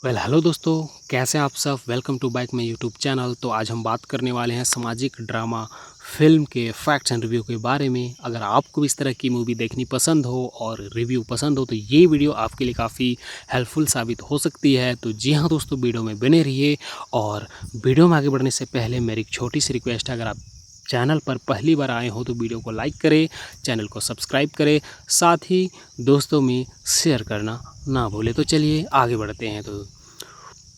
Hello दोस्तों, कैसे हैं आप सब। Welcome to back my YouTube channel. तो आज हम बात करने वाले हैं सामाजिक ड्रामा फिल्म के फैक्ट्स एंड रिव्यू के बारे में। अगर आपको इस तरह की मूवी देखनी पसंद हो और रिव्यू पसंद हो तो ये वीडियो आपके लिए काफ़ी हेल्पफुल साबित हो सकती है। तो जी हाँ दोस्तों, वीडियो में बने रहिए। और वीडियो में आगे बढ़ने से पहले मेरी एक छोटी सी रिक्वेस्ट है, अगर आप चैनल पर पहली बार आए हो तो वीडियो को लाइक करें, चैनल को सब्सक्राइब करें, साथ ही दोस्तों में शेयर करना ना भूलें। तो चलिए आगे बढ़ते हैं। तो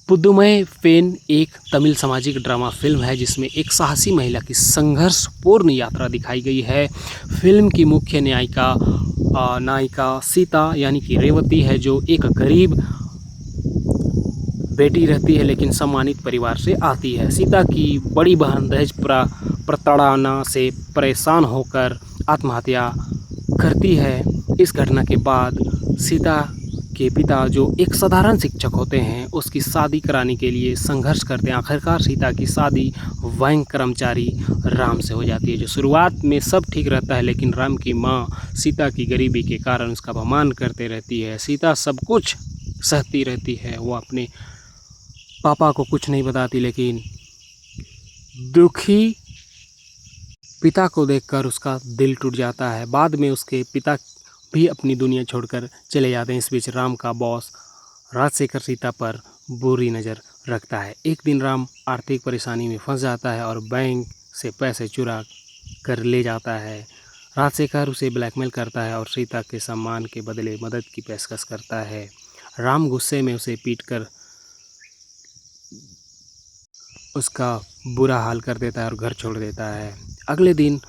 पुद्दुमई पेन एक तमिल सामाजिक ड्रामा फिल्म है जिसमें एक साहसी महिला की संघर्षपूर्ण यात्रा दिखाई गई है। फिल्म की मुख्य नायिका सीता यानी कि रेवती है, जो एक गरीब बेटी रहती है लेकिन सम्मानित परिवार से आती है। सीता की बड़ी बहन दहेज प्रताड़ना से परेशान होकर आत्महत्या करती है। इस घटना के बाद सीता के पिता, जो एक साधारण शिक्षक होते हैं, उसकी शादी कराने के लिए संघर्ष करते हैं। आखिरकार सीता की शादी बैंक कर्मचारी राम से हो जाती है। जो शुरुआत में सब ठीक रहता है, लेकिन राम की माँ सीता की गरीबी के कारण उसका अपमान करते रहती है। सीता सब कुछ सहती रहती है, वो अपने पापा को कुछ नहीं बताती, लेकिन दुखी पिता को देखकर उसका दिल टूट जाता है। बाद में उसके पिता भी अपनी दुनिया छोड़कर चले जाते हैं। इस बीच राम का बॉस राजशेखर सीता पर बुरी नज़र रखता है। एक दिन राम आर्थिक परेशानी में फंस जाता है और बैंक से पैसे चुरा कर ले जाता है। राजशेखर उसे ब्लैकमेल करता है और सीता के सम्मान के बदले मदद की पेशकश करता है। राम गुस्से में उसे पीटकर उसका बुरा हाल कर देता है और घर छोड़ देता है। अगले दिन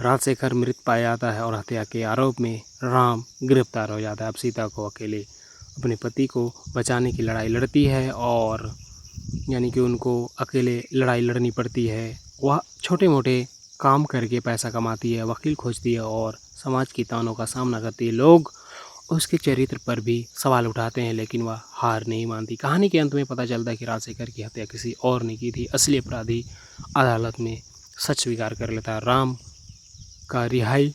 राजशेखर मृत पाया जाता है और हत्या के आरोप में राम गिरफ्तार हो जाता है। अब सीता को अकेले अपने पति को बचाने की लड़ाई लड़ती है, और यानी कि उनको अकेले लड़ाई लड़नी पड़ती है। वह छोटे मोटे काम करके पैसा कमाती है, वकील खोजती है और समाज की तानों का सामना करती है। लोग उसके चरित्र पर भी सवाल उठाते हैं, लेकिन वह हार नहीं मानती। कहानी के अंत में पता चलता है कि राजशेखर की हत्या किसी और ने की थी। असली अपराधी अदालत में सच स्वीकार कर लेता है, राम का रिहाई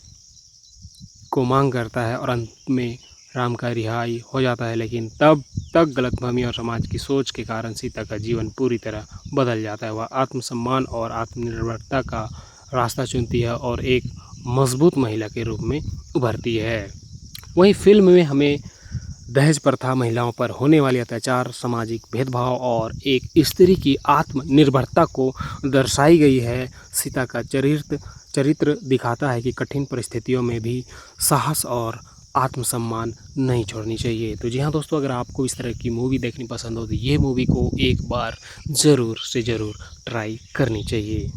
को मांग करता है और अंत में राम का रिहाई हो जाता है। लेकिन तब तक गलतफहमी और समाज की सोच के कारण सीता का जीवन पूरी तरह बदल जाता है। वह आत्मसम्मान और आत्मनिर्भरता का रास्ता चुनती है और एक मजबूत महिला के रूप में उभरती है। वहीं फिल्म में हमें दहेज प्रथा, महिलाओं पर होने वाले अत्याचार, सामाजिक भेदभाव और एक स्त्री की आत्मनिर्भरता को दर्शाई गई है। सीता का चरित्र दिखाता है कि कठिन परिस्थितियों में भी साहस और आत्मसम्मान नहीं छोड़नी चाहिए। तो जी हाँ दोस्तों, अगर आपको इस तरह की मूवी देखनी पसंद हो तो ये मूवी को एक बार ज़रूर से ज़रूर ट्राई करनी चाहिए।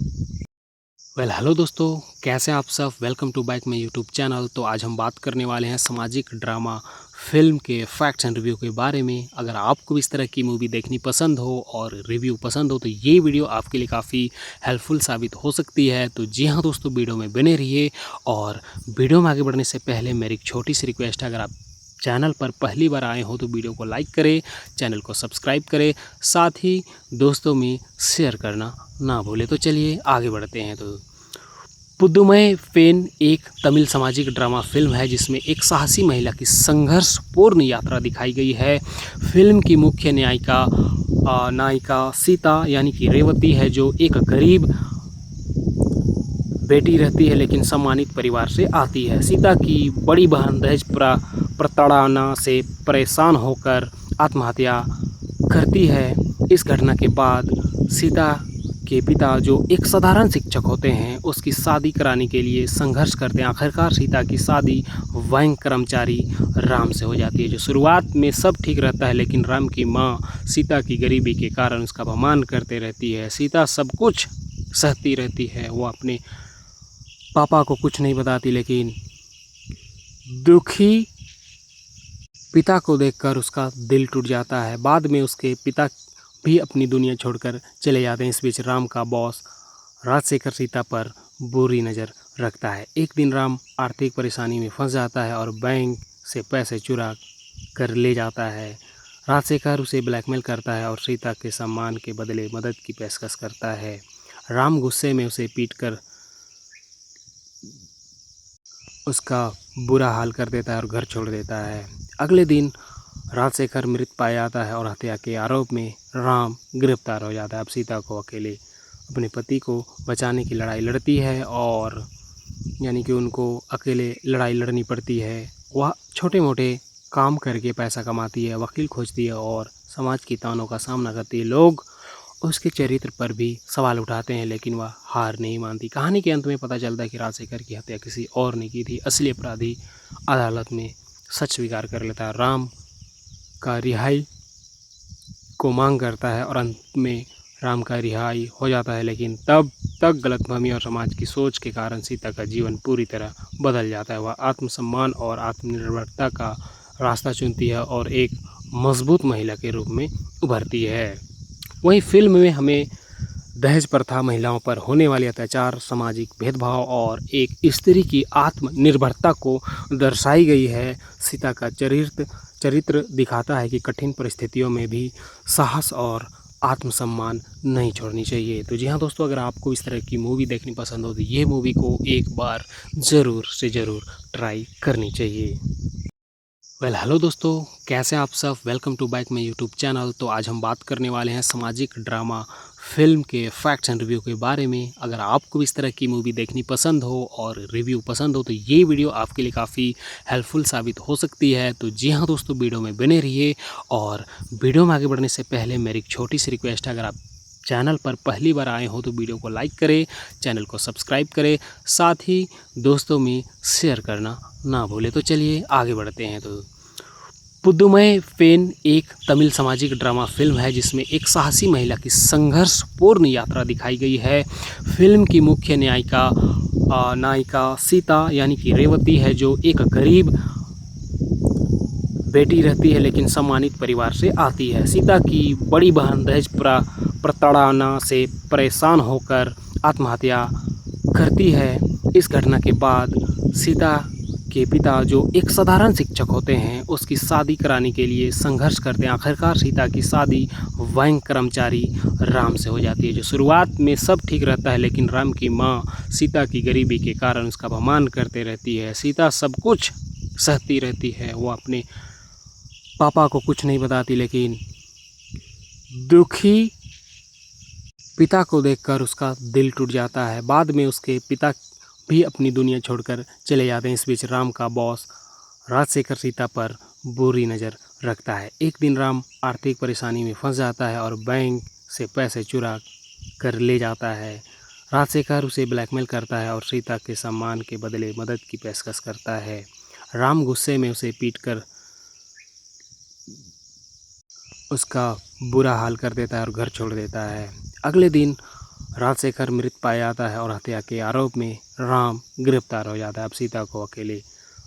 हेलो दोस्तों, कैसे हैं आप सब। Welcome to back my YouTube channel. तो आज हम बात करने वाले हैं सामाजिक ड्रामा फिल्म के फैक्ट्स एंड रिव्यू के बारे में। अगर आपको इस तरह की मूवी देखनी पसंद हो और रिव्यू पसंद हो तो ये वीडियो आपके लिए काफ़ी हेल्पफुल साबित हो सकती है। तो जी हाँ दोस्तों, वीडियो में बने रहिए। और वीडियो में आगे बढ़ने से पहले मेरी एक छोटी सी रिक्वेस्ट है, अगर आप चैनल पर पहली बार आए हो तो वीडियो को लाइक करें, चैनल को सब्सक्राइब करें, साथ ही दोस्तों में शेयर करना ना भूलें। तो चलिए आगे बढ़ते हैं। तो पुद्दुमई पेन एक तमिल सामाजिक ड्रामा फिल्म है जिसमें एक साहसी महिला की संघर्षपूर्ण यात्रा दिखाई गई है। फिल्म की मुख्य नायिका सीता यानी कि रेवती है, जो एक गरीब बेटी रहती है लेकिन सम्मानित परिवार से आती है। सीता की बड़ी बहन दहेज प्रताड़ना से परेशान होकर आत्महत्या करती है। इस घटना के बाद सीता के पिता, जो एक साधारण शिक्षक होते हैं, उसकी शादी कराने के लिए संघर्ष करते हैं। आखिरकार सीता की शादी बैंक कर्मचारी राम से हो जाती है। जो शुरुआत में सब ठीक रहता है, लेकिन राम की माँ सीता की गरीबी के कारण उसका अपमान करते रहती है। सीता सब कुछ सहती रहती है, वो अपने पापा को कुछ नहीं बताती, लेकिन दुखी पिता को देखकर उसका दिल टूट जाता है। बाद में उसके पिता भी अपनी दुनिया छोड़कर चले जाते हैं। इस बीच राम का बॉस राजशेखर सीता पर बुरी नज़र रखता है। एक दिन राम आर्थिक परेशानी में फंस जाता है और बैंक से पैसे चुरा कर ले जाता है। राजशेखर उसे ब्लैकमेल करता है और सीता के सम्मान के बदले मदद की पेशकश करता है। राम गुस्से में उसे पीटकर उसका बुरा हाल कर देता है और घर छोड़ देता है। अगले दिन राजशेखर मृत पाया जाता है और हत्या के आरोप में राम गिरफ्तार हो जाता है। अब सीता को अकेले अपने पति को बचाने की लड़ाई लड़ती है और यानी कि उनको अकेले लड़ाई लड़नी पड़ती है। वह छोटे मोटे काम करके पैसा कमाती है, वकील खोजती है और समाज की तानों का सामना करती है। लोग उसके चरित्र पर भी सवाल उठाते हैं लेकिन वह हार नहीं मानती। कहानी के अंत में पता चलता है कि राजशेखर की हत्या किसी और ने की थी। असली अपराधी अदालत में सच स्वीकार कर लेता है, राम का रिहाई को मांग करता है और अंत में राम का रिहाई हो जाता है। लेकिन तब तक गलतफहमी और समाज की सोच के कारण सीता का जीवन पूरी तरह बदल जाता है। वह आत्मसम्मान और आत्मनिर्भरता का रास्ता चुनती है और एक मजबूत महिला के रूप में उभरती है। वहीं फिल्म में हमें दहेज प्रथा, महिलाओं पर होने वाले अत्याचार, सामाजिक भेदभाव और एक स्त्री की आत्मनिर्भरता को दर्शाई गई है। सीता का चरित्र दिखाता है कि कठिन परिस्थितियों में भी साहस और आत्मसम्मान नहीं छोड़नी चाहिए। तो जी हाँ दोस्तों, अगर आपको इस तरह की मूवी देखनी पसंद हो तो ये मूवी को एक बार ज़रूर से ज़रूर ट्राई करनी चाहिए। हेलो दोस्तों, कैसे आप सब। Welcome to back my YouTube channel. तो आज हम बात करने वाले हैं सामाजिक ड्रामा फिल्म के फैक्ट्स एंड रिव्यू के बारे में। अगर आपको इस तरह की मूवी देखनी पसंद हो और रिव्यू पसंद हो तो ये वीडियो आपके लिए काफ़ी हेल्पफुल साबित हो सकती है। तो जी हाँ दोस्तों, वीडियो में बने रहिए। और वीडियो में आगे बढ़ने से पहले मेरी एक छोटी सी रिक्वेस्ट है, अगर आप चैनल पर पहली बार आए हो तो वीडियो को लाइक करें, चैनल को सब्सक्राइब करें, साथ ही दोस्तों में शेयर करना ना भूलें। तो चलिए आगे बढ़ते हैं। तो पुद्दुमई पेन एक तमिल सामाजिक ड्रामा फिल्म है जिसमें एक साहसी महिला की संघर्षपूर्ण यात्रा दिखाई गई है। फिल्म की मुख्य नायिका सीता यानी कि रेवती है, जो एक गरीब बेटी रहती है लेकिन सम्मानित परिवार से आती है। सीता की बड़ी बहन दहेज प्रताड़ना से परेशान होकर आत्महत्या करती है। इस घटना के बाद सीता के पिता, जो एक साधारण शिक्षक होते हैं, उसकी शादी कराने के लिए संघर्ष करते हैं। आखिरकार सीता की शादी बैंक कर्मचारी राम से हो जाती है। जो शुरुआत में सब ठीक रहता है लेकिन राम की माँ सीता की गरीबी के कारण उसका अपमान करते रहती है। सीता सब कुछ सहती रहती है, वो अपने पापा को कुछ नहीं बताती, लेकिन दुखी पिता को देखकर उसका दिल टूट जाता है। बाद में उसके पिता भी अपनी दुनिया छोड़कर चले जाते हैं। इस बीच राम का बॉस राजशेखर सीता पर बुरी नज़र रखता है। एक दिन राम आर्थिक परेशानी में फंस जाता है और बैंक से पैसे चुरा कर ले जाता है। राजशेखर उसे ब्लैकमेल करता है और सीता के सम्मान के बदले मदद की पेशकश करता है। राम गुस्से में उसे पीटकर उसका बुरा हाल कर देता है और घर छोड़ देता है। अगले दिन राजशेखर मृत पाया जाता है और हत्या के आरोप में राम गिरफ्तार हो जाता है। अब सीता को अकेले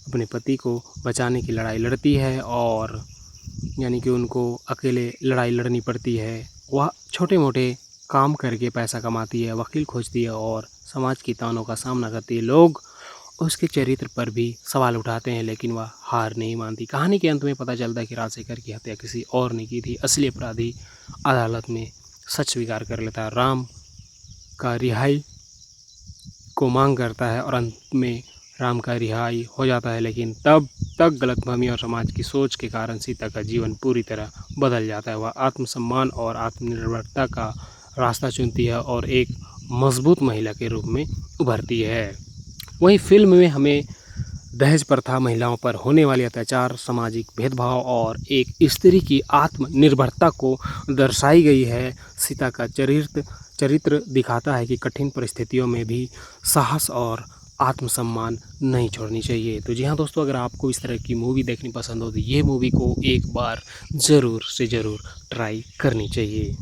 अपने पति को बचाने की लड़ाई लड़ती है और यानी कि उनको अकेले लड़ाई लड़नी पड़ती है। वह छोटे मोटे काम करके पैसा कमाती है, वकील खोजती है और समाज की तानों का सामना करती है। लोग उसके चरित्र पर भी सवाल उठाते हैं लेकिन वह हार नहीं मानती। कहानी के अंत में पता चलता है कि राजशेखर की हत्या किसी और ने की थी। असली अपराधी अदालत में सच स्वीकार कर लेता है, राम का रिहाई को मांग करता है और अंत में राम का रिहाई हो जाता है। लेकिन तब तक गलतफहमी और समाज की सोच के कारण सीता का जीवन पूरी तरह बदल जाता है। वह आत्मसम्मान और आत्मनिर्भरता का रास्ता चुनती है और एक मजबूत महिला के रूप में उभरती है। वहीं फिल्म में हमें दहेज प्रथा, महिलाओं पर होने वाले अत्याचार, सामाजिक भेदभाव और एक स्त्री की आत्मनिर्भरता को दर्शाई गई है। सीता का चरित्र दिखाता है कि कठिन परिस्थितियों में भी साहस और आत्मसम्मान नहीं छोड़नी चाहिए। तो जी हाँ दोस्तों, अगर आपको इस तरह की मूवी देखनी पसंद हो तो ये मूवी को एक बार ज़रूर से ज़रूर ट्राई करनी चाहिए।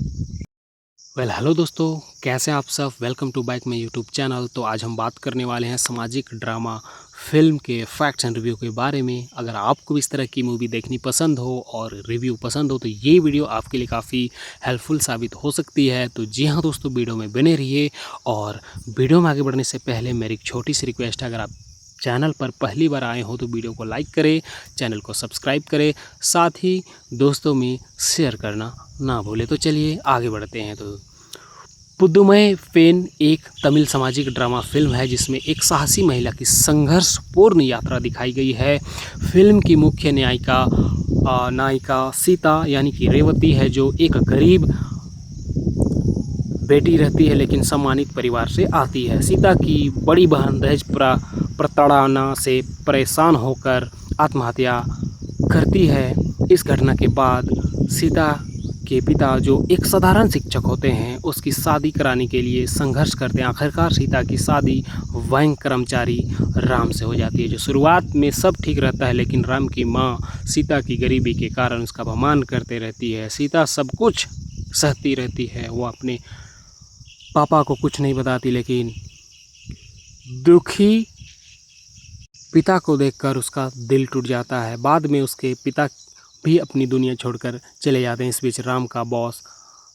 हेलो दोस्तों, कैसे आप सब। Welcome to back my YouTube channel. तो आज हम बात करने वाले हैं सामाजिक ड्रामा फिल्म के फैक्ट्स एंड रिव्यू के बारे में। अगर आपको इस तरह की मूवी देखनी पसंद हो और रिव्यू पसंद हो तो ये वीडियो आपके लिए काफ़ी हेल्पफुल साबित हो सकती है। तो जी हाँ दोस्तों, वीडियो में बने रहिए। और वीडियो में आगे बढ़ने से पहले मेरी एक छोटी सी रिक्वेस्ट है, अगर आप चैनल पर पहली बार आए हो तो वीडियो को लाइक करें, चैनल को सब्सक्राइब करें, साथ ही दोस्तों में शेयर करना ना भूलें। तो चलिए आगे बढ़ते हैं। तो पुद्दुमई पेन एक तमिल सामाजिक ड्रामा फिल्म है जिसमें एक साहसी महिला की संघर्षपूर्ण यात्रा दिखाई गई है। फिल्म की मुख्य नायिका सीता यानी कि रेवती है, जो एक गरीब बेटी रहती है लेकिन सम्मानित परिवार से आती है। सीता की बड़ी बहन दहेज प्रताड़ना से परेशान होकर आत्महत्या करती है। इस घटना के बाद सीता के पिता, जो एक साधारण शिक्षक होते हैं, उसकी शादी कराने के लिए संघर्ष करते हैं। आखिरकार सीता की शादी बैंक कर्मचारी राम से हो जाती है। जो शुरुआत में सब ठीक रहता है, लेकिन राम की माँ सीता की गरीबी के कारण उसका अपमान करते रहती है। सीता सब कुछ सहती रहती है, वो अपने पापा को कुछ नहीं बताती, लेकिन दुखी पिता को देखकर उसका दिल टूट जाता है। बाद में उसके पिता भी अपनी दुनिया छोड़कर चले जाते हैं। इस बीच राम का बॉस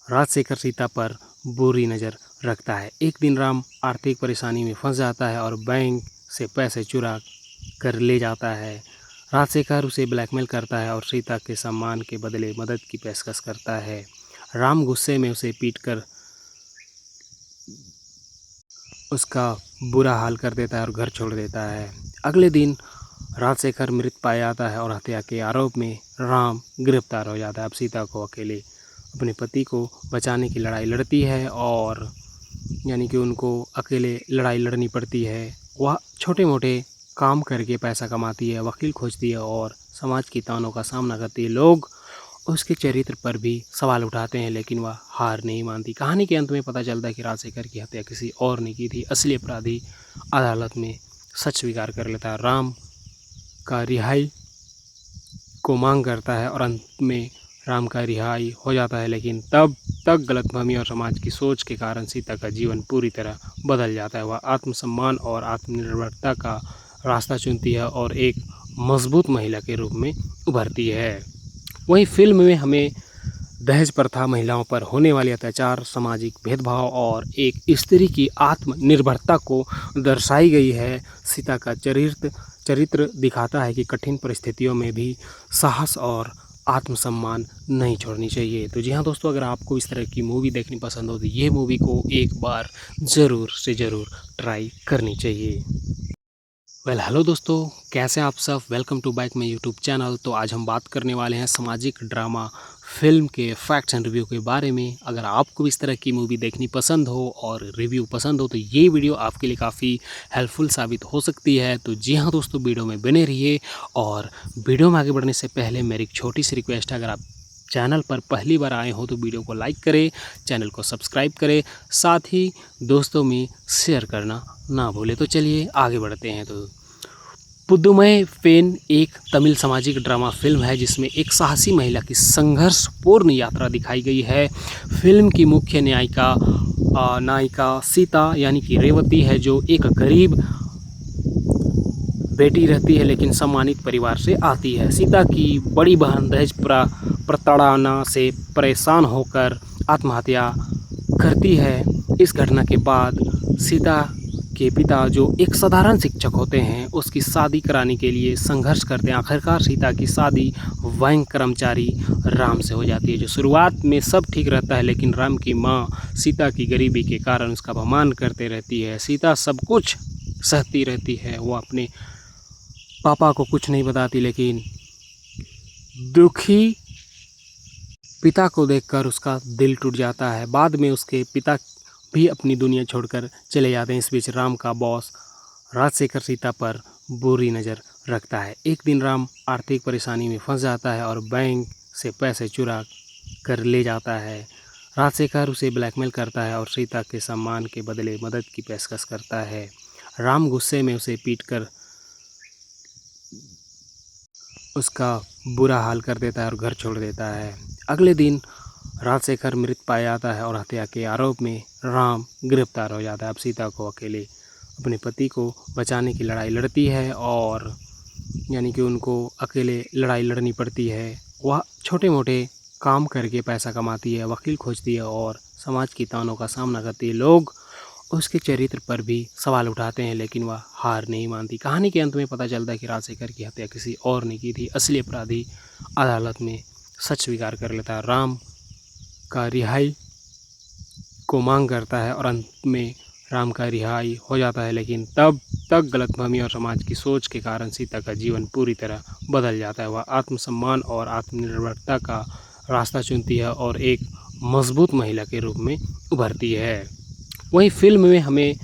राजशेखर सीता पर बुरी नज़र रखता है। एक दिन राम आर्थिक परेशानी में फंस जाता है और बैंक से पैसे चुरा कर ले जाता है। राजशेखर उसे ब्लैकमेल करता है और सीता के सम्मान के बदले मदद की पेशकश करता है। राम गुस्से में उसे पीटकर उसका बुरा हाल कर देता है और घर छोड़ देता है। अगले दिन राजशेखर मृत पाया जाता है और हत्या के आरोप में राम गिरफ्तार हो जाता है। अब सीता को अकेले अपने पति को बचाने की लड़ाई लड़ती है, और यानी कि उनको अकेले लड़ाई लड़नी पड़ती है। वह छोटे मोटे काम करके पैसा कमाती है, वकील खोजती है और समाज की तानों का सामना करती है। लोग उसके चरित्र पर भी सवाल उठाते हैं, लेकिन वह हार नहीं मानती। कहानी के अंत में पता चलता है कि राजशेखर की हत्या किसी और ने की थी। असली अपराधी अदालत में सच स्वीकार कर लेता है, राम का रिहाई को मांग करता है और अंत में राम का रिहाई हो जाता है। लेकिन तब तक गलतफहमी और समाज की सोच के कारण सीता का जीवन पूरी तरह बदल जाता है। वह आत्मसम्मान और आत्मनिर्भरता का रास्ता चुनती है और एक मजबूत महिला के रूप में उभरती है। वहीं फिल्म में हमें दहेज प्रथा, महिलाओं पर होने वाले अत्याचार, सामाजिक भेदभाव और एक स्त्री की आत्मनिर्भरता को दर्शाई गई है। सीता का चरित्र दिखाता है कि कठिन परिस्थितियों में भी साहस और आत्मसम्मान नहीं छोड़नी चाहिए। तो जी हाँ दोस्तों, अगर आपको इस तरह की मूवी देखनी पसंद हो तो ये मूवी को एक बार ज़रूर से ज़रूर ट्राई करनी चाहिए। हेलो दोस्तों, कैसे आप सब। Welcome to back my YouTube channel. तो आज हम बात करने वाले हैं सामाजिक ड्रामा फिल्म के फैक्ट्स एंड रिव्यू के बारे में। अगर आपको इस तरह की मूवी देखनी पसंद हो और रिव्यू पसंद हो तो ये वीडियो आपके लिए काफ़ी हेल्पफुल साबित हो सकती है। तो जी हाँ दोस्तों, वीडियो में बने रहिए। और वीडियो में आगे बढ़ने से पहले मेरी एक छोटी सी रिक्वेस्ट है, अगर आप चैनल पर पहली बार आए हो तो वीडियो को लाइक करें, चैनल को सब्सक्राइब करें, साथ ही दोस्तों में शेयर करना ना भूलें। तो चलिए आगे बढ़ते हैं। तो पुद्दुमई पेन एक तमिल सामाजिक ड्रामा फिल्म है जिसमें एक साहसी महिला की संघर्षपूर्ण यात्रा दिखाई गई है। फिल्म की मुख्य नायिका सीता यानी कि रेवती है, जो एक गरीब बेटी रहती है लेकिन सम्मानित परिवार से आती है। सीता की बड़ी बहन दहेज प्रताड़ना से परेशान होकर आत्महत्या करती है। इस घटना के बाद सीता के पिता, जो एक साधारण शिक्षक होते हैं, उसकी शादी कराने के लिए संघर्ष करते हैं। आखिरकार सीता की शादी बैंक कर्मचारी राम से हो जाती है। जो शुरुआत में सब ठीक रहता है, लेकिन राम की माँ सीता की गरीबी के कारण उसका अपमान करते रहती है। सीता सब कुछ सहती रहती है, वो अपने पापा को कुछ नहीं बताती, लेकिन दुखी पिता को देखकर उसका दिल टूट जाता है। बाद में उसके पिता भी अपनी दुनिया छोड़कर चले जाते हैं। इस बीच राम का बॉस राजशेखर सीता पर बुरी नज़र रखता है। एक दिन राम आर्थिक परेशानी में फंस जाता है और बैंक से पैसे चुरा कर ले जाता है। राजशेखर उसे ब्लैकमेल करता है और सीता के सम्मान के बदले मदद की पेशकश करता है। राम गुस्से में उसे पीटकर उसका बुरा हाल कर देता है और घर छोड़ देता है। अगले दिन राजशेखर मृत पाया जाता है और हत्या के आरोप में राम गिरफ्तार हो जाता है। अब सीता को अकेले अपने पति को बचाने की लड़ाई लड़ती है, और यानी कि उनको अकेले लड़ाई लड़नी पड़ती है। वह छोटे मोटे काम करके पैसा कमाती है, वकील खोजती है और समाज की तानों का सामना करती है। लोग उसके चरित्र पर भी सवाल उठाते हैं, लेकिन वह हार नहीं मानती। कहानी के अंत में पता चलता है कि राजशेखर की हत्या किसी और ने की थी। असली अपराधी अदालत में सच स्वीकार कर लेता है, राम का रिहाई को मांग करता है और अंत में राम का रिहाई हो जाता है। लेकिन तब तक गलतफहमी और समाज की सोच के कारण सीता का जीवन पूरी तरह बदल जाता है। वह आत्मसम्मान और आत्मनिर्भरता का रास्ता चुनती है और एक मजबूत महिला के रूप में उभरती है। वहीं फिल्म में हमें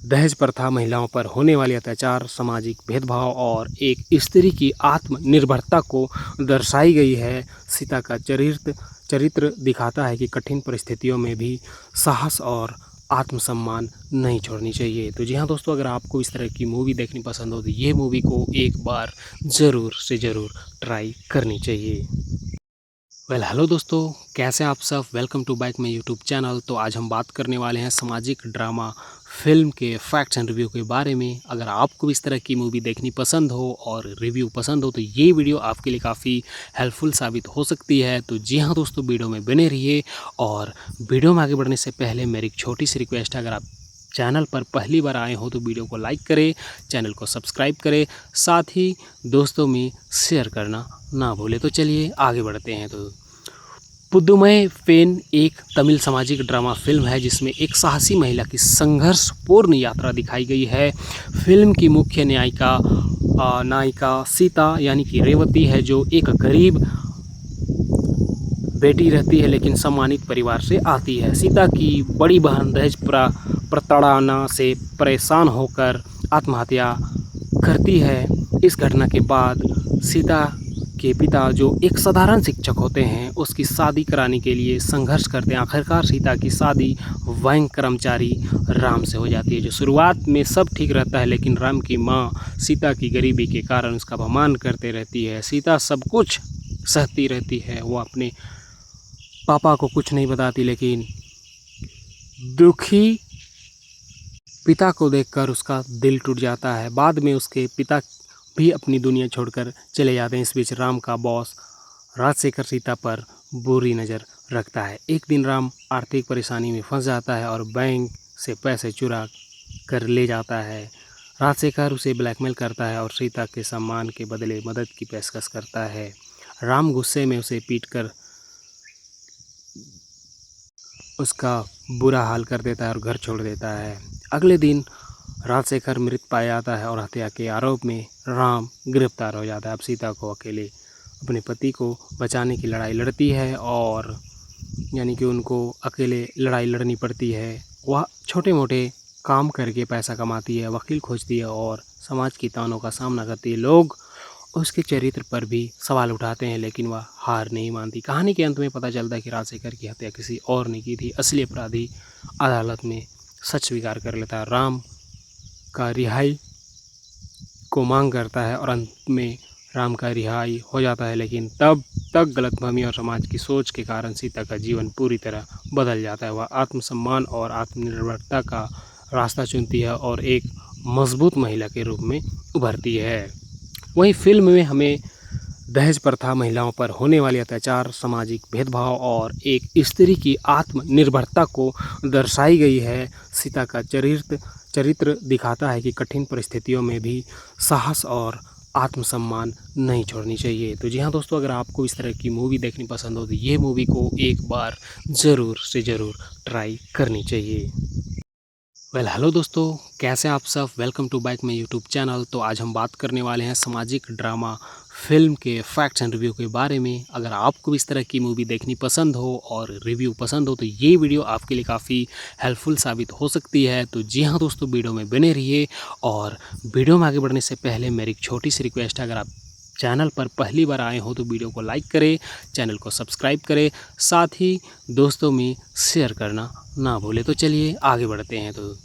दहेज प्रथा, महिलाओं पर होने वाले अत्याचार, सामाजिक भेदभाव और एक स्त्री की आत्मनिर्भरता को दर्शाई गई है। सीता का चरित्र दिखाता है कि कठिन परिस्थितियों में भी साहस और आत्मसम्मान नहीं छोड़नी चाहिए। तो जी हाँ दोस्तों, अगर आपको इस तरह की मूवी देखनी पसंद हो तो ये मूवी को एक बार ज़रूर से ज़रूर ट्राई करनी चाहिए। हेलो दोस्तों, कैसे आप सब। Welcome to back my YouTube channel. तो आज हम बात करने वाले हैं सामाजिक ड्रामा फिल्म के फैक्ट्स एंड रिव्यू के बारे में। अगर आपको इस तरह की मूवी देखनी पसंद हो और रिव्यू पसंद हो तो ये वीडियो आपके लिए काफ़ी हेल्पफुल साबित हो सकती है। तो जी हाँ दोस्तों, वीडियो में बने रहिए। और वीडियो में आगे बढ़ने से पहले मेरी एक छोटी सी रिक्वेस्ट है, अगर आप चैनल पर पहली बार आए हो तो वीडियो को लाइक करें, चैनल को सब्सक्राइब करें, साथ ही दोस्तों में शेयर करना ना भूलें। तो चलिए आगे बढ़ते हैं। तो पुद्दुमई पेन एक तमिल सामाजिक ड्रामा फिल्म है जिसमें एक साहसी महिला की संघर्षपूर्ण यात्रा दिखाई गई है। फिल्म की मुख्य नायिका सीता यानी कि रेवती है, जो एक गरीब बेटी रहती है लेकिन सम्मानित परिवार से आती है। सीता की बड़ी बहन दहेज प्रताड़ना से परेशान होकर आत्महत्या करती है। इस घटना के बाद सीता के पिता, जो एक साधारण शिक्षक होते हैं, उसकी शादी कराने के लिए संघर्ष करते हैं। आखिरकार सीता की शादी बैंक कर्मचारी राम से हो जाती है। जो शुरुआत में सब ठीक रहता है, लेकिन राम की माँ सीता की गरीबी के कारण उसका अपमान करते रहती है। सीता सब कुछ सहती रहती है, वो अपने पापा को कुछ नहीं बताती, लेकिन दुखी पिता को देखकर उसका दिल टूट जाता है। बाद में उसके पिता भी अपनी दुनिया छोड़कर चले जाते हैं। इस बीच राम का बॉस राजशेखर सीता पर बुरी नज़र रखता है। एक दिन राम आर्थिक परेशानी में फंस जाता है और बैंक से पैसे चुरा कर ले जाता है। राजशेखर उसे ब्लैकमेल करता है और सीता के सम्मान के बदले मदद की पेशकश करता है। राम गुस्से में उसे पीटकर उसका बुरा हाल कर देता है और घर छोड़ देता है। अगले दिन राजशेखर मृत पाया जाता है और हत्या के आरोप में राम गिरफ्तार हो जाता है। अब सीता को अकेले अपने पति को बचाने की लड़ाई लड़ती है, और यानी कि उनको अकेले लड़ाई लड़नी पड़ती है। वह छोटे मोटे काम करके पैसा कमाती है, वकील खोजती है और समाज की तानों का सामना करती है। लोग उसके चरित्र पर भी सवाल उठाते हैं, लेकिन वह हार नहीं मानती। कहानी के अंत में पता चलता है कि राजशेखर की हत्या किसी और ने की थी। असली अपराधी अदालत में सच स्वीकार कर लेता है, राम का रिहाई को मांग करता है और अंत में राम का रिहाई हो जाता है। लेकिन तब तक गलतफहमी और समाज की सोच के कारण सीता का जीवन पूरी तरह बदल जाता है। वह आत्मसम्मान और आत्मनिर्भरता का रास्ता चुनती है और एक मजबूत महिला के रूप में उभरती है। वहीं फिल्म में हमें दहेज प्रथा, महिलाओं पर होने वाले अत्याचार, सामाजिक भेदभाव और एक स्त्री की आत्मनिर्भरता को दर्शाई गई है। सीता का चरित्र दिखाता है कि कठिन परिस्थितियों में भी साहस और आत्मसम्मान नहीं छोड़नी चाहिए। तो जी हाँ दोस्तों, अगर आपको इस तरह की मूवी देखनी पसंद हो तो ये मूवी को एक बार ज़रूर से ज़रूर ट्राई करनी चाहिए। हेलो दोस्तों, कैसे आप सब। Welcome to back my YouTube channel. तो आज हम बात करने वाले हैं सामाजिक ड्रामा फिल्म के फैक्ट्स एंड रिव्यू के बारे में। अगर आपको इस तरह की मूवी देखनी पसंद हो और रिव्यू पसंद हो तो ये वीडियो आपके लिए काफ़ी हेल्पफुल साबित हो सकती है। तो जी हाँ दोस्तों, वीडियो में बने रहिए। और वीडियो में आगे बढ़ने से पहले मेरी एक छोटी सी रिक्वेस्ट है, अगर आप चैनल पर पहली बार आए हो तो वीडियो को लाइक करें, चैनल को सब्सक्राइब करें, साथ ही दोस्तों में शेयर करना ना भूलें। तो चलिए आगे बढ़ते हैं। तो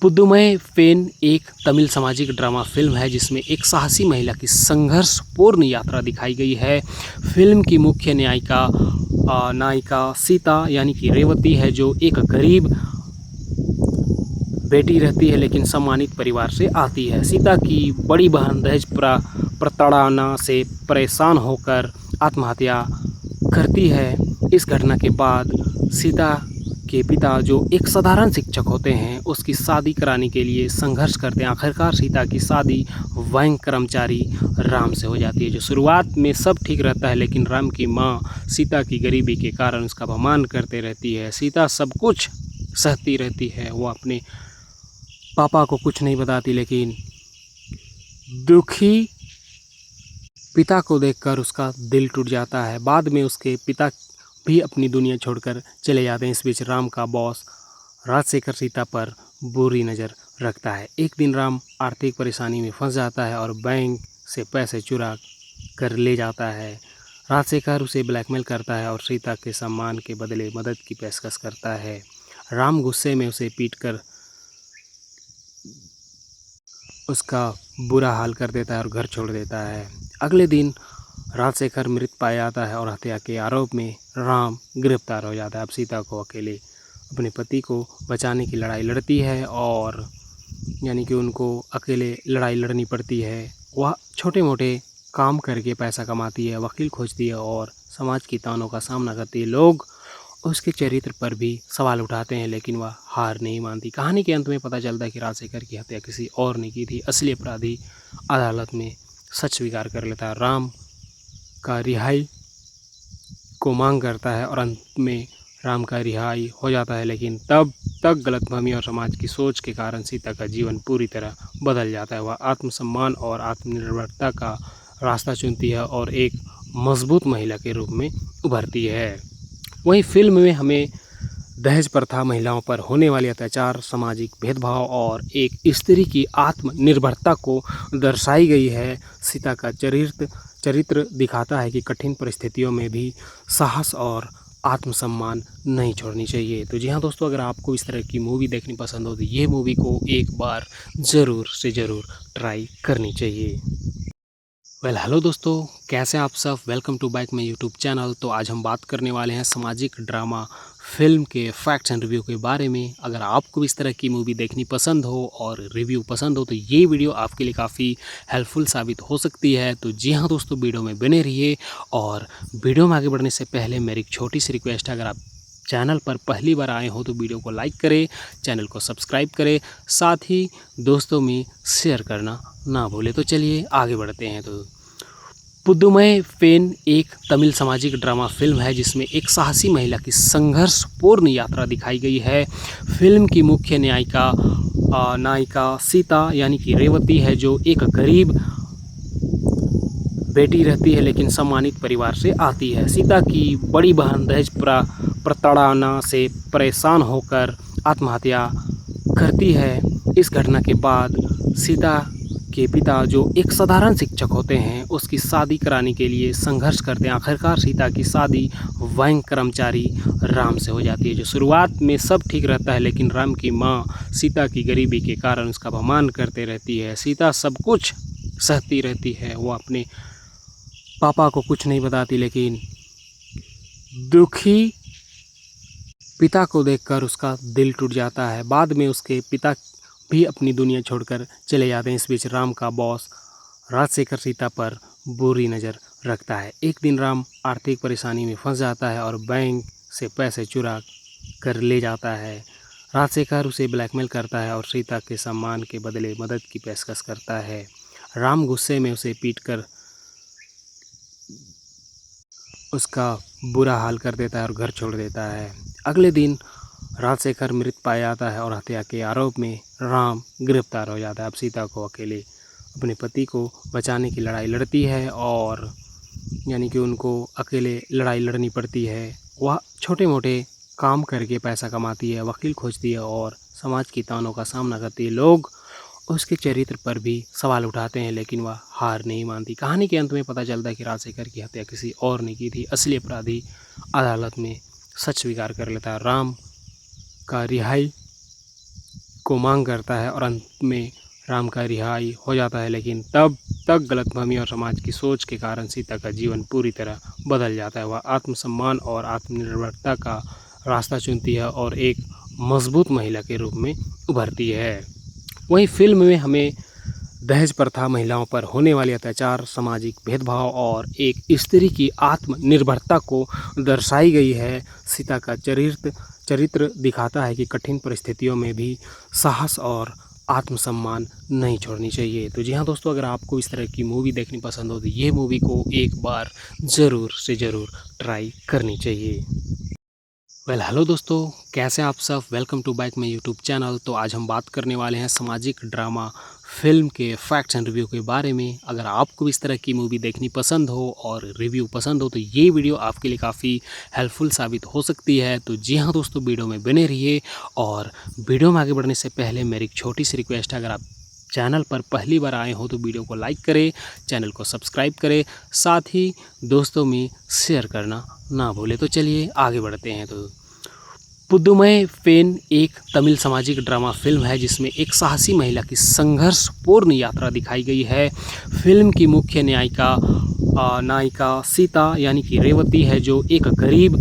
पुद्दुमई पेन एक तमिल सामाजिक ड्रामा फिल्म है जिसमें एक साहसी महिला की संघर्षपूर्ण यात्रा दिखाई गई है। फिल्म की मुख्य नायिका सीता यानी कि रेवती है, जो एक गरीब बेटी रहती है लेकिन सम्मानित परिवार से आती है। सीता की बड़ी बहन दहेज प्रताड़ना से परेशान होकर आत्महत्या करती है। इस घटना के बाद सीता के पिता जो एक साधारण शिक्षक होते हैं उसकी शादी कराने के लिए संघर्ष करते हैं। आखिरकार सीता की शादी बैंक कर्मचारी राम से हो जाती है। जो शुरुआत में सब ठीक रहता है, लेकिन राम की माँ सीता की गरीबी के कारण उसका अपमान करते रहती है। सीता सब कुछ सहती रहती है, वो अपने पापा को कुछ नहीं बताती, लेकिन दुखी पिता को देखकर उसका दिल टूट जाता है। बाद में उसके पिता भी अपनी दुनिया छोड़कर चले जाते हैं। इस बीच राम का बॉस राजशेखर सीता पर बुरी नज़र रखता है। एक दिन राम आर्थिक परेशानी में फंस जाता है और बैंक से पैसे चुरा कर ले जाता है। राजशेखर उसे ब्लैकमेल करता है और सीता के सम्मान के बदले मदद की पेशकश करता है। राम गुस्से में उसे पीटकर उसका बुरा हाल कर देता है और घर छोड़ देता है। अगले दिन राजशेखर मृत पाया जाता है और हत्या के आरोप में राम गिरफ्तार हो जाता है। अब सीता को अकेले अपने पति को बचाने की लड़ाई लड़ती है, और यानी कि उनको अकेले लड़ाई लड़नी पड़ती है। वह छोटे मोटे काम करके पैसा कमाती है, वकील खोजती है और समाज की तानों का सामना करती है। लोग उसके चरित्र पर भी सवाल उठाते हैं, लेकिन वह हार नहीं मानती। कहानी के अंत में पता चलता है कि राजशेखर की हत्या किसी और ने की थी। असली अपराधी अदालत में सच स्वीकार कर लेता है, राम का रिहाई को मांग करता है और अंत में राम का रिहाई हो जाता है। लेकिन तब तक गलतफहमी और समाज की सोच के कारण सीता का जीवन पूरी तरह बदल जाता है। वह आत्मसम्मान और आत्मनिर्भरता का रास्ता चुनती है और एक मजबूत महिला के रूप में उभरती है। वहीं फिल्म में हमें दहेज प्रथा, महिलाओं पर होने वाले अत्याचार, सामाजिक भेदभाव और एक स्त्री की आत्मनिर्भरता को दर्शाई गई है। सीता का चरित्र दिखाता है कि कठिन परिस्थितियों में भी साहस और आत्मसम्मान नहीं छोड़नी चाहिए। तो जी हाँ दोस्तों, अगर आपको इस तरह की मूवी देखनी पसंद हो तो ये मूवी को एक बार ज़रूर से ज़रूर ट्राई करनी चाहिए। हेलो दोस्तों, कैसे आप सब। Welcome to back my YouTube channel. तो आज हम बात करने वाले हैं सामाजिक ड्रामा फिल्म के फैक्ट्स एंड रिव्यू के बारे में। अगर आपको इस तरह की मूवी देखनी पसंद हो और रिव्यू पसंद हो तो ये वीडियो आपके लिए काफ़ी हेल्पफुल साबित हो सकती है। तो जी हाँ दोस्तों, वीडियो में बने रहिए। और वीडियो में आगे बढ़ने से पहले मेरी एक छोटी सी रिक्वेस्ट है, अगर आप चैनल पर पहली बार आए हो तो वीडियो को लाइक करें, चैनल को सब्सक्राइब करें, साथ ही दोस्तों में शेयर करना ना भूलें। तो चलिए आगे बढ़ते हैं। तो पुद्दुमई पेन एक तमिल सामाजिक ड्रामा फिल्म है जिसमें एक साहसी महिला की संघर्षपूर्ण यात्रा दिखाई गई है। फिल्म की मुख्य नायिका सीता यानी कि रेवती है, जो एक गरीब बेटी रहती है लेकिन सम्मानित परिवार से आती है। सीता की बड़ी बहन दहेज प्रताड़ना से परेशान होकर आत्महत्या करती है। इस घटना के बाद सीता के पिता जो एक साधारण शिक्षक होते हैं उसकी शादी कराने के लिए संघर्ष करते हैं। आखिरकार सीता की शादी बैंक कर्मचारी राम से हो जाती है। जो शुरुआत में सब ठीक रहता है, लेकिन राम की माँ सीता की गरीबी के कारण उसका अपमान करते रहती है। सीता सब कुछ सहती रहती है, वो अपने पापा को कुछ नहीं बताती, लेकिन दुखी पिता को देखकर उसका दिल टूट जाता है। बाद में उसके पिता भी अपनी दुनिया छोड़कर चले जाते हैं। इस बीच राम का बॉस राजशेखर सीता पर बुरी नज़र रखता है। एक दिन राम आर्थिक परेशानी में फंस जाता है और बैंक से पैसे चुरा कर ले जाता है। राजशेखर उसे ब्लैकमेल करता है और सीता के सम्मान के बदले मदद की पेशकश करता है। राम गुस्से में उसे पीटकर उसका बुरा हाल कर देता है और घर छोड़ देता है। अगले दिन राजशेखर मृत पाया जाता है और हत्या के आरोप में राम गिरफ्तार हो जाता है। अब सीता को अकेले अपने पति को बचाने की लड़ाई लड़ती है, और यानी कि उनको अकेले लड़ाई लड़नी पड़ती है। वह छोटे मोटे काम करके पैसा कमाती है, वकील खोजती है और समाज की तानों का सामना करती है। लोग उसके चरित्र पर भी सवाल उठाते हैं, लेकिन वह हार नहीं मानती। कहानी के अंत में पता चलता है कि राजशेखर की हत्या किसी और ने की थी। असली अपराधी अदालत में सच स्वीकार कर लेता है, राम का रिहाई को मांग करता है और अंत में राम का रिहाई हो जाता है। लेकिन तब तक गलतफहमी और समाज की सोच के कारण सीता का जीवन पूरी तरह बदल जाता है। वह आत्मसम्मान और आत्मनिर्भरता का रास्ता चुनती है और एक मजबूत महिला के रूप में उभरती है। वहीं फिल्म में हमें दहेज प्रथा, महिलाओं पर होने वाले अत्याचार, सामाजिक भेदभाव और एक स्त्री की आत्मनिर्भरता को दर्शाई गई है। सीता का चरित्र दिखाता है कि कठिन परिस्थितियों में भी साहस और आत्मसम्मान नहीं छोड़नी चाहिए। तो जी हाँ दोस्तों, अगर आपको इस तरह की मूवी देखनी पसंद हो तो ये मूवी को एक बार ज़रूर से ज़रूर ट्राई करनी चाहिए। हेलो दोस्तों, कैसे आप सब। Welcome to back my YouTube channel. तो आज हम बात करने वाले हैं सामाजिक ड्रामा फिल्म के फैक्ट्स एंड रिव्यू के बारे में। अगर आपको भी इस तरह की मूवी देखनी पसंद हो और रिव्यू पसंद हो तो ये वीडियो आपके लिए काफ़ी हेल्पफुल साबित हो सकती है। तो जी हाँ दोस्तों, वीडियो में बने रहिए। और वीडियो में आगे बढ़ने से पहले मेरी एक छोटी सी रिक्वेस्ट है, अगर आप चैनल पर पहली बार आए हो तो वीडियो को लाइक करें, चैनल को सब्सक्राइब करें, साथ ही दोस्तों में शेयर करना ना भूलें। तो चलिए आगे बढ़ते हैं। तो पुद्दुमई पेन एक तमिल सामाजिक ड्रामा फिल्म है जिसमें एक साहसी महिला की संघर्षपूर्ण यात्रा दिखाई गई है। फिल्म की मुख्य नायिका सीता यानी कि रेवती है, जो एक गरीब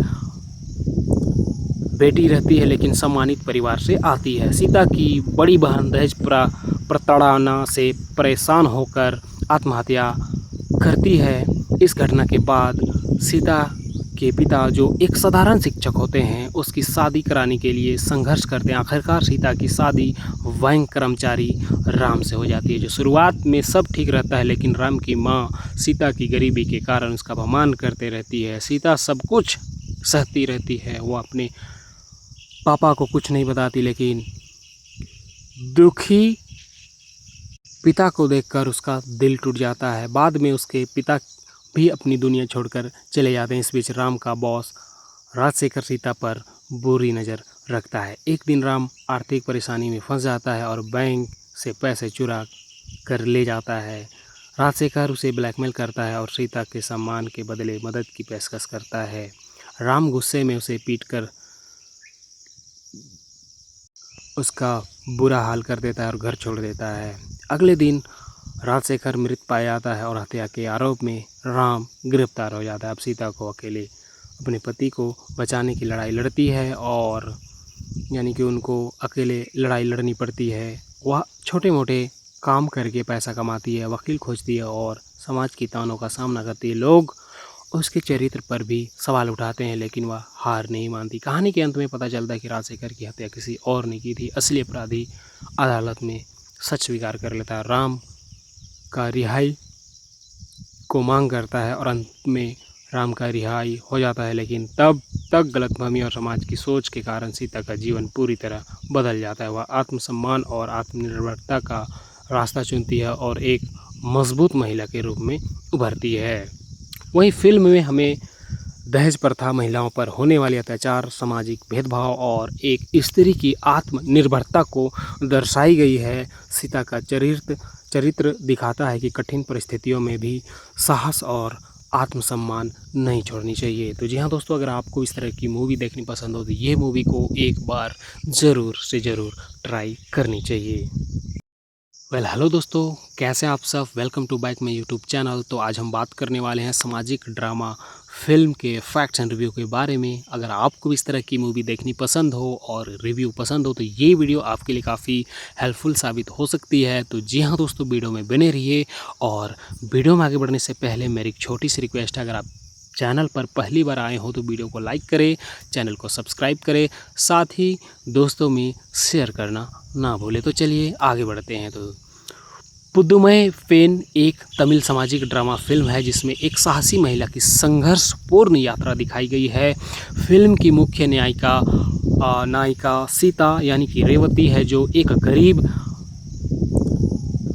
बेटी रहती है लेकिन सम्मानित परिवार से आती है। सीता की बड़ी बहन दहेज प्रताड़ना से परेशान होकर आत्महत्या करती है। इस घटना के बाद सीता के पिता, जो एक साधारण शिक्षक होते हैं, उसकी शादी कराने के लिए संघर्ष करते हैं। आखिरकार सीता की शादी बैंक कर्मचारी राम से हो जाती है। जो शुरुआत में सब ठीक रहता है, लेकिन राम की माँ सीता की गरीबी के कारण उसका अपमान करते रहती है। सीता सब कुछ सहती रहती है, वो अपने पापा को कुछ नहीं बताती, लेकिन दुखी पिता को देखकर उसका दिल टूट जाता है। बाद में उसके पिता भी अपनी दुनिया छोड़कर चले जाते हैं। इस बीच राम का बॉस राजशेखर सीता पर बुरी नज़र रखता है। एक दिन राम आर्थिक परेशानी में फंस जाता है और बैंक से पैसे चुरा कर ले जाता है। राजशेखर उसे ब्लैकमेल करता है और सीता के सम्मान के बदले मदद की पेशकश करता है। राम गुस्से में उसे पीटकर उसका बुरा हाल कर देता है और घर छोड़ देता है। अगले दिन राजशेखर मृत पाया जाता है और हत्या के आरोप में राम गिरफ्तार हो जाता है। अब सीता को अकेले अपने पति को बचाने की लड़ाई लड़ती है, और यानी कि उनको अकेले लड़ाई लड़नी पड़ती है। वह छोटे मोटे काम करके पैसा कमाती है, वकील खोजती है और समाज की तानों का सामना करती है। लोग उसके चरित्र पर भी सवाल उठाते हैं, लेकिन वह हार नहीं मानती। कहानी के अंत में पता चलता है कि राजशेखर की हत्या किसी और ने की थी। असली अपराधी अदालत में सच स्वीकार कर लेता है, राम का रिहाई को मांग करता है और अंत में राम का रिहाई हो जाता है। लेकिन तब तक गलतफहमी और समाज की सोच के कारण सीता का जीवन पूरी तरह बदल जाता है। वह आत्मसम्मान और आत्मनिर्भरता का रास्ता चुनती है और एक मजबूत महिला के रूप में उभरती है। वहीं फिल्म में हमें दहेज प्रथा, महिलाओं पर होने वाले अत्याचार, सामाजिक भेदभाव और एक स्त्री की आत्मनिर्भरता को दर्शाई गई है। सीता का चरित्र दिखाता है कि कठिन परिस्थितियों में भी साहस और आत्मसम्मान नहीं छोड़नी चाहिए। तो जी हाँ दोस्तों, अगर आपको इस तरह की मूवी देखनी पसंद हो तो ये मूवी को एक बार ज़रूर से ज़रूर ट्राई करनी चाहिए। हेलो दोस्तों, कैसे आप सब। Welcome to back my YouTube channel. तो आज हम बात करने वाले हैं सामाजिक ड्रामा फिल्म के फैक्ट्स एंड रिव्यू के बारे में। अगर आपको इस तरह की मूवी देखनी पसंद हो और रिव्यू पसंद हो तो ये वीडियो आपके लिए काफ़ी हेल्पफुल साबित हो सकती है। तो जी हाँ दोस्तों, वीडियो में बने रहिए। और वीडियो में आगे बढ़ने से पहले मेरी एक छोटी सी रिक्वेस्ट है, अगर आप चैनल पर पहली बार आए हो तो वीडियो को लाइक करें, चैनल को सब्सक्राइब करें, साथ ही दोस्तों में शेयर करना ना भूलें। तो चलिए आगे बढ़ते हैं। तो पुद्दुमई पेन एक तमिल सामाजिक ड्रामा फिल्म है जिसमें एक साहसी महिला की संघर्षपूर्ण यात्रा दिखाई गई है। फिल्म की मुख्य नायिका सीता यानी कि रेवती है, जो एक गरीब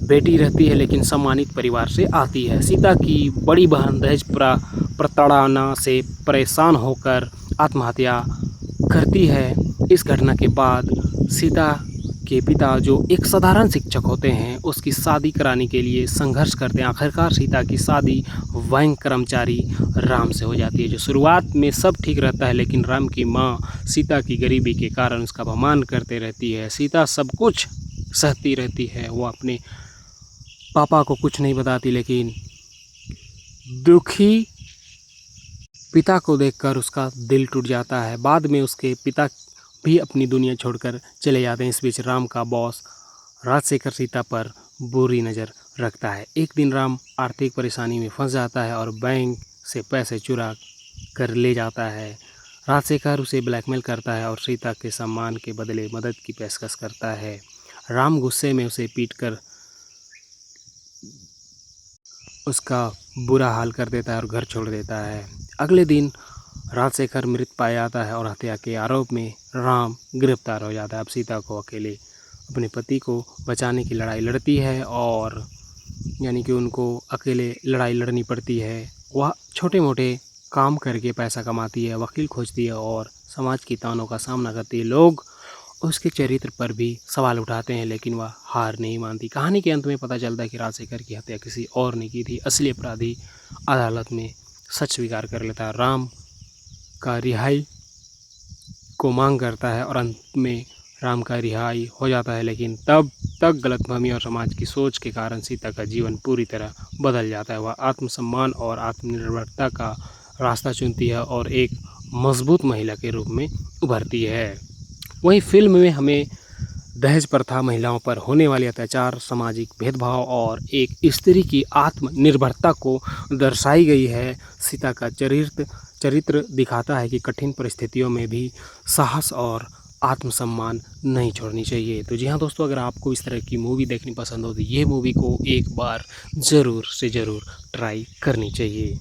बेटी रहती है लेकिन सम्मानित परिवार से आती है। सीता की बड़ी बहन दहेज प्रताड़ना से परेशान होकर आत्महत्या करती है। इस घटना के बाद सीता के पिता, जो एक साधारण शिक्षक होते हैं, उसकी शादी कराने के लिए संघर्ष करते हैं। आखिरकार सीता की शादी बैंक कर्मचारी राम से हो जाती है। जो शुरुआत में सब ठीक रहता है, लेकिन राम की माँ सीता की गरीबी के कारण उसका अपमान करते रहती है। सीता सब कुछ सहती रहती है, वो अपने पापा को कुछ नहीं बताती, लेकिन दुखी पिता को देखकर उसका दिल टूट जाता है। बाद में उसके पिता भी अपनी दुनिया छोड़कर चले जाते हैं। इस बीच राम का बॉस राजशेखर सीता पर बुरी नज़र रखता है। एक दिन राम आर्थिक परेशानी में फंस जाता है और बैंक से पैसे चुरा कर ले जाता है। राजशेखर उसे ब्लैकमेल करता है और सीता के सम्मान के बदले मदद की पेशकश करता है। राम गुस्से में उसे पीटकर उसका बुरा हाल कर देता है और घर छोड़ देता है। अगले दिन राजशेखर मृत पाया जाता है और हत्या के आरोप में राम गिरफ्तार हो जाता है। अब सीता को अकेले अपने पति को बचाने की लड़ाई लड़ती है और यानी कि उनको अकेले लड़ाई लड़नी पड़ती है। वह छोटे मोटे काम करके पैसा कमाती है, वकील खोजती है और समाज की तानों का सामना करती है। लोग उसके चरित्र पर भी सवाल उठाते हैं लेकिन वह हार नहीं मानती। कहानी के अंत में पता चलता है कि राजशेखर की हत्या किसी और ने की थी। असली अपराधी अदालत में सच स्वीकार कर लेता है, राम का रिहाई को मांग करता है और अंत में राम का रिहाई हो जाता है। लेकिन तब तक गलतफहमी और समाज की सोच के कारण सीता का जीवन पूरी तरह बदल जाता है। वह आत्मसम्मान और आत्मनिर्भरता का रास्ता चुनती है और एक मजबूत महिला के रूप में उभरती है। वहीं फिल्म में हमें दहेज प्रथा, महिलाओं पर होने वाले अत्याचार, सामाजिक भेदभाव और एक स्त्री की आत्मनिर्भरता को दर्शाई गई है। सीता का चरित्र दिखाता है कि कठिन परिस्थितियों में भी साहस और आत्मसम्मान नहीं छोड़नी चाहिए। तो जी हाँ दोस्तों, अगर आपको इस तरह की मूवी देखनी पसंद हो तो ये मूवी को एक बार ज़रूर से ज़रूर ट्राई करनी चाहिए।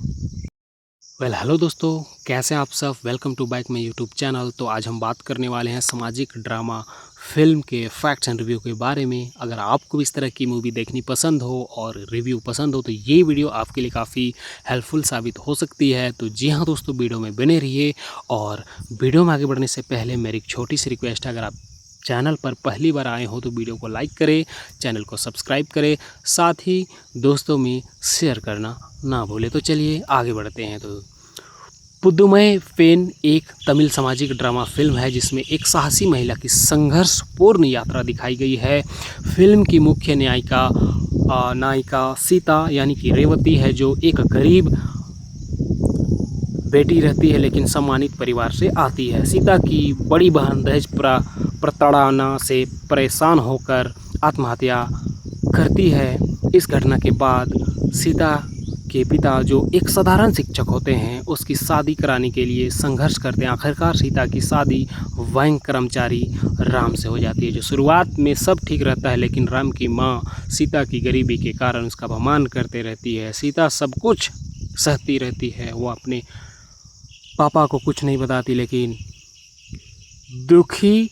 हेलो दोस्तों, कैसे आप सब। Welcome to back my YouTube channel. तो आज हम बात करने वाले हैं सामाजिक ड्रामा फिल्म के फैक्ट्स एंड रिव्यू के बारे में। अगर आपको भी इस तरह की मूवी देखनी पसंद हो और रिव्यू पसंद हो तो ये वीडियो आपके लिए काफ़ी हेल्पफुल साबित हो सकती है। तो जी हाँ दोस्तों, वीडियो में बने रहिए। और वीडियो में आगे बढ़ने से पहले मेरी एक छोटी सी रिक्वेस्ट है, अगर आप चैनल पर पहली बार आए हो तो वीडियो को लाइक करें, चैनल को सब्सक्राइब करें, साथ ही दोस्तों में शेयर करना ना भूलें। तो चलिए आगे बढ़ते हैं। तो पुद्दुमई पेन एक तमिल सामाजिक ड्रामा फिल्म है जिसमें एक साहसी महिला की संघर्षपूर्ण यात्रा दिखाई गई है। फिल्म की मुख्य नायिका सीता यानी कि रेवती है, जो एक गरीब बेटी रहती है लेकिन सम्मानित परिवार से आती है। सीता की बड़ी बहन दहेज प्रताड़ना से परेशान होकर आत्महत्या करती है। इस घटना के बाद सीता के पिता, जो एक साधारण शिक्षक होते हैं, उसकी शादी कराने के लिए संघर्ष करते हैं। आखिरकार सीता की शादी बैंक कर्मचारी राम से हो जाती है। जो शुरुआत में सब ठीक रहता है लेकिन राम की माँ सीता की गरीबी के कारण उसका अपमान करते रहती है। सीता सब कुछ सहती रहती है, वो अपने पापा को कुछ नहीं बताती, लेकिन दुखी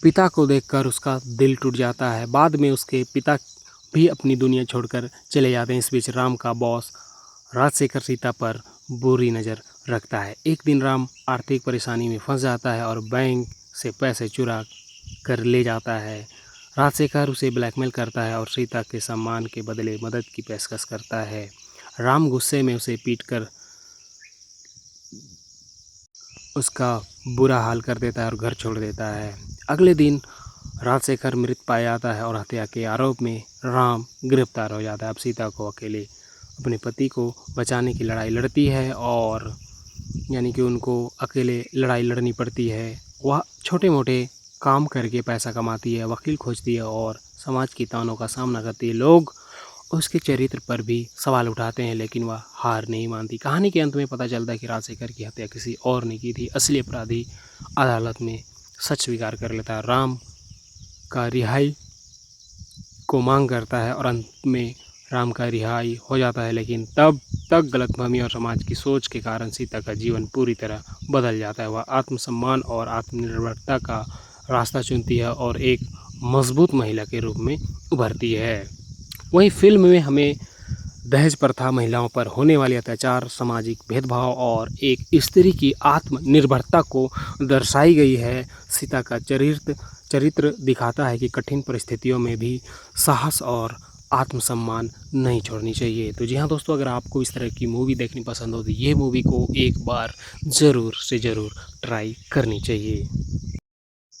पिता को देखकर उसका दिल टूट जाता है। बाद में उसके पिता भी अपनी दुनिया छोड़कर चले जाते हैं। इस बीच राम का बॉस राजशेखर सीता पर बुरी नज़र रखता है। एक दिन राम आर्थिक परेशानी में फंस जाता है और बैंक से पैसे चुरा कर ले जाता है। राजशेखर उसे ब्लैकमेल करता है और सीता के सम्मान के बदले मदद की पेशकश करता है। राम गुस्से में उसे पीटकर उसका बुरा हाल कर देता है और घर छोड़ देता है। अगले दिन राजशेखर मृत पाया जाता है और हत्या के आरोप में राम गिरफ्तार हो जाता है। अब सीता को अकेले अपने पति को बचाने की लड़ाई लड़ती है और यानी कि उनको अकेले लड़ाई लड़नी पड़ती है। वह छोटे मोटे काम करके पैसा कमाती है, वकील खोजती है और समाज की तानों का सामना करती है। लोग उसके चरित्र पर भी सवाल उठाते हैं लेकिन वह हार नहीं मानती। कहानी के अंत में पता चलता है कि राजशेखर की हत्या किसी और ने की थी। असली अपराधी अदालत में सच स्वीकार कर लेता है, राम का रिहाई को मांग करता है और अंत में राम का रिहाई हो जाता है। लेकिन तब तक गलतफहमी और समाज की सोच के कारण सीता का जीवन पूरी तरह बदल जाता है। वह आत्मसम्मान और आत्मनिर्भरता का रास्ता चुनती है और एक मजबूत महिला के रूप में उभरती है। वहीं फिल्म में हमें दहेज प्रथा, महिलाओं पर होने वाले अत्याचार, सामाजिक भेदभाव और एक स्त्री की आत्मनिर्भरता को दर्शाई गई है। सीता का चरित्र दिखाता है कि कठिन परिस्थितियों में भी साहस और आत्मसम्मान नहीं छोड़नी चाहिए। तो जी हाँ दोस्तों, अगर आपको इस तरह की मूवी देखनी पसंद हो तो ये मूवी को एक बार ज़रूर से ज़रूर ट्राई करनी चाहिए।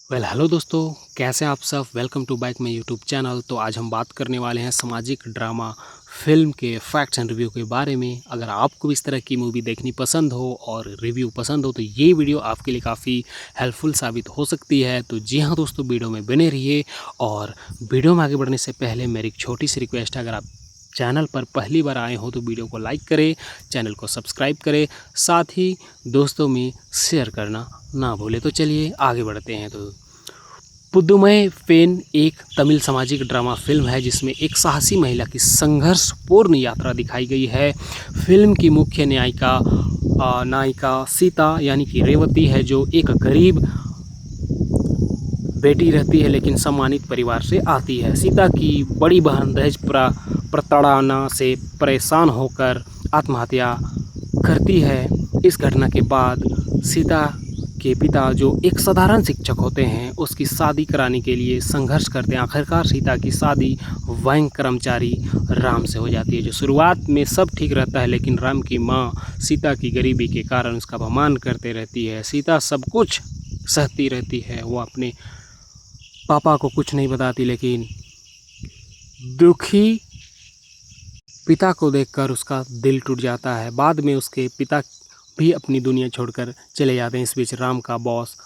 हेलो दोस्तों, कैसे हैं आप सब। Welcome to back my YouTube channel. तो आज हम बात करने वाले हैं सामाजिक ड्रामा फिल्म के फैक्ट्स एंड रिव्यू के बारे में। अगर आपको इस तरह की मूवी देखनी पसंद हो और रिव्यू पसंद हो तो ये वीडियो आपके लिए काफ़ी हेल्पफुल साबित हो सकती है। तो जी हाँ दोस्तों, वीडियो में बने रहिए। और वीडियो में आगे बढ़ने से पहले मेरी एक छोटी सी रिक्वेस्ट है, अगर आप चैनल पर पहली बार आए हो तो वीडियो को लाइक करें, चैनल को सब्सक्राइब करें, साथ ही दोस्तों में शेयर करना ना भूलें। तो चलिए आगे बढ़ते हैं। तो पुद्दुमई पेन एक तमिल सामाजिक ड्रामा फिल्म है जिसमें एक साहसी महिला की संघर्षपूर्ण यात्रा दिखाई गई है। फिल्म की मुख्य नायिका सीता यानी कि रेवती है, जो एक गरीब बेटी रहती है लेकिन सम्मानित परिवार से आती है। सीता की बड़ी बहन दहेज प्रताड़ना से परेशान होकर आत्महत्या करती है। इस घटना के बाद सीता के पिता, जो एक साधारण शिक्षक होते हैं, उसकी शादी कराने के लिए संघर्ष करते हैं। आखिरकार सीता की शादी बैंक कर्मचारी राम से हो जाती है। जो शुरुआत में सब ठीक रहता है, लेकिन राम की माँ सीता की गरीबी के कारण उसका अपमान करते रहती है। सीता सब कुछ सहती रहती है, वो अपने पापा को कुछ नहीं बताती, लेकिन दुखी पिता को देखकर उसका दिल टूट जाता है। बाद में उसके पिता भी अपनी दुनिया छोड़कर चले जाते हैं। इस बीच राम का बॉस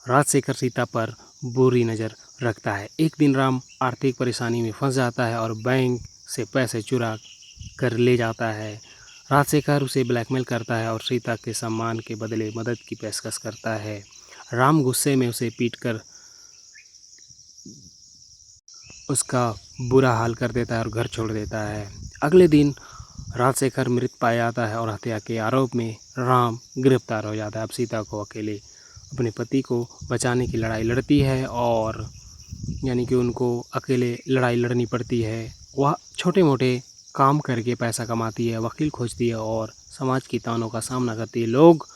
राजशेखर सीता पर बुरी नज़र रखता है। एक दिन राम आर्थिक परेशानी में फंस जाता है और बैंक से पैसे चुरा कर ले जाता है। राजशेखर उसे ब्लैकमेल करता है और सीता के सम्मान के बदले मदद की पेशकश करता है। राम गुस्से में उसे पीटकर उसका बुरा हाल कर देता है और घर छोड़ देता है। अगले दिन राजशेखर मृत पाया जाता है और हत्या के आरोप में राम गिरफ्तार हो जाता है। अब सीता को अकेले अपने पति को बचाने की लड़ाई लड़ती है, और यानी कि उनको अकेले लड़ाई लड़नी पड़ती है। वह छोटे मोटे काम करके पैसा कमाती है, वकील खोजती है और समाज की तानों का सामना करती है। लोग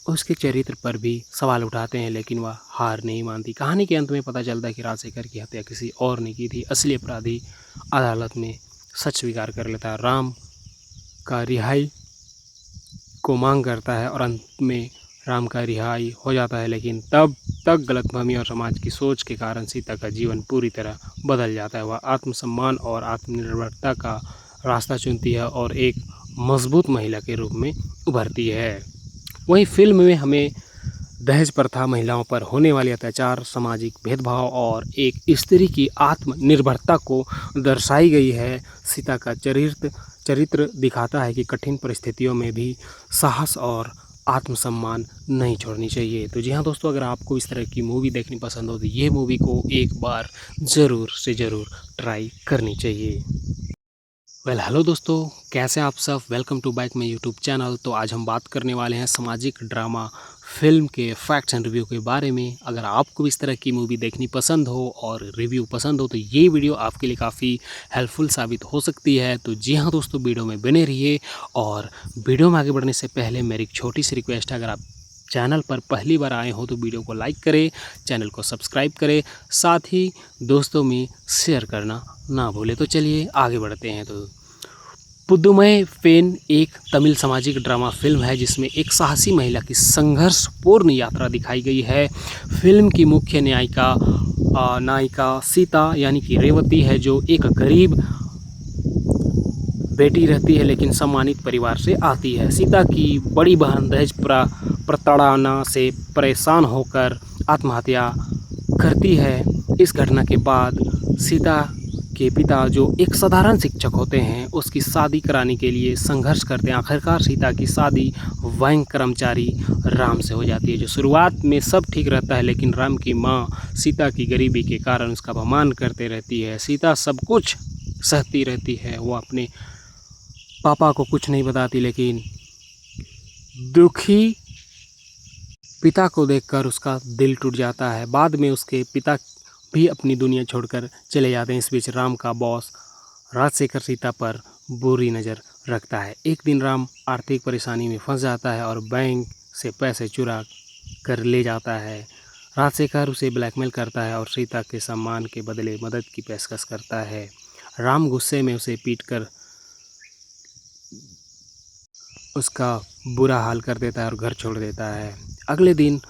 उसके चरित्र पर भी सवाल उठाते हैं, लेकिन वह हार नहीं मानती। कहानी के अंत में पता चलता है कि राजशेखर की हत्या किसी और ने की थी। असली अपराधी अदालत में सच स्वीकार कर लेता है, राम का रिहाई को मांग करता है और अंत में राम का रिहाई हो जाता है। लेकिन तब तक गलतफहमी और समाज की सोच के कारण सीता का जीवन पूरी तरह बदल जाता है। वह आत्मसम्मान और आत्मनिर्भरता का रास्ता चुनती है और एक मजबूत महिला के रूप में उभरती है। वहीं फिल्म में हमें दहेज प्रथा, महिलाओं पर होने वाले अत्याचार, सामाजिक भेदभाव और एक स्त्री की आत्मनिर्भरता को दर्शाई गई है। सीता का चरित्र दिखाता है कि कठिन परिस्थितियों में भी साहस और आत्मसम्मान नहीं छोड़नी चाहिए। तो जी हाँ दोस्तों, अगर आपको इस तरह की मूवी देखनी पसंद हो तो ये मूवी को एक बार ज़रूर से ज़रूर ट्राई करनी चाहिए। हेलो दोस्तों, कैसे हैं आप सब। Welcome to back my YouTube channel. तो आज हम बात करने वाले हैं सामाजिक ड्रामा फिल्म के फैक्ट्स एंड रिव्यू के बारे में। अगर आपको इस तरह की मूवी देखनी पसंद हो और रिव्यू पसंद हो तो ये वीडियो आपके लिए काफ़ी हेल्पफुल साबित हो सकती है। तो जी हाँ दोस्तों, वीडियो में बने रहिए। और वीडियो में आगे बढ़ने से पहले मेरी एक छोटी सी रिक्वेस्ट है, अगर आप चैनल पर पहली बार आए हो तो वीडियो को लाइक करें, चैनल को सब्सक्राइब करें, साथ ही दोस्तों में शेयर करना ना भूलें। तो चलिए आगे बढ़ते हैं। तो पुद्दुमई पेन एक तमिल सामाजिक ड्रामा फिल्म है जिसमें एक साहसी महिला की संघर्षपूर्ण यात्रा दिखाई गई है। फिल्म की मुख्य नायिका सीता यानी कि रेवती है, जो एक गरीब बेटी रहती है लेकिन सम्मानित परिवार से आती है। सीता की बड़ी बहन दहेज प्रताड़ना से परेशान होकर आत्महत्या करती है। इस घटना के बाद सीता के पिता, जो एक साधारण शिक्षक होते हैं, उसकी शादी कराने के लिए संघर्ष करते हैं। आखिरकार सीता की शादी बैंक कर्मचारी राम से हो जाती है। जो शुरुआत में सब ठीक रहता है, लेकिन राम की माँ सीता की गरीबी के कारण उसका अपमान करते रहती है। सीता सब कुछ सहती रहती है, वो अपने पापा को कुछ नहीं बताती, लेकिन दुखी पिता को देखकर उसका दिल टूट जाता है। बाद में उसके पिता भी अपनी दुनिया छोड़कर चले जाते हैं। इस बीच राम का बॉस राजशेखर सीता पर बुरी नज़र रखता है। एक दिन राम आर्थिक परेशानी में फंस जाता है और बैंक से पैसे चुरा कर ले जाता है। राजशेखर उसे ब्लैकमेल करता है और सीता के सम्मान के बदले मदद की पेशकश करता है। राम गुस्से में उसे पीटकर उसका बुरा हाल कर देता है और घर छोड़ देता है। अगले दिन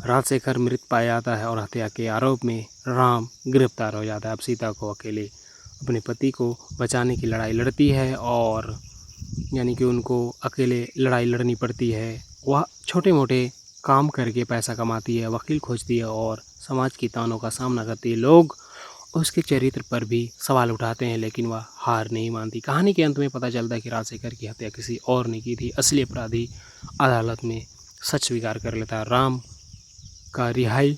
राजशेखर मृत पाया जाता है और हत्या के आरोप में राम गिरफ्तार हो जाता है। अब सीता को अकेले अपने पति को बचाने की लड़ाई लड़ती है और यानी कि उनको अकेले लड़ाई लड़नी पड़ती है। वह छोटे मोटे काम करके पैसा कमाती है, वकील खोजती है और समाज की तानों का सामना करती है। लोग उसके चरित्र पर भी सवाल उठाते हैं लेकिन वह हार नहीं मानती। कहानी के अंत में पता चलता है कि राजशेखर की हत्या किसी और ने की थी। असली अपराधी अदालत में सच स्वीकार कर लेता है, राम का रिहाई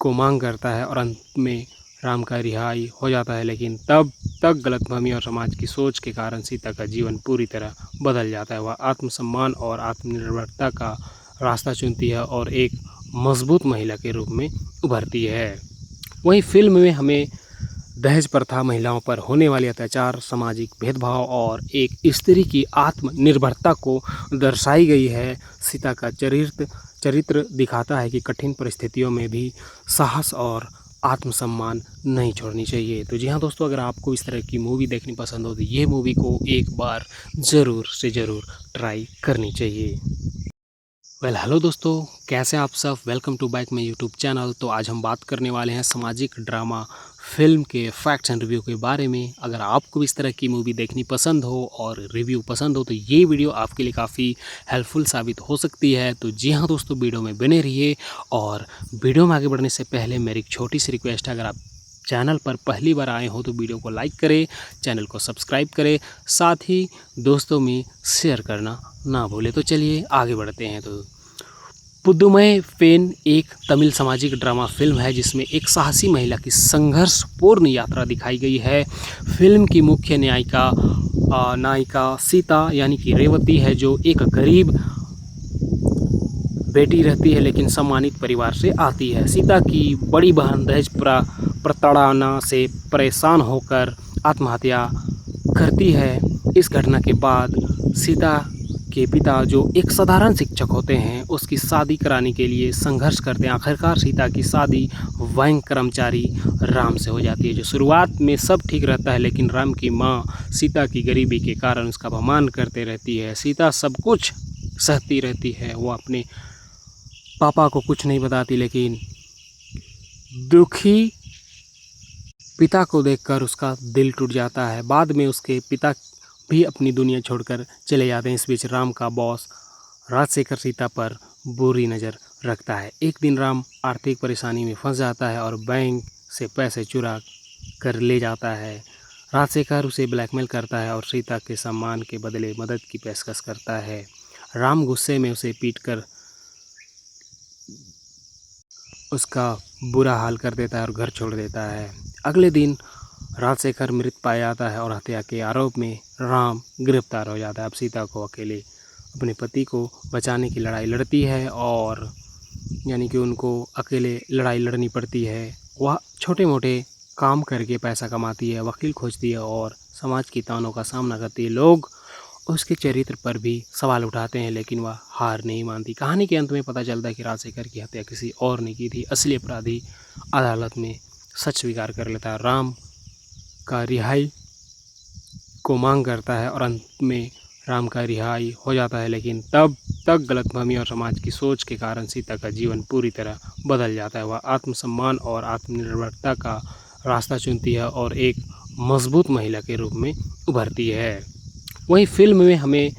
को मांग करता है और अंत में राम का रिहाई हो जाता है। लेकिन तब तक गलतफहमी और समाज की सोच के कारण सीता का जीवन पूरी तरह बदल जाता है। वह आत्मसम्मान और आत्मनिर्भरता का रास्ता चुनती है और एक मजबूत महिला के रूप में उभरती है। वहीं फिल्म में हमें दहेज प्रथा, महिलाओं पर होने वाले अत्याचार, सामाजिक भेदभाव और एक स्त्री की आत्मनिर्भरता को दर्शाई गई है। सीता का चरित्र दिखाता है कि कठिन परिस्थितियों में भी साहस और आत्मसम्मान नहीं छोड़नी चाहिए। तो जी हाँ दोस्तों, अगर आपको इस तरह की मूवी देखनी पसंद हो तो ये मूवी को एक बार ज़रूर से ज़रूर ट्राई करनी चाहिए। हेलो दोस्तों, कैसे आप सब। Welcome to back my YouTube channel. तो आज हम बात करने वाले हैं सामाजिक ड्रामा फिल्म के फैक्ट्स एंड रिव्यू के बारे में। अगर आपको इस तरह की मूवी देखनी पसंद हो और रिव्यू पसंद हो तो ये वीडियो आपके लिए काफ़ी हेल्पफुल साबित हो सकती है। तो जी हाँ दोस्तों, वीडियो में बने रहिए। और वीडियो में आगे बढ़ने से पहले मेरी एक छोटी सी रिक्वेस्ट है, अगर आप चैनल पर पहली बार आए हो तो वीडियो को लाइक करें, चैनल को सब्सक्राइब करें, साथ ही दोस्तों में शेयर करना ना भूलें। तो चलिए आगे बढ़ते हैं। तो पुद्दुमई पेन एक तमिल सामाजिक ड्रामा फिल्म है जिसमें एक साहसी महिला की संघर्षपूर्ण यात्रा दिखाई गई है। फिल्म की मुख्य नायिका सीता यानी कि रेवती है, जो एक गरीब बेटी रहती है लेकिन सम्मानित परिवार से आती है। सीता की बड़ी बहन दहेज प्रताड़ना से परेशान होकर आत्महत्या करती है। इस घटना के बाद सीता के पिता, जो एक साधारण शिक्षक होते हैं, उसकी शादी कराने के लिए संघर्ष करते हैं। आखिरकार सीता की शादी बैंक कर्मचारी राम से हो जाती है। जो शुरुआत में सब ठीक रहता है लेकिन राम की माँ सीता की गरीबी के कारण उसका अपमान करते रहती है। सीता सब कुछ सहती रहती है, वो अपने पापा को कुछ नहीं बताती, लेकिन दुखी पिता को देखकर उसका दिल टूट जाता है। बाद में उसके पिता भी अपनी दुनिया छोड़कर चले जाते हैं। इस बीच राम का बॉस राजशेखर सीता पर बुरी नज़र रखता है। एक दिन राम आर्थिक परेशानी में फंस जाता है और बैंक से पैसे चुरा कर ले जाता है। राजशेखर उसे ब्लैकमेल करता है और सीता के सम्मान के बदले मदद की पेशकश करता है। राम गुस्से में उसे पीटकर उसका बुरा हाल कर देता है और घर छोड़ देता है। अगले दिन राजशेखर मृत पाया जाता है और हत्या के आरोप में राम गिरफ्तार हो जाता है। अब सीता को अकेले अपने पति को बचाने की लड़ाई लड़ती है और यानी कि उनको अकेले लड़ाई लड़नी पड़ती है। वह छोटे मोटे काम करके पैसा कमाती है, वकील खोजती है और समाज की तानों का सामना करती है। लोग उसके चरित्र पर भी सवाल उठाते हैं लेकिन वह हार नहीं मानती। कहानी के अंत में पता चलता है कि राजशेखर की हत्या किसी और ने की थी। असली अपराधी अदालत में सच स्वीकार कर लेता है, राम का रिहाई को मांग करता है और अंत में राम का रिहाई हो जाता है। लेकिन तब तक गलतफहमी और समाज की सोच के कारण सीता का जीवन पूरी तरह बदल जाता है। वह आत्मसम्मान और आत्मनिर्भरता का रास्ता चुनती है और एक मजबूत महिला के रूप में उभरती है। वहीं फिल्म में हमें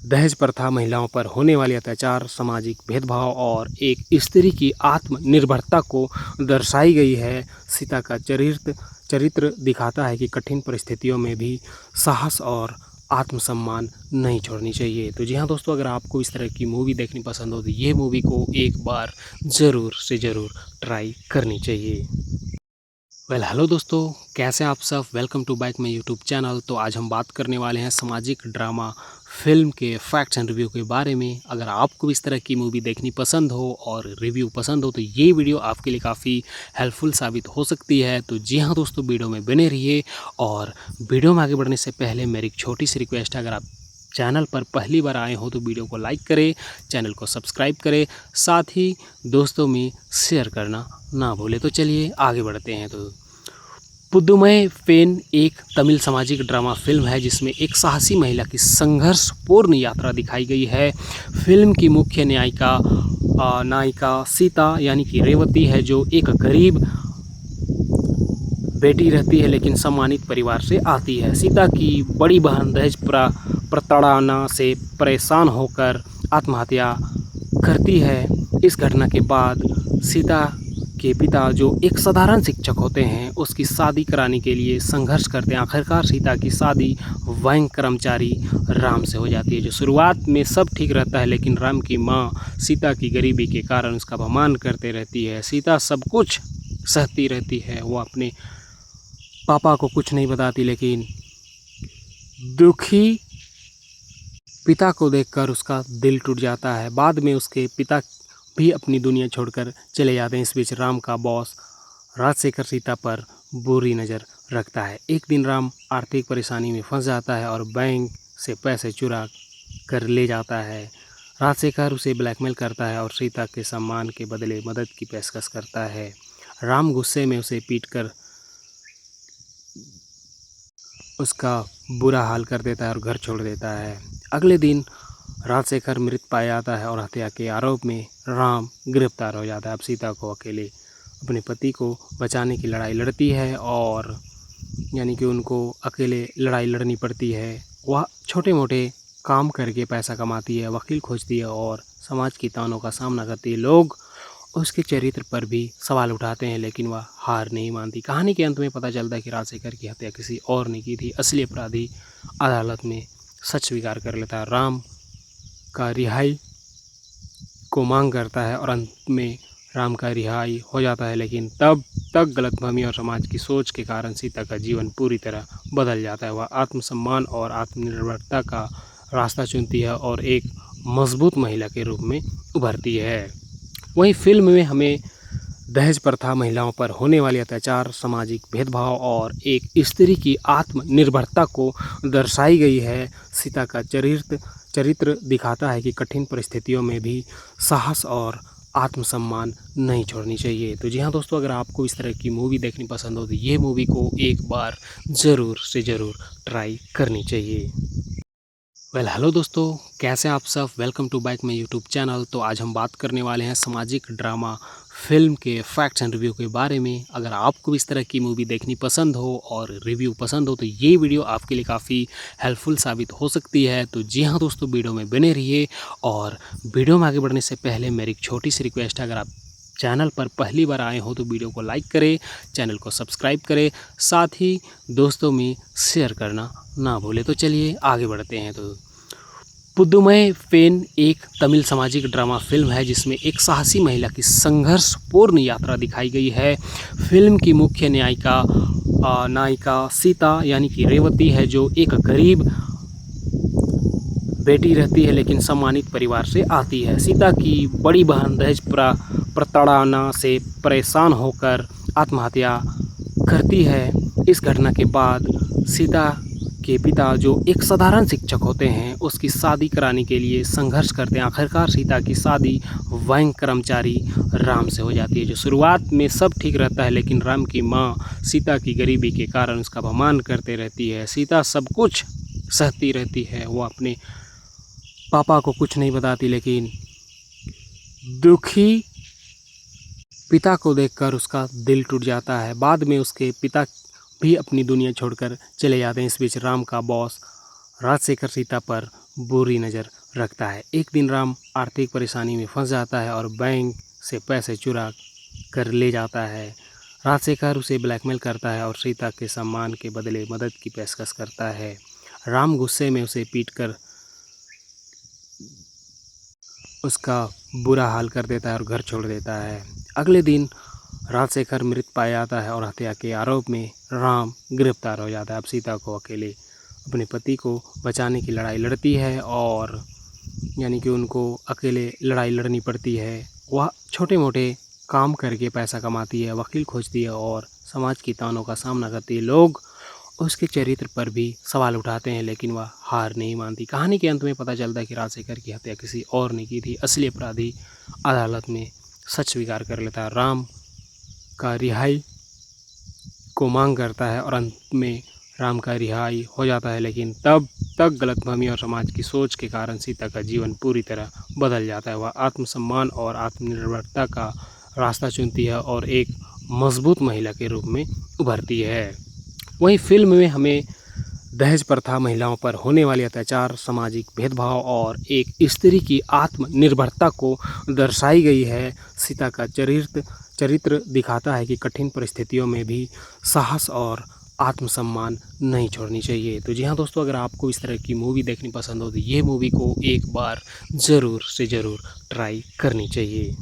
दहेज प्रथा, महिलाओं पर होने वाले अत्याचार, सामाजिक भेदभाव और एक स्त्री की आत्मनिर्भरता को दर्शाई गई है। सीता का चरित्र दिखाता है कि कठिन परिस्थितियों में भी साहस और आत्मसम्मान नहीं छोड़नी चाहिए। तो जी हाँ दोस्तों, अगर आपको इस तरह की मूवी देखनी पसंद हो तो ये मूवी को एक बार ज़रूर से ज़रूर ट्राई करनी चाहिए। हेलो दोस्तों, कैसे आप सब। Welcome to back my YouTube channel. तो आज हम बात करने वाले हैं सामाजिक ड्रामा फिल्म के फैक्ट्स एंड रिव्यू के बारे में। अगर आपको इस तरह की मूवी देखनी पसंद हो और रिव्यू पसंद हो तो ये वीडियो आपके लिए काफ़ी हेल्पफुल साबित हो सकती है। तो जी हाँ दोस्तों, वीडियो में बने रहिए। और वीडियो में आगे बढ़ने से पहले मेरी एक छोटी सी रिक्वेस्ट है, अगर आप चैनल पर पहली बार आए हो तो वीडियो को लाइक करें, चैनल को सब्सक्राइब करें, साथ ही दोस्तों में शेयर करना ना भूलें। तो चलिए आगे बढ़ते हैं। तो पुदुमई पेन एक तमिल सामाजिक ड्रामा फिल्म है जिसमें एक साहसी महिला की संघर्षपूर्ण यात्रा दिखाई गई है। फिल्म की मुख्य नायिका सीता यानी कि रेवती है, जो एक गरीब बेटी रहती है लेकिन सम्मानित परिवार से आती है। सीता की बड़ी बहन दहेज प्रताड़ना से परेशान होकर आत्महत्या करती है। इस घटना के बाद सीता के पिता, जो एक साधारण शिक्षक होते हैं, उसकी शादी कराने के लिए संघर्ष करते हैं। आखिरकार सीता की शादी बैंक कर्मचारी राम से हो जाती है। जो शुरुआत में सब ठीक रहता है, लेकिन राम की माँ सीता की गरीबी के कारण उसका अपमान करते रहती है। सीता सब कुछ सहती रहती है, वो अपने पापा को कुछ नहीं बताती, लेकिन दुखी पिता को देखकर उसका दिल टूट जाता है। बाद में उसके पिता भी अपनी दुनिया छोड़कर चले जाते हैं। इस बीच राम का बॉस राजशेखर सीता पर बुरी नज़र रखता है। एक दिन राम आर्थिक परेशानी में फंस जाता है और बैंक से पैसे चुरा कर ले जाता है। राजशेखर उसे ब्लैकमेल करता है और सीता के सम्मान के बदले मदद की पेशकश करता है। राम गुस्से में उसे पीटकर उसका बुरा हाल कर देता है और घर छोड़ देता है। अगले दिन राजशेखर मृत पाया जाता है और हत्या के आरोप में राम गिरफ्तार हो जाता है। अब सीता को अकेले अपने पति को बचाने की लड़ाई लड़ती है, और यानी कि उनको अकेले लड़ाई लड़नी पड़ती है। वह छोटे मोटे काम करके पैसा कमाती है, वकील खोजती है और समाज की तानों का सामना करती है। लोग उसके चरित्र पर भी सवाल उठाते हैं, लेकिन वह हार नहीं मानती। कहानी के अंत में पता चलता है कि राजशेखर की हत्या किसी और ने की थी। असली अपराधी अदालत में सच स्वीकार कर लेता है, राम का रिहाई को मांग करता है और अंत में राम का रिहाई हो जाता है। लेकिन तब तक गलतफहमी और समाज की सोच के कारण सीता का जीवन पूरी तरह बदल जाता है। वह आत्मसम्मान और आत्मनिर्भरता का रास्ता चुनती है और एक मजबूत महिला के रूप में उभरती है। वहीं फिल्म में हमें दहेज प्रथा, महिलाओं पर होने वाले अत्याचार, सामाजिक भेदभाव और एक स्त्री की आत्मनिर्भरता को दर्शाई गई है। सीता का चरित्र दिखाता है कि कठिन परिस्थितियों में भी साहस और आत्मसम्मान नहीं छोड़नी चाहिए। तो जी हाँ दोस्तों, अगर आपको इस तरह की मूवी देखनी पसंद हो तो ये मूवी को एक बार ज़रूर से ज़रूर ट्राई करनी चाहिए। हेलो दोस्तों, कैसे आप सब। Welcome to back my YouTube channel. तो आज हम बात करने वाले हैं सामाजिक ड्रामा फिल्म के फैक्ट्स एंड रिव्यू के बारे में। अगर आपको भी इस तरह की मूवी देखनी पसंद हो और रिव्यू पसंद हो तो ये वीडियो आपके लिए काफ़ी हेल्पफुल साबित हो सकती है। तो जी हाँ दोस्तों, वीडियो में बने रहिए। और वीडियो में आगे बढ़ने से पहले मेरी एक छोटी सी रिक्वेस्ट है, अगर आप चैनल पर पहली बार आए हो तो वीडियो को लाइक करें, चैनल को सब्सक्राइब करें, साथ ही दोस्तों में शेयर करना ना भूलें। तो चलिए आगे बढ़ते हैं। तो पुदुमई पेन एक तमिल सामाजिक ड्रामा फिल्म है जिसमें एक साहसी महिला की संघर्षपूर्ण यात्रा दिखाई गई है। फिल्म की मुख्य नायिका सीता यानी कि रेवती है, जो एक गरीब बेटी रहती है लेकिन सम्मानित परिवार से आती है। सीता की बड़ी बहन दहेज प्रताड़ना से परेशान होकर आत्महत्या करती है। इस घटना के बाद सीता के पिता, जो एक साधारण शिक्षक होते हैं, उसकी शादी कराने के लिए संघर्ष करते हैं। आखिरकार सीता की शादी बैंक कर्मचारी राम से हो जाती है। जो शुरुआत में सब ठीक रहता है, लेकिन राम की माँ सीता की गरीबी के कारण उसका अपमान करते रहती है। सीता सब कुछ सहती रहती है, वो अपने पापा को कुछ नहीं बताती, लेकिन दुखी पिता को देखकर उसका दिल टूट जाता है। बाद में उसके पिता भी अपनी दुनिया छोड़कर चले जाते हैं। इस बीच राम का बॉस राजशेखर सीता पर बुरी नज़र रखता है। एक दिन राम आर्थिक परेशानी में फंस जाता है और बैंक से पैसे चुरा कर ले जाता है। राजशेखर उसे ब्लैकमेल करता है और सीता के सम्मान के बदले मदद की पेशकश करता है। राम गुस्से में उसे पीटकर उसका बुरा हाल कर देता है और घर छोड़ देता है। अगले दिन राजशेखर मृत पाया जाता है और हत्या के आरोप में राम गिरफ्तार हो जाता है। अब सीता को अकेले अपने पति को बचाने की लड़ाई लड़ती है, और यानी कि उनको अकेले लड़ाई लड़नी पड़ती है। वह छोटे मोटे काम करके पैसा कमाती है, वकील खोजती है और समाज की तानों का सामना करती है। लोग उसके चरित्र पर भी सवाल उठाते हैं, लेकिन वह हार नहीं मानती। कहानी के अंत में पता चलता है कि राजशेखर की हत्या किसी और ने की थी। असली अपराधी अदालत में सच स्वीकार कर लेता है, राम का रिहाई को को मांग करता है और अंत में राम का रिहाई हो जाता है। लेकिन तब तक गलतफहमी और समाज की सोच के कारण सीता का जीवन पूरी तरह बदल जाता है। वह आत्मसम्मान और आत्मनिर्भरता का रास्ता चुनती है और एक मजबूत महिला के रूप में उभरती है। वहीं फिल्म में हमें दहेज प्रथा, महिलाओं पर होने वाले अत्याचार, सामाजिक भेदभाव और एक स्त्री की आत्मनिर्भरता को दर्शाई गई है। सीता का चरित्र दिखाता है कि कठिन परिस्थितियों में भी साहस और आत्मसम्मान नहीं छोड़नी चाहिए। तो जी हाँ दोस्तों, अगर आपको इस तरह की मूवी देखनी पसंद हो तो ये मूवी को एक बार ज़रूर से ज़रूर ट्राई करनी चाहिए।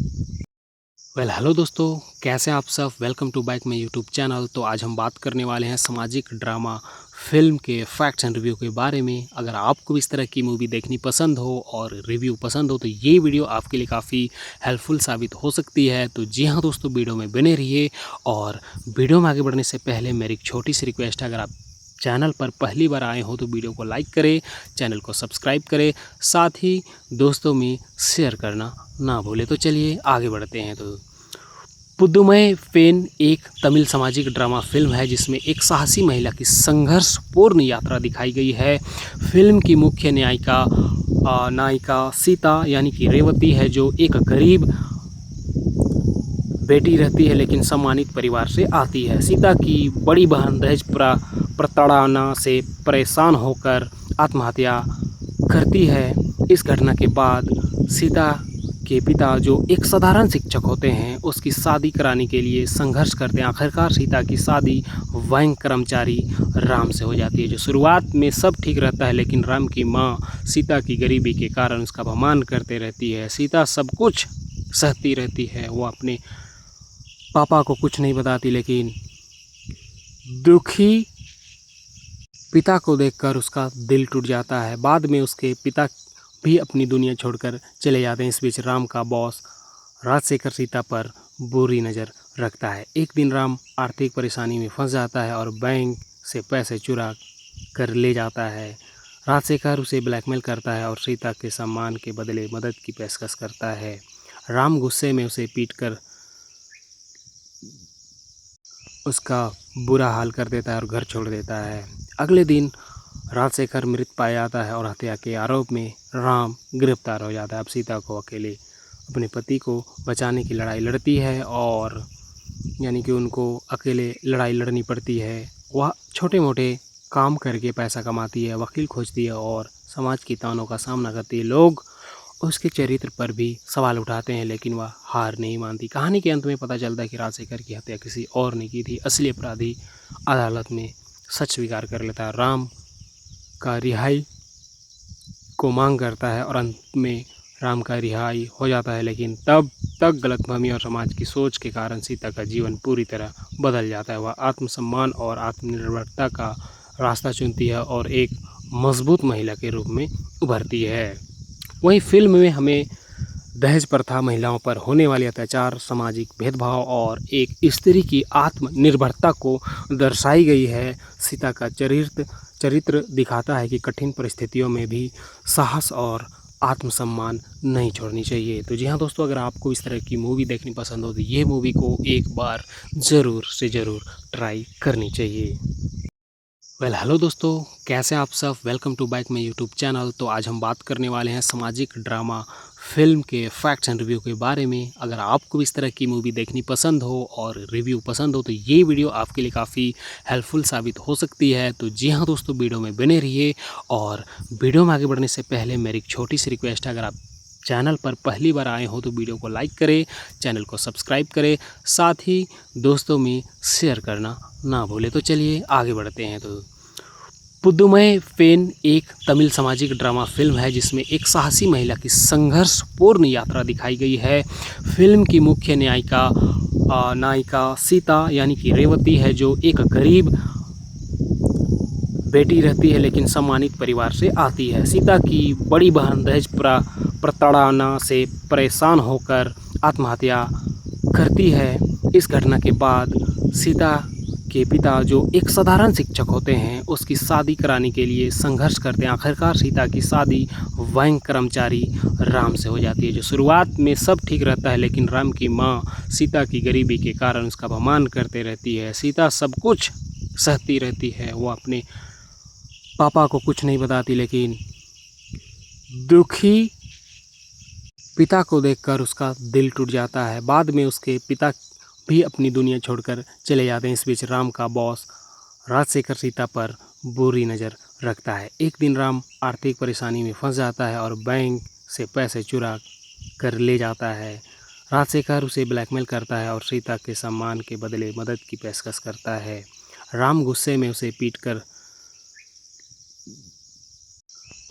हेलो दोस्तों, कैसे आप सब। Welcome to back my YouTube channel. तो आज हम बात करने वाले हैं सामाजिक ड्रामा फिल्म के फैक्ट्स एंड रिव्यू के बारे में। अगर आपको इस तरह की मूवी देखनी पसंद हो और रिव्यू पसंद हो तो ये वीडियो आपके लिए काफ़ी हेल्पफुल साबित हो सकती है। तो जी हाँ दोस्तों, वीडियो में बने रहिए। और वीडियो में आगे बढ़ने से पहले मेरी एक छोटी सी रिक्वेस्ट है, अगर आप चैनल पर पहली बार आए हो तो वीडियो को लाइक करें, चैनल को सब्सक्राइब करें, साथ ही दोस्तों में शेयर करना ना भूलें। तो चलिए आगे बढ़ते हैं। तो पुद्दुमई पेन एक तमिल सामाजिक ड्रामा फिल्म है जिसमें एक साहसी महिला की संघर्षपूर्ण यात्रा दिखाई गई है। फिल्म की मुख्य नायिका सीता यानी कि रेवती है, जो एक गरीब बेटी रहती है लेकिन सम्मानित परिवार से आती है। सीता की बड़ी बहन दहेज प्रताड़ना से परेशान होकर आत्महत्या करती है। इस घटना के बाद सीता के पिता, जो एक साधारण शिक्षक होते हैं, उसकी शादी कराने के लिए संघर्ष करते हैं। आखिरकार सीता की शादी बैंक कर्मचारी राम से हो जाती है। जो शुरुआत में सब ठीक रहता है, लेकिन राम की माँ सीता की गरीबी के कारण उसका अपमान करते रहती है। सीता सब कुछ सहती रहती है, वो अपने पापा को कुछ नहीं बताती, लेकिन दुखी पिता को देखकर उसका दिल टूट जाता है। बाद में उसके पिता भी अपनी दुनिया छोड़कर चले जाते हैं। इस बीच राम का बॉस राजशेखर सीता पर बुरी नज़र रखता है। एक दिन राम आर्थिक परेशानी में फंस जाता है और बैंक से पैसे चुरा कर ले जाता है। राजशेखर उसे ब्लैकमेल करता है और सीता के सम्मान के बदले मदद की पेशकश करता है। राम गुस्से में उसे पीटकर उसका बुरा हाल कर देता है और घर छोड़ देता है। अगले दिन राजशेखर मृत पाया जाता है और हत्या के आरोप में राम गिरफ्तार हो जाता है। अब सीता को अकेले अपने पति को बचाने की लड़ाई लड़ती है, और यानी कि उनको अकेले लड़ाई लड़नी पड़ती है। वह छोटे मोटे काम करके पैसा कमाती है, वकील खोजती है और समाज की तानों का सामना करती है। लोग उसके चरित्र पर भी सवाल उठाते हैं, लेकिन वह हार नहीं मानती। कहानी के अंत में पता चलता है कि राजशेखर की हत्या किसी और ने की थी। असली अपराधी अदालत में सच स्वीकार कर लेता है, राम का रिहाई को मांग करता है और अंत में राम का रिहाई हो जाता है। लेकिन तब तक गलतफहमी और समाज की सोच के कारण सीता का जीवन पूरी तरह बदल जाता है। वह आत्मसम्मान और आत्मनिर्भरता का रास्ता चुनती है और एक मजबूत महिला के रूप में उभरती है। वहीं फिल्म में हमें दहेज प्रथा, महिलाओं पर होने वाले अत्याचार, सामाजिक भेदभाव और एक स्त्री की आत्मनिर्भरता को दर्शाई गई है। सीता का चरित्र दिखाता है कि कठिन परिस्थितियों में भी साहस और आत्मसम्मान नहीं छोड़नी चाहिए। तो जी हाँ दोस्तों, अगर आपको इस तरह की मूवी देखनी पसंद हो तो ये मूवी को एक बार ज़रूर से ज़रूर ट्राई करनी चाहिए। हेलो दोस्तों, कैसे आप सब। Welcome to back my YouTube channel. तो आज हम बात करने वाले हैं सामाजिक ड्रामा फिल्म के फैक्ट्स एंड रिव्यू के बारे में। अगर आपको इस तरह की मूवी देखनी पसंद हो और रिव्यू पसंद हो तो ये वीडियो आपके लिए काफ़ी हेल्पफुल साबित हो सकती है। तो जी हाँ दोस्तों, वीडियो में बने रहिए। और वीडियो में आगे बढ़ने से पहले मेरी एक छोटी सी रिक्वेस्ट है, अगर आप चैनल पर पहली बार आए हो तो वीडियो को लाइक करें, चैनल को सब्सक्राइब करें, साथ ही दोस्तों में शेयर करना ना भूलें। तो चलिए आगे बढ़ते हैं। तो पुद्दुमई पेन एक तमिल सामाजिक ड्रामा फिल्म है जिसमें एक साहसी महिला की संघर्षपूर्ण यात्रा दिखाई गई है। फिल्म की मुख्य नायिका सीता यानी कि रेवती है, जो एक गरीब बेटी रहती है लेकिन सम्मानित परिवार से आती है। सीता की बड़ी बहन दहेज प्रताड़ना से परेशान होकर आत्महत्या करती है। इस घटना के बाद सीता के पिता जो एक साधारण शिक्षक होते हैं उसकी शादी कराने के लिए संघर्ष करते हैं। आखिरकार सीता की शादी बैंक कर्मचारी राम से हो जाती है। जो शुरुआत में सब ठीक रहता है, लेकिन राम की माँ सीता की गरीबी के कारण उसका अपमान करते रहती है। सीता सब कुछ सहती रहती है, वो अपने पापा को कुछ नहीं बताती, लेकिन दुखी पिता को देखकर उसका दिल टूट जाता है। बाद में उसके पिता भी अपनी दुनिया छोड़कर चले जाते हैं। इस बीच राम का बॉस राजशेखर सीता पर बुरी नज़र रखता है। एक दिन राम आर्थिक परेशानी में फंस जाता है और बैंक से पैसे चुरा कर ले जाता है। राजशेखर उसे ब्लैकमेल करता है और सीता के सम्मान के बदले मदद की पेशकश करता है। राम गुस्से में उसे पीटकर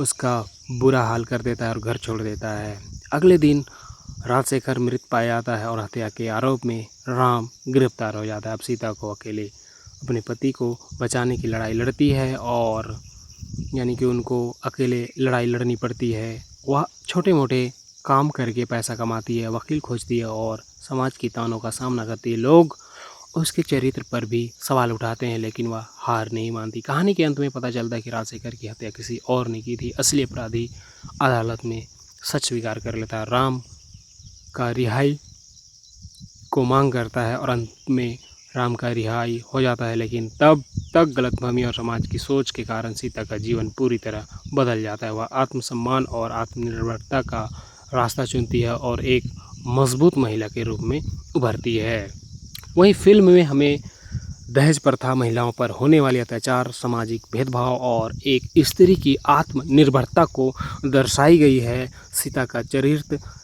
उसका बुरा हाल कर देता है और घर छोड़ देता है। अगले दिन राजशेखर मृत पाया जाता है और हत्या के आरोप में राम गिरफ्तार हो जाता है। अब सीता को अकेले अपने पति को बचाने की लड़ाई लड़ती है, और यानी कि उनको अकेले लड़ाई लड़नी पड़ती है। वह छोटे मोटे काम करके पैसा कमाती है, वकील खोजती है और समाज की तानों का सामना करती है। लोग उसके चरित्र पर भी सवाल उठाते हैं, लेकिन वह हार नहीं मानती। कहानी के अंत में पता चलता है कि राजशेखर की हत्या किसी और ने की थी। असली अपराधी अदालत में सच स्वीकार कर लेता है, राम का रिहाई को मांग करता है और अंत में राम का रिहाई हो जाता है। लेकिन तब तक गलतफहमी और समाज की सोच के कारण सीता का जीवन पूरी तरह बदल जाता है। वह आत्मसम्मान और आत्मनिर्भरता का रास्ता चुनती है और एक मजबूत महिला के रूप में उभरती है। वहीं फिल्म में हमें दहेज प्रथा, महिलाओं पर होने वाले अत्याचार, सामाजिक भेदभाव और एक स्त्री की आत्मनिर्भरता को दर्शाई गई है। सीता का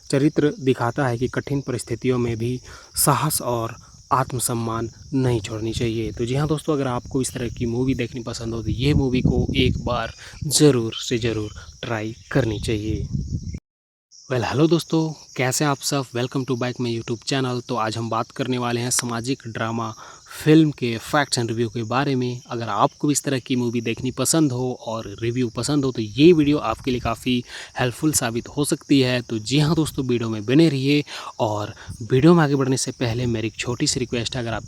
चरित्र दिखाता है कि कठिन परिस्थितियों में भी साहस और आत्मसम्मान नहीं छोड़नी चाहिए। तो जी हाँ दोस्तों, अगर आपको इस तरह की मूवी देखनी पसंद हो तो ये मूवी को एक बार ज़रूर से ज़रूर ट्राई करनी चाहिए। हेलो दोस्तों, कैसे आप सब। Welcome to back my YouTube channel. तो आज हम बात करने वाले हैं सामाजिक ड्रामा फिल्म के फैक्ट्स एंड रिव्यू के बारे में। अगर आपको इस तरह की मूवी देखनी पसंद हो और रिव्यू पसंद हो तो ये वीडियो आपके लिए काफ़ी हेल्पफुल साबित हो सकती है। तो जी हाँ दोस्तों, वीडियो में बने रहिए। और वीडियो में आगे बढ़ने से पहले मेरी एक छोटी सी रिक्वेस्ट है, अगर आप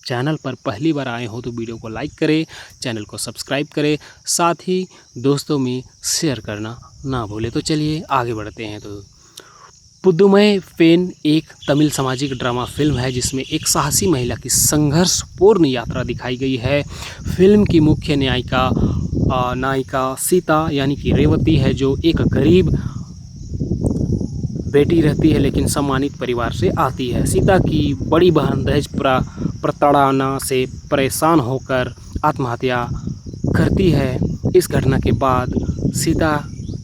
चैनल पर पहली बार आए हो तो वीडियो को लाइक करें, चैनल को सब्सक्राइब करें, साथ ही दोस्तों में शेयर करना ना भूलें। तो चलिए आगे बढ़ते हैं। तो पुद्दुमई पेन एक तमिल सामाजिक ड्रामा फिल्म है जिसमें एक साहसी महिला की संघर्षपूर्ण यात्रा दिखाई गई है। फिल्म की मुख्य नायिका सीता यानी कि रेवती है, जो एक गरीब बेटी रहती है लेकिन सम्मानित परिवार से आती है। सीता की बड़ी बहन दहेज प्रताड़ना से परेशान होकर आत्महत्या करती है। इस घटना के बाद सीता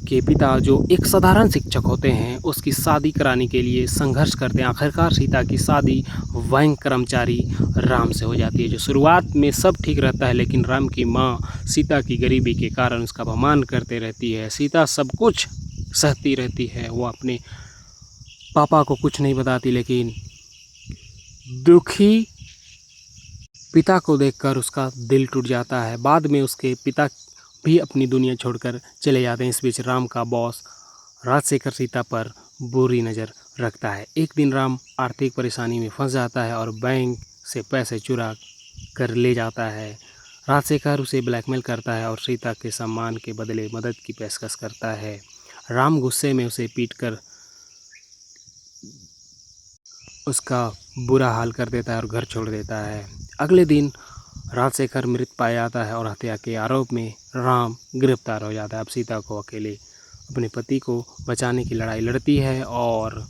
के पिता जो एक साधारण शिक्षक होते हैं उसकी शादी कराने के लिए संघर्ष करते हैं। आखिरकार सीता की शादी बैंक कर्मचारी राम से हो जाती है। जो शुरुआत में सब ठीक रहता है, लेकिन राम की माँ सीता की गरीबी के कारण उसका अपमान करते रहती है। सीता सब कुछ सहती रहती है, वो अपने पापा को कुछ नहीं बताती, लेकिन दुखी पिता को देखकर उसका दिल टूट जाता है। बाद में उसके पिता भी अपनी दुनिया छोड़कर चले जाते हैं। इस बीच राम का बॉस राजशेखर सीता पर बुरी नज़र रखता है। एक दिन राम आर्थिक परेशानी में फंस जाता है और बैंक से पैसे चुरा कर ले जाता है। राजशेखर उसे ब्लैकमेल करता है और सीता के सम्मान के बदले मदद की पेशकश करता है। राम गुस्से में उसे पीटकर उसका बुरा हाल कर देता है और घर छोड़ देता है। अगले दिन राजशेखर मृत पाया जाता है और हत्या के आरोप में राम गिरफ्तार हो जाता है। अब सीता को अकेले अपने पति को बचाने की लड़ाई लड़ती है, और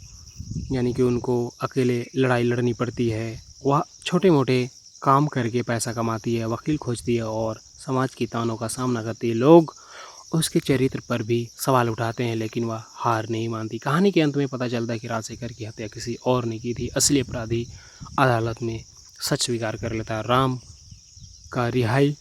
यानी कि उनको अकेले लड़ाई लड़नी पड़ती है। वह छोटे मोटे काम करके पैसा कमाती है, वकील खोजती है और समाज की तानों का सामना करती है। लोग उसके चरित्र पर भी सवाल उठाते हैं, लेकिन वह हार नहीं मानती। कहानी के अंत में पता चलता है कि राजशेखर की हत्या किसी और ने की थी। असली अपराधी अदालत में सच स्वीकार कर लेता है, राम का रिहाई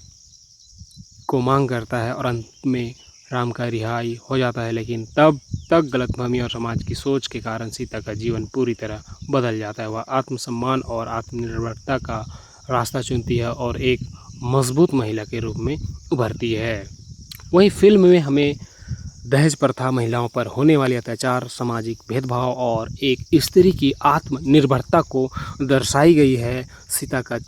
को मांग करता है और अंत में राम का रिहाई हो जाता है। लेकिन तब तक गलतफहमी और समाज की सोच के कारण सीता का जीवन पूरी तरह बदल जाता है। वह आत्मसम्मान और आत्मनिर्भरता का रास्ता चुनती है और एक मजबूत महिला के रूप में उभरती है। वहीं फिल्म में हमें दहेज प्रथा, महिलाओं पर होने वाले अत्याचार, सामाजिक भेदभाव और एक स्त्री की आत्मनिर्भरता को दर्शाई गई है। सीता का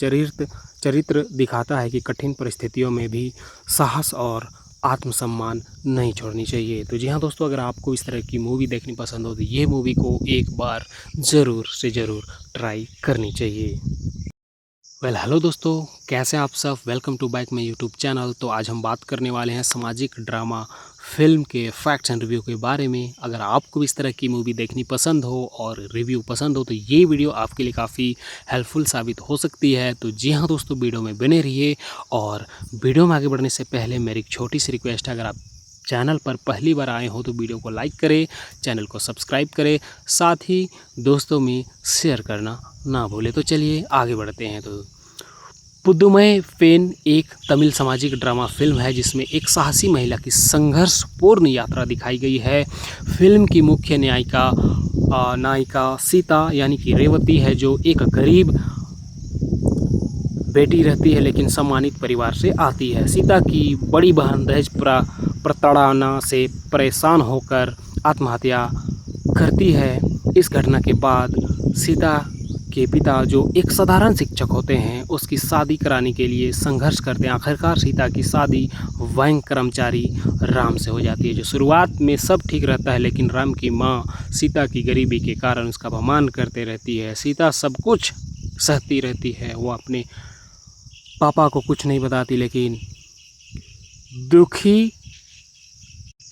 चरित्र दिखाता है कि कठिन परिस्थितियों में भी साहस और आत्मसम्मान नहीं छोड़नी चाहिए। तो जी हाँ दोस्तों, अगर आपको इस तरह की मूवी देखनी पसंद हो तो ये मूवी को एक बार ज़रूर से ज़रूर ट्राई करनी चाहिए। हेलो दोस्तों, कैसे हैं आप सब। Welcome to back my YouTube channel. तो आज हम बात करने वाले हैं सामाजिक ड्रामा फिल्म के फैक्ट्स एंड रिव्यू के बारे में। अगर आपको इस तरह की मूवी देखनी पसंद हो और रिव्यू पसंद हो तो ये वीडियो आपके लिए काफ़ी हेल्पफुल साबित हो सकती है। तो जी हाँ दोस्तों, वीडियो में बने रहिए। और वीडियो में आगे बढ़ने से पहले मेरी एक छोटी सी रिक्वेस्ट है, अगर आप चैनल पर पहली बार आए हो तो वीडियो को लाइक करें, चैनल को सब्सक्राइब करें, साथ ही दोस्तों में शेयर करना ना भूलें। तो चलिए आगे बढ़ते हैं। तो पुद्दुमई पेन एक तमिल सामाजिक ड्रामा फिल्म है जिसमें एक साहसी महिला की संघर्षपूर्ण यात्रा दिखाई गई है। फिल्म की मुख्य नायिका सीता यानी कि रेवती है, जो एक गरीब बेटी रहती है लेकिन सम्मानित परिवार से आती है। सीता की बड़ी बहन दहेज प्रताड़ना से परेशान होकर आत्महत्या करती है। इस घटना के बाद सीता के पिता, जो एक साधारण शिक्षक होते हैं, उसकी शादी कराने के लिए संघर्ष करते हैं। आखिरकार सीता की शादी बैंक कर्मचारी राम से हो जाती है। जो शुरुआत में सब ठीक रहता है, लेकिन राम की माँ सीता की गरीबी के कारण उसका अपमान करते रहती है। सीता सब कुछ सहती रहती है, वो अपने पापा को कुछ नहीं बताती, लेकिन दुखी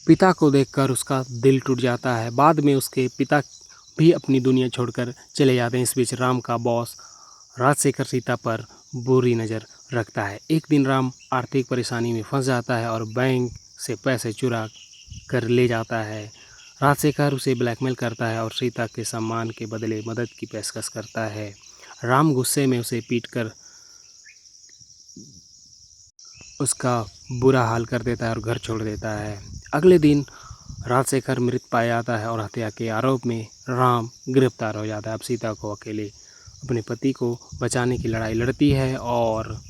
पिता को देखकर उसका दिल टूट जाता है। बाद में उसके पिता भी अपनी दुनिया छोड़कर चले जाते हैं। इस बीच राम का बॉस राजशेखर सीता पर बुरी नज़र रखता है। एक दिन राम आर्थिक परेशानी में फंस जाता है और बैंक से पैसे चुरा कर ले जाता है। राजशेखर उसे ब्लैकमेल करता है और सीता के सम्मान के बदले मदद की पेशकश करता है। राम गुस्से में उसे पीटकर उसका बुरा हाल कर देता है और घर छोड़ देता है। अगले दिन राजशेखर मृत पाया जाता है और हत्या के आरोप में राम गिरफ्तार हो जाता है। अब सीता को अकेले अपने पति को बचाने की लड़ाई लड़ती है, और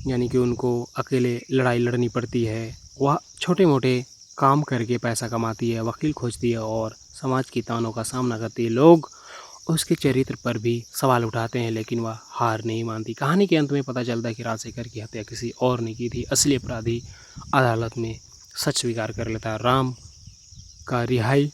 यानी कि उनको अकेले लड़ाई लड़नी पड़ती है। वह छोटे मोटे काम करके पैसा कमाती है, वकील खोजती है और समाज की तानों का सामना करती है। लोग उसके चरित्र पर भी सवाल उठाते हैं, लेकिन वह हार नहीं मानती। कहानी के अंत में पता चलता है कि राजशेखर की हत्या किसी और ने की थी। असली अपराधी अदालत में सच स्वीकार कर लेता है, राम का रिहाई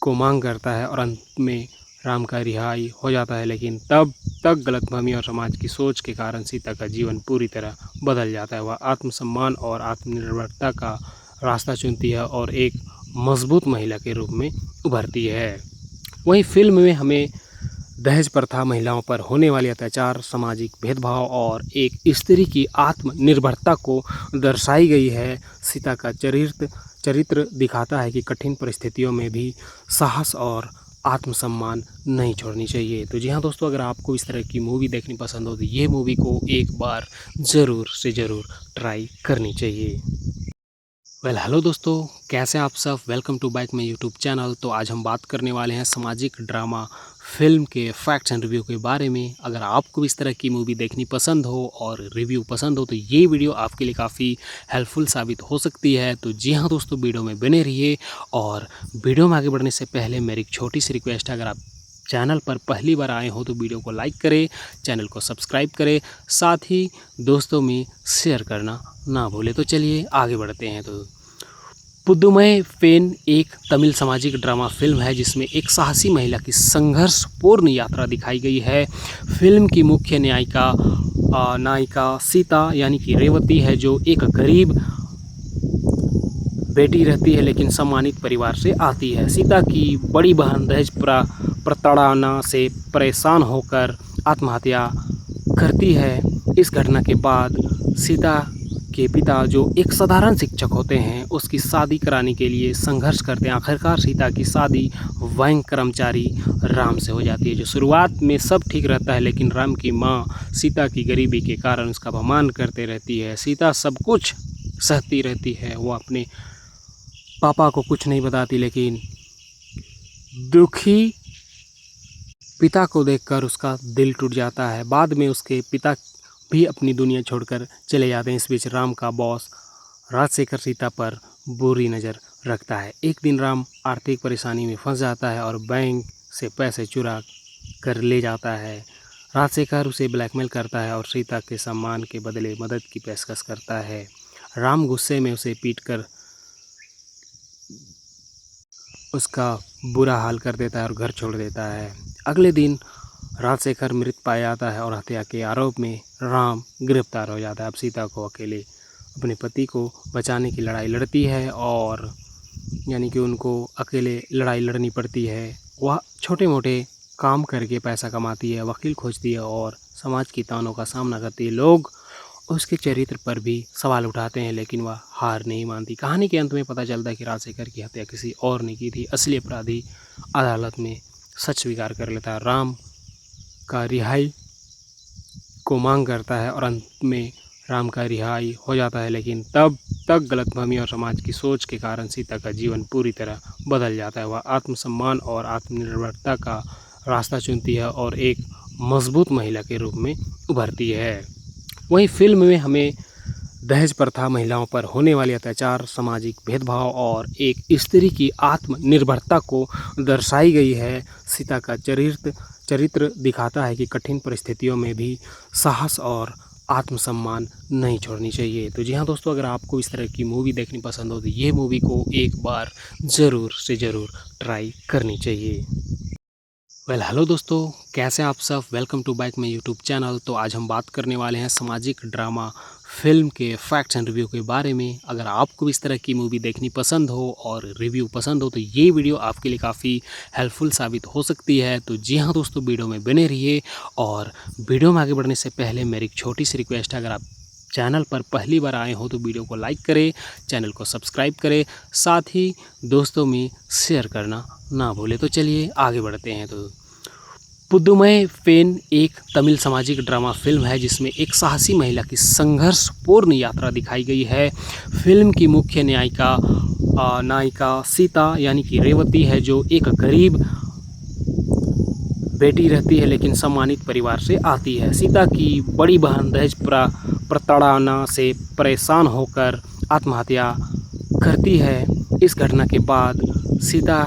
को मांग करता है और अंत में राम का रिहाई हो जाता है। लेकिन तब तक गलतफहमी और समाज की सोच के कारण सीता का जीवन पूरी तरह बदल जाता है। वह आत्मसम्मान और आत्मनिर्भरता का रास्ता चुनती है और एक मजबूत महिला के रूप में उभरती है। वहीं फिल्म में हमें दहेज प्रथा, महिलाओं पर होने वाले अत्याचार, सामाजिक भेदभाव और एक स्त्री की आत्मनिर्भरता को दर्शाई गई है। सीता का चरित्र दिखाता है कि कठिन परिस्थितियों में भी साहस और आत्मसम्मान नहीं छोड़नी चाहिए। तो जी हाँ दोस्तों, अगर आपको इस तरह की मूवी देखनी पसंद हो तो ये मूवी को एक बार ज़रूर से ज़रूर ट्राई करनी चाहिए। हेलो दोस्तों, कैसे हैं आप सब। Welcome to back my YouTube channel. तो आज हम बात करने वाले हैं सामाजिक ड्रामा फिल्म के फैक्ट्स एंड रिव्यू के बारे में। अगर आपको इस तरह की मूवी देखनी पसंद हो और रिव्यू पसंद हो तो ये वीडियो आपके लिए काफ़ी हेल्पफुल साबित हो सकती है। तो जी हाँ दोस्तों, वीडियो में बने रहिए। और वीडियो में आगे बढ़ने से पहले मेरी एक छोटी सी रिक्वेस्ट है, अगर आप चैनल पर पहली बार आए हो तो वीडियो को लाइक करें, चैनल को सब्सक्राइब करें, साथ ही दोस्तों में शेयर करना ना भूलें। तो चलिए आगे बढ़ते हैं। तो पुद्दुमई पेन एक तमिल सामाजिक ड्रामा फिल्म है जिसमें एक साहसी महिला की संघर्षपूर्ण यात्रा दिखाई गई है। फिल्म की मुख्य नायिका सीता यानी कि रेवती है, जो एक गरीब बेटी रहती है लेकिन सम्मानित परिवार से आती है। सीता की बड़ी बहन दहेज प्रताड़ना से परेशान होकर आत्महत्या करती है। इस घटना के बाद सीता के पिता, जो एक साधारण शिक्षक होते हैं, उसकी शादी कराने के लिए संघर्ष करते हैं। आखिरकार सीता की शादी बैंक कर्मचारी राम से हो जाती है। जो शुरुआत में सब ठीक रहता है, लेकिन राम की माँ सीता की गरीबी के कारण उसका अपमान करते रहती है। सीता सब कुछ सहती रहती है, वो अपने पापा को कुछ नहीं बताती, लेकिन दुखी पिता को देखकर उसका दिल टूट जाता है। बाद में उसके पिता भी अपनी दुनिया छोड़कर चले जाते हैं। इस बीच राम का बॉस राजशेखर सीता पर बुरी नज़र रखता है। एक दिन राम आर्थिक परेशानी में फंस जाता है और बैंक से पैसे चुरा कर ले जाता है। राजशेखर उसे ब्लैकमेल करता है और सीता के सम्मान के बदले मदद की पेशकश करता है। राम गुस्से में उसे पीटकर उसका बुरा हाल कर देता है और घर छोड़ देता है। अगले दिन राजशेखर मृत पाया जाता है और हत्या के आरोप में राम गिरफ्तार हो जाता है। अब सीता को अकेले अपने पति को बचाने की लड़ाई लड़ती है और यानी कि उनको अकेले लड़ाई लड़नी पड़ती है। वह छोटे मोटे काम करके पैसा कमाती है, वकील खोजती है और समाज की तानों का सामना करती है। लोग उसके चरित्र पर भी सवाल उठाते हैं लेकिन वह हार नहीं मानती। कहानी के अंत में पता चलता है कि राजशेखर की हत्या किसी और ने की थी। असली अपराधी अदालत में सच स्वीकार कर लेता है, राम का रिहाई को मांग करता है और अंत में राम का रिहाई हो जाता है। लेकिन तब तक गलतफहमी और समाज की सोच के कारण सीता का जीवन पूरी तरह बदल जाता है। वह आत्मसम्मान और आत्मनिर्भरता का रास्ता चुनती है और एक मजबूत महिला के रूप में उभरती है। वहीं फिल्म में हमें दहेज प्रथा, महिलाओं पर होने वाले अत्याचार, सामाजिक भेदभाव और एक स्त्री की आत्मनिर्भरता को दर्शाई गई है। सीता का चरित्र दिखाता है कि कठिन परिस्थितियों में भी साहस और आत्मसम्मान नहीं छोड़नी चाहिए। तो जी हाँ दोस्तों, अगर आपको इस तरह की मूवी देखनी पसंद हो तो ये मूवी को एक बार ज़रूर से ज़रूर ट्राई करनी चाहिए। हेलो दोस्तों, कैसे आप सब। Welcome to back my YouTube channel. तो आज हम बात करने वाले हैं सामाजिक ड्रामा फिल्म के फैक्ट्स एंड रिव्यू के बारे में। अगर आपको इस तरह की मूवी देखनी पसंद हो और रिव्यू पसंद हो तो ये वीडियो आपके लिए काफ़ी हेल्पफुल साबित हो सकती है। तो जी हाँ दोस्तों, वीडियो में बने रहिए। और वीडियो में आगे बढ़ने से पहले मेरी एक छोटी सी रिक्वेस्ट है, अगर आप चैनल पर पहली बार आए हो तो वीडियो को लाइक करें, चैनल को सब्सक्राइब करें, साथ ही दोस्तों में शेयर करना ना भूलें। तो चलिए आगे बढ़ते हैं। तो पुद्दुमई पेन एक तमिल सामाजिक ड्रामा फिल्म है जिसमें एक साहसी महिला की संघर्षपूर्ण यात्रा दिखाई गई है। फिल्म की मुख्य नायिका सीता यानी कि रेवती है, जो एक गरीब बेटी रहती है लेकिन सम्मानित परिवार से आती है। सीता की बड़ी बहन दहेज प्रताड़ना से परेशान होकर आत्महत्या करती है। इस घटना के बाद सीता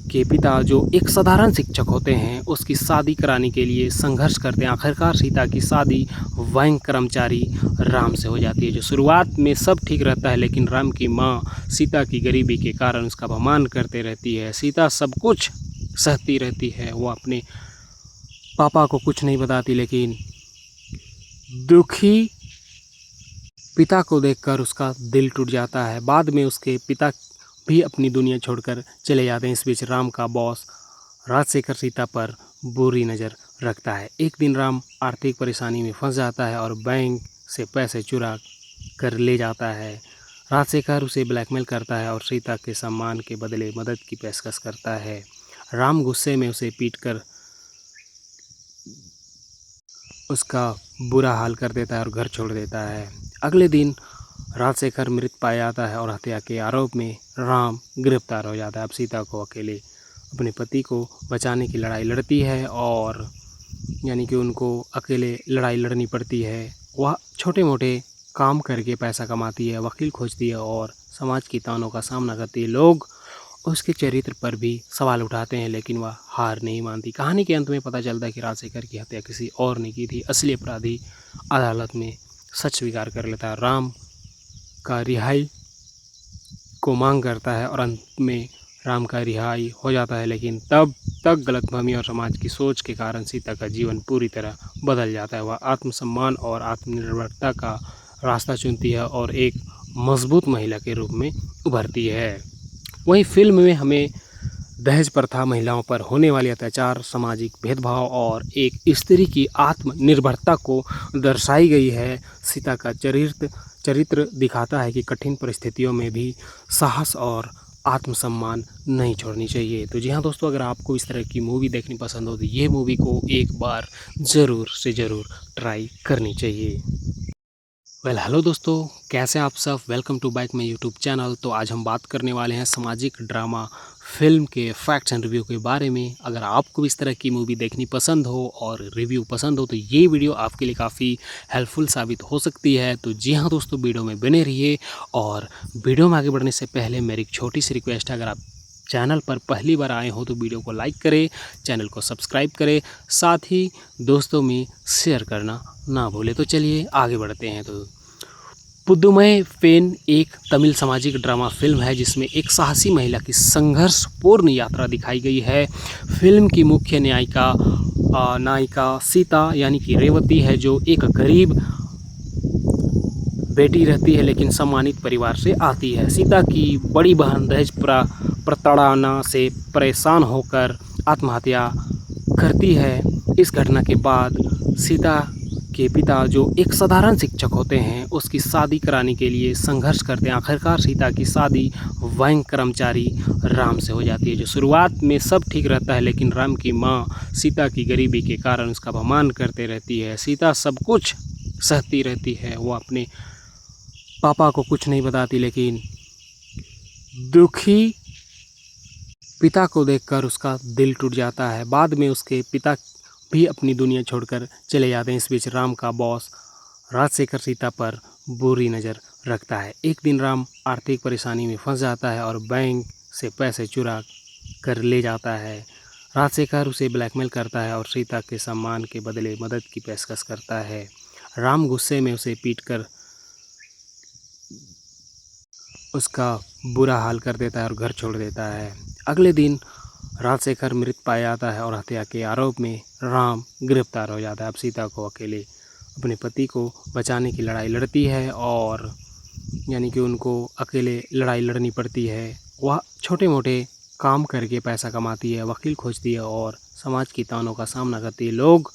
के पिता, जो एक साधारण शिक्षक होते हैं, उसकी शादी कराने के लिए संघर्ष करते हैं। आखिरकार सीता की शादी बैंक कर्मचारी राम से हो जाती है। जो शुरुआत में सब ठीक रहता है लेकिन राम की माँ सीता की गरीबी के कारण उसका अपमान करते रहती है। सीता सब कुछ सहती रहती है, वो अपने पापा को कुछ नहीं बताती, लेकिन दुखी पिता को देखकर उसका दिल टूट जाता है। बाद में उसके पिता भी अपनी दुनिया छोड़कर चले जाते हैं। इस बीच राम का बॉस राजशेखर सीता पर बुरी नज़र रखता है। एक दिन राम आर्थिक परेशानी में फंस जाता है और बैंक से पैसे चुरा कर ले जाता है। राजशेखर उसे ब्लैकमेल करता है और सीता के सम्मान के बदले मदद की पेशकश करता है। राम गुस्से में उसे पीटकर उसका बुरा हाल कर देता है और घर छोड़ देता है। अगले दिन राजशेखर मृत पाया जाता है और हत्या के आरोप में राम गिरफ्तार हो जाता है। अब सीता को अकेले अपने पति को बचाने की लड़ाई लड़ती है और यानी कि उनको अकेले लड़ाई लड़नी पड़ती है। वह छोटे मोटे काम करके पैसा कमाती है, वकील खोजती है और समाज की तानों का सामना करती है। लोग उसके चरित्र पर भी सवाल उठाते हैं लेकिन वह हार नहीं मानती। कहानी के अंत में पता चलता है कि राजशेखर की हत्या किसी और ने की थी। असली अपराधी अदालत में सच स्वीकार कर लेता है, राम का रिहाई को मांग करता है और अंत में राम का रिहाई हो जाता है। लेकिन तब तक गलतफहमी और समाज की सोच के कारण सीता का जीवन पूरी तरह बदल जाता है। वह आत्मसम्मान और आत्मनिर्भरता का रास्ता चुनती है और एक मजबूत महिला के रूप में उभरती है। वहीं फिल्म में हमें दहेज प्रथा, महिलाओं पर होने वाले अत्याचार, सामाजिक भेदभाव और एक स्त्री की आत्मनिर्भरता को दर्शाई गई है। सीता का चरित्र दिखाता है कि कठिन परिस्थितियों में भी साहस और आत्मसम्मान नहीं छोड़नी चाहिए। तो जी हाँ दोस्तों, अगर आपको इस तरह की मूवी देखनी पसंद हो तो ये मूवी को एक बार ज़रूर से ज़रूर ट्राई करनी चाहिए। हेलो दोस्तों, कैसे आप सब। Welcome to back my YouTube channel. तो आज हम बात करने वाले हैं सामाजिक ड्रामा फिल्म के फैक्ट्स एंड रिव्यू के बारे में। अगर आपको इस तरह की मूवी देखनी पसंद हो और रिव्यू पसंद हो तो ये वीडियो आपके लिए काफ़ी हेल्पफुल साबित हो सकती है। तो जी हाँ दोस्तों, वीडियो में बने रहिए। और वीडियो में आगे बढ़ने से पहले मेरी एक छोटी सी रिक्वेस्ट है, अगर आप चैनल पर पहली बार आए हो तो वीडियो को लाइक करें, चैनल को सब्सक्राइब करें, साथ ही दोस्तों में शेयर करना ना भूलें। तो चलिए आगे बढ़ते हैं। तो पुद्दुमई पेन एक तमिल सामाजिक ड्रामा फिल्म है जिसमें एक साहसी महिला की संघर्षपूर्ण यात्रा दिखाई गई है। फिल्म की मुख्य नायिका सीता यानी कि रेवती है, जो एक गरीब बेटी रहती है लेकिन सम्मानित परिवार से आती है। सीता की बड़ी बहन दहेज प्रताड़ना से परेशान होकर आत्महत्या करती है। इस घटना के बाद सीता के पिता, जो एक साधारण शिक्षक होते हैं, उसकी शादी कराने के लिए संघर्ष करते हैं। आखिरकार सीता की शादी बैंक कर्मचारी राम से हो जाती है। जो शुरुआत में सब ठीक रहता है, लेकिन राम की माँ सीता की गरीबी के कारण उसका अपमान करते रहती है। सीता सब कुछ सहती रहती है, वो अपने पापा को कुछ नहीं बताती, लेकिन दुखी पिता को देखकर उसका दिल टूट जाता है। बाद में उसके पिता भी अपनी दुनिया छोड़कर चले जाते हैं। इस बीच राम का बॉस राजशेखर सीता पर बुरी नज़र रखता है। एक दिन राम आर्थिक परेशानी में फंस जाता है और बैंक से पैसे चुरा कर ले जाता है। राजशेखर उसे ब्लैकमेल करता है और सीता के सम्मान के बदले मदद की पेशकश करता है। राम गुस्से में उसे पीटकर उसका बुरा हाल कर देता है और घर छोड़ देता है। अगले दिन राजशेखर मृत पाया जाता है और हत्या के आरोप में राम गिरफ्तार हो जाता है। अब सीता को अकेले अपने पति को बचाने की लड़ाई लड़ती है, और यानी कि उनको अकेले लड़ाई लड़नी पड़ती है। वह छोटे मोटे काम करके पैसा कमाती है, वकील खोजती है और समाज की तानों का सामना करती है। लोग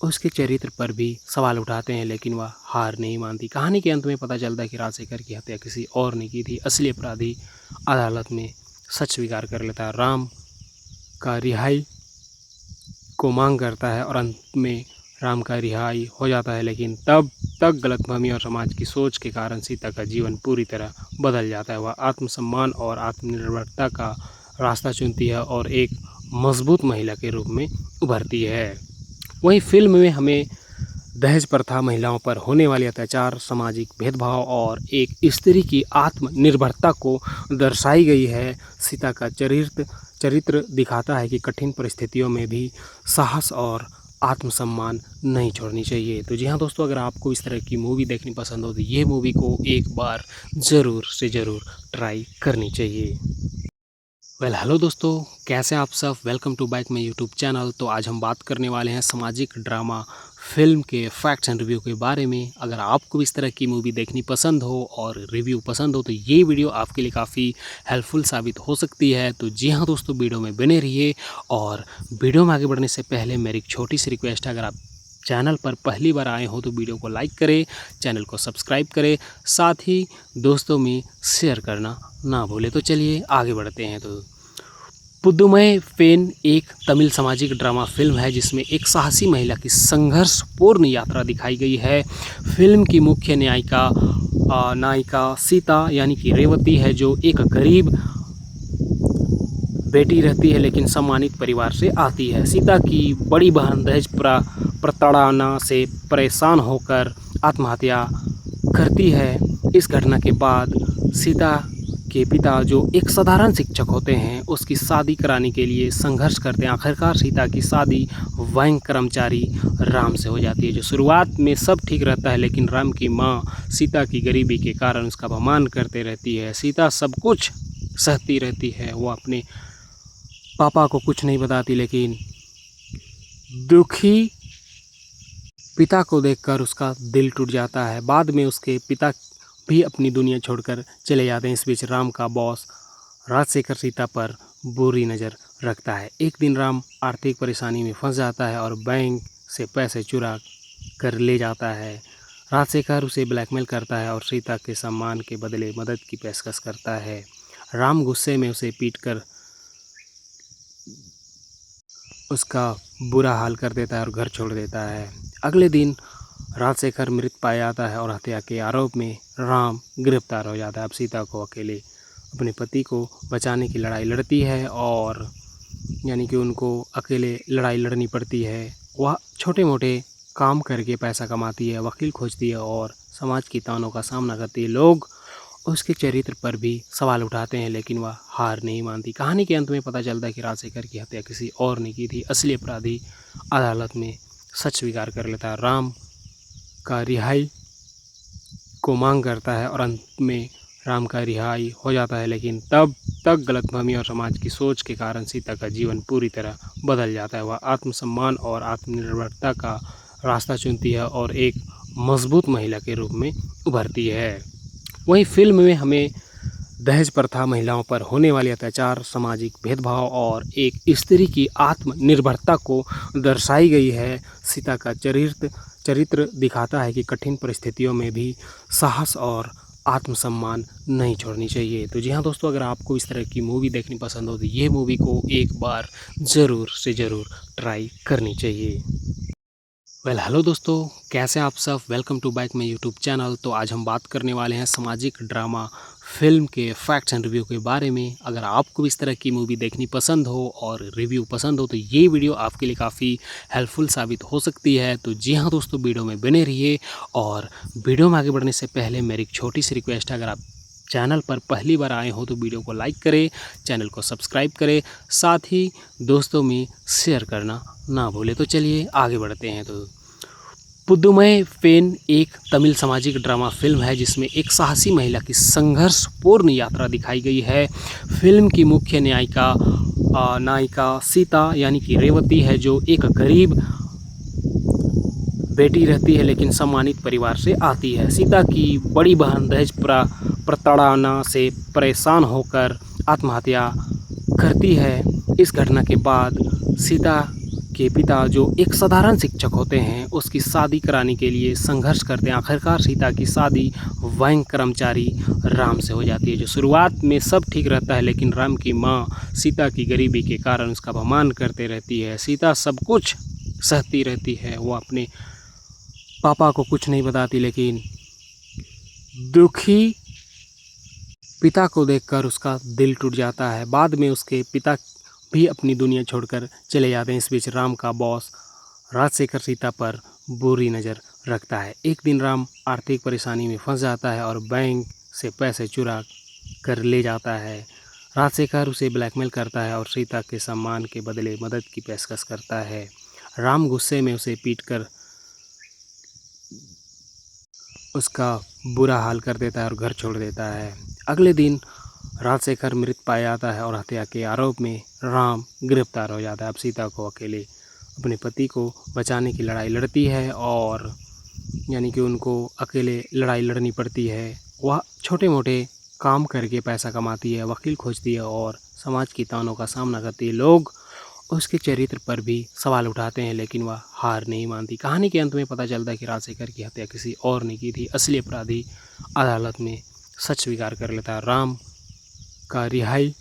उसके चरित्र पर भी सवाल उठाते हैं, लेकिन वह हार नहीं मानती। कहानी के अंत में पता चलता है कि राजशेखर की हत्या किसी और ने की थी। असली अपराधी अदालत में सच स्वीकार कर लेता है, राम का रिहाई को मांग करता है और अंत में राम का रिहाई हो जाता है। लेकिन तब तक गलतफहमी और समाज की सोच के कारण सीता का जीवन पूरी तरह बदल जाता है। वह आत्मसम्मान और आत्मनिर्भरता का रास्ता चुनती है और एक मजबूत महिला के रूप में उभरती है। वहीं फिल्म में हमें दहेज प्रथा, महिलाओं पर होने वाले अत्याचार, सामाजिक भेदभाव और एक स्त्री की आत्मनिर्भरता को दर्शाई गई है। सीता का चरित्र दिखाता है कि कठिन परिस्थितियों में भी साहस और आत्मसम्मान नहीं छोड़नी चाहिए। तो जी हाँ दोस्तों, अगर आपको इस तरह की मूवी देखनी पसंद हो तो ये मूवी को एक बार ज़रूर से ज़रूर ट्राई करनी चाहिए। हेलो दोस्तों, कैसे आप सब। Welcome to back my YouTube channel. तो आज हम बात करने वाले हैं सामाजिक ड्रामा फिल्म के फैक्ट्स एंड रिव्यू के बारे में। अगर आपको इस तरह की मूवी देखनी पसंद हो और रिव्यू पसंद हो तो ये वीडियो आपके लिए काफ़ी हेल्पफुल साबित हो सकती है। तो जी हाँ दोस्तों, वीडियो में बने रहिए। और वीडियो में आगे बढ़ने से पहले मेरी एक छोटी सी रिक्वेस्ट है, अगर आप चैनल पर पहली बार आए हो तो वीडियो को लाइक करें, चैनल को सब्सक्राइब करें, साथ ही दोस्तों में शेयर करना ना भूलें। तो चलिए आगे बढ़ते हैं। तो पुद्दुमई पेन एक तमिल सामाजिक ड्रामा फिल्म है जिसमें एक साहसी महिला की संघर्षपूर्ण यात्रा दिखाई गई है। फिल्म की मुख्य नायिका सीता यानी कि रेवती है, जो एक गरीब बेटी रहती है लेकिन सम्मानित परिवार से आती है। सीता की बड़ी बहन दहेज प्रताड़ना से परेशान होकर आत्महत्या करती है। इस घटना के बाद सीता के पिता, जो एक साधारण शिक्षक होते हैं, उसकी शादी कराने के लिए संघर्ष करते हैं। आखिरकार सीता की शादी बैंक कर्मचारी राम से हो जाती है। जो शुरुआत में सब ठीक रहता है, लेकिन राम की माँ सीता की गरीबी के कारण उसका अपमान करते रहती है। सीता सब कुछ सहती रहती है, वो अपने पापा को कुछ नहीं बताती, लेकिन दुखी पिता को देखकर उसका दिल टूट जाता है। बाद में उसके पिता भी अपनी दुनिया छोड़कर चले जाते हैं। इस बीच राम का बॉस राजशेखर सीता पर बुरी नज़र रखता है। एक दिन राम आर्थिक परेशानी में फंस जाता है और बैंक से पैसे चुरा कर ले जाता है। राजशेखर उसे ब्लैकमेल करता है और सीता के सम्मान के बदले मदद की पेशकश करता है। राम गुस्से में उसे पीटकर उसका बुरा हाल कर देता है और घर छोड़ देता है। अगले दिन राजशेखर मृत पाया जाता है और हत्या के आरोप में राम गिरफ्तार हो जाता है। अब सीता को अकेले अपने पति को बचाने की लड़ाई लड़ती है, और यानी कि उनको अकेले लड़ाई लड़नी पड़ती है। वह छोटे मोटे काम करके पैसा कमाती है, वकील खोजती है और समाज की तानों का सामना करती है। लोग उसके चरित्र पर भी सवाल उठाते हैं, लेकिन वह हार नहीं मानती। कहानी के अंत में पता चलता है कि राजशेखर की हत्या किसी और ने की थी। असली अपराधी अदालत में सच स्वीकार कर लेता है, राम का रिहाई को मांग करता है और अंत में राम का रिहाई हो जाता है। लेकिन तब तक गलतफहमी और समाज की सोच के कारण सीता का जीवन पूरी तरह बदल जाता है। वह आत्मसम्मान और आत्मनिर्भरता का रास्ता चुनती है और एक मजबूत महिला के रूप में उभरती है। वहीं फिल्म में हमें दहेज प्रथा, महिलाओं पर होने वाले अत्याचार, सामाजिक भेदभाव और एक स्त्री की आत्मनिर्भरता को दर्शाई गई है। सीता का चरित्र दिखाता है कि कठिन परिस्थितियों में भी साहस और आत्मसम्मान नहीं छोड़नी चाहिए। तो जी हाँ दोस्तों, अगर आपको इस तरह की मूवी देखनी पसंद हो तो ये मूवी को एक बार ज़रूर से ज़रूर ट्राई करनी चाहिए। हेलो दोस्तों, कैसे आप सब। Welcome to back my YouTube channel. तो आज हम बात करने वाले हैं सामाजिक ड्रामा फिल्म के फैक्ट्स एंड रिव्यू के बारे में। अगर आपको भी इस तरह की मूवी देखनी पसंद हो और रिव्यू पसंद हो तो ये वीडियो आपके लिए काफ़ी हेल्पफुल साबित हो सकती है। तो जी हाँ दोस्तों, वीडियो में बने रहिए। और वीडियो में आगे बढ़ने से पहले मेरी एक छोटी सी रिक्वेस्ट है, अगर आप चैनल पर पहली बार आए हो तो वीडियो को लाइक करें, चैनल को सब्सक्राइब करें, साथ ही दोस्तों में शेयर करना ना भूलें। तो चलिए आगे बढ़ते हैं। तो पुद्दुमई पेन एक तमिल सामाजिक ड्रामा फिल्म है जिसमें एक साहसी महिला की संघर्षपूर्ण यात्रा दिखाई गई है। फिल्म की मुख्य नायिका सीता यानी कि रेवती है, जो एक गरीब बेटी रहती है लेकिन सम्मानित परिवार से आती है। सीता की बड़ी बहन दहेज प्रताड़ना से परेशान होकर आत्महत्या करती है। इस घटना के बाद सीता के पिता, जो एक साधारण शिक्षक होते हैं, उसकी शादी कराने के लिए संघर्ष करते हैं। आखिरकार सीता की शादी बैंक कर्मचारी राम से हो जाती है। जो शुरुआत में सब ठीक रहता है, लेकिन राम की माँ सीता की गरीबी के कारण उसका अपमान करते रहती है। सीता सब कुछ सहती रहती है, वो अपने पापा को कुछ नहीं बताती, लेकिन दुखी पिता को देखकर उसका दिल टूट जाता है। बाद में उसके पिता भी अपनी दुनिया छोड़कर चले जाते हैं। इस बीच राम का बॉस राजशेखर सीता पर बुरी नज़र रखता है। एक दिन राम आर्थिक परेशानी में फंस जाता है और बैंक से पैसे चुरा कर ले जाता है। राजशेखर उसे ब्लैकमेल करता है और सीता के सम्मान के बदले मदद की पेशकश करता है। राम गुस्से में उसे पीटकर उसका बुरा हाल कर देता है और घर छोड़ देता है। अगले दिन राजशेखर मृत पाया जाता है और हत्या के आरोप में राम गिरफ्तार हो जाता है। अब सीता को अकेले अपने पति को बचाने की लड़ाई लड़ती है, और यानी कि उनको अकेले लड़ाई लड़नी पड़ती है। वह छोटे मोटे काम करके पैसा कमाती है, वकील खोजती है और समाज की तानों का सामना करती है। लोग उसके चरित्र पर भी सवाल उठाते हैं, लेकिन वह हार नहीं मानती। कहानी के अंत में पता चलता है कि राजशेखर की हत्या किसी और ने की थी। असली अपराधी अदालत में सच स्वीकार कर लेता है, राम का रिहाई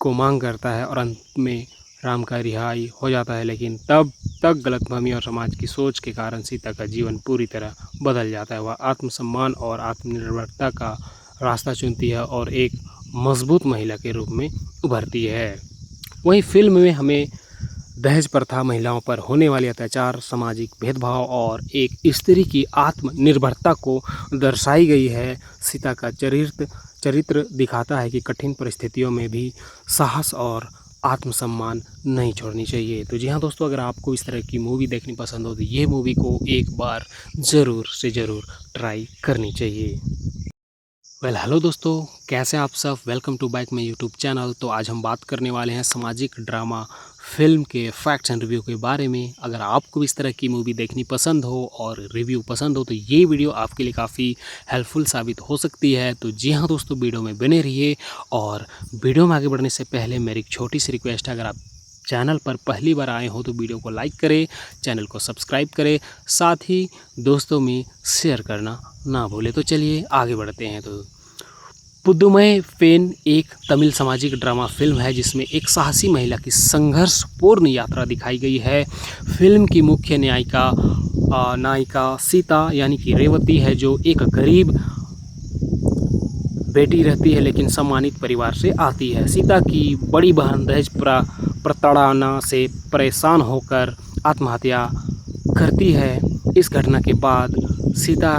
को मांग करता है और अंत में राम का रिहाई हो जाता है। लेकिन तब तक गलतफहमी और समाज की सोच के कारण सीता का जीवन पूरी तरह बदल जाता है। वह आत्मसम्मान और आत्मनिर्भरता का रास्ता चुनती है और एक मजबूत महिला के रूप में उभरती है। वहीं फिल्म में हमें दहेज प्रथा, महिलाओं पर होने वाले अत्याचार, सामाजिक भेदभाव और एक स्त्री की आत्मनिर्भरता को दर्शाई गई है। सीता का चरित्र दिखाता है कि कठिन परिस्थितियों में भी साहस और आत्मसम्मान नहीं छोड़नी चाहिए। तो जी हाँ दोस्तों, अगर आपको इस तरह की मूवी देखनी पसंद हो तो ये मूवी को एक बार ज़रूर से ज़रूर ट्राई करनी चाहिए। हेलो दोस्तों, कैसे आप सब। Welcome to back my YouTube channel. तो आज हम बात करने वाले हैं सामाजिक ड्रामा फिल्म के फैक्ट्स एंड रिव्यू के बारे में। अगर आपको इस तरह की मूवी देखनी पसंद हो और रिव्यू पसंद हो तो ये वीडियो आपके लिए काफ़ी हेल्पफुल साबित हो सकती है। तो जी हाँ दोस्तों, वीडियो में बने रहिए। और वीडियो में आगे बढ़ने से पहले मेरी एक छोटी सी रिक्वेस्ट है, अगर आप चैनल पर पहली बार आए हो तो वीडियो को लाइक करें, चैनल को सब्सक्राइब करें, साथ ही दोस्तों में शेयर करना ना भूलें। तो चलिए आगे बढ़ते हैं। तो पुद्दुमई पेन एक तमिल सामाजिक ड्रामा फिल्म है जिसमें एक साहसी महिला की संघर्षपूर्ण यात्रा दिखाई गई है। फिल्म की मुख्य नायिका सीता यानी कि रेवती है, जो एक गरीब बेटी रहती है लेकिन सम्मानित परिवार से आती है। सीता की बड़ी बहन दहेज प्रताड़ना से परेशान होकर आत्महत्या करती है। इस घटना के बाद सीता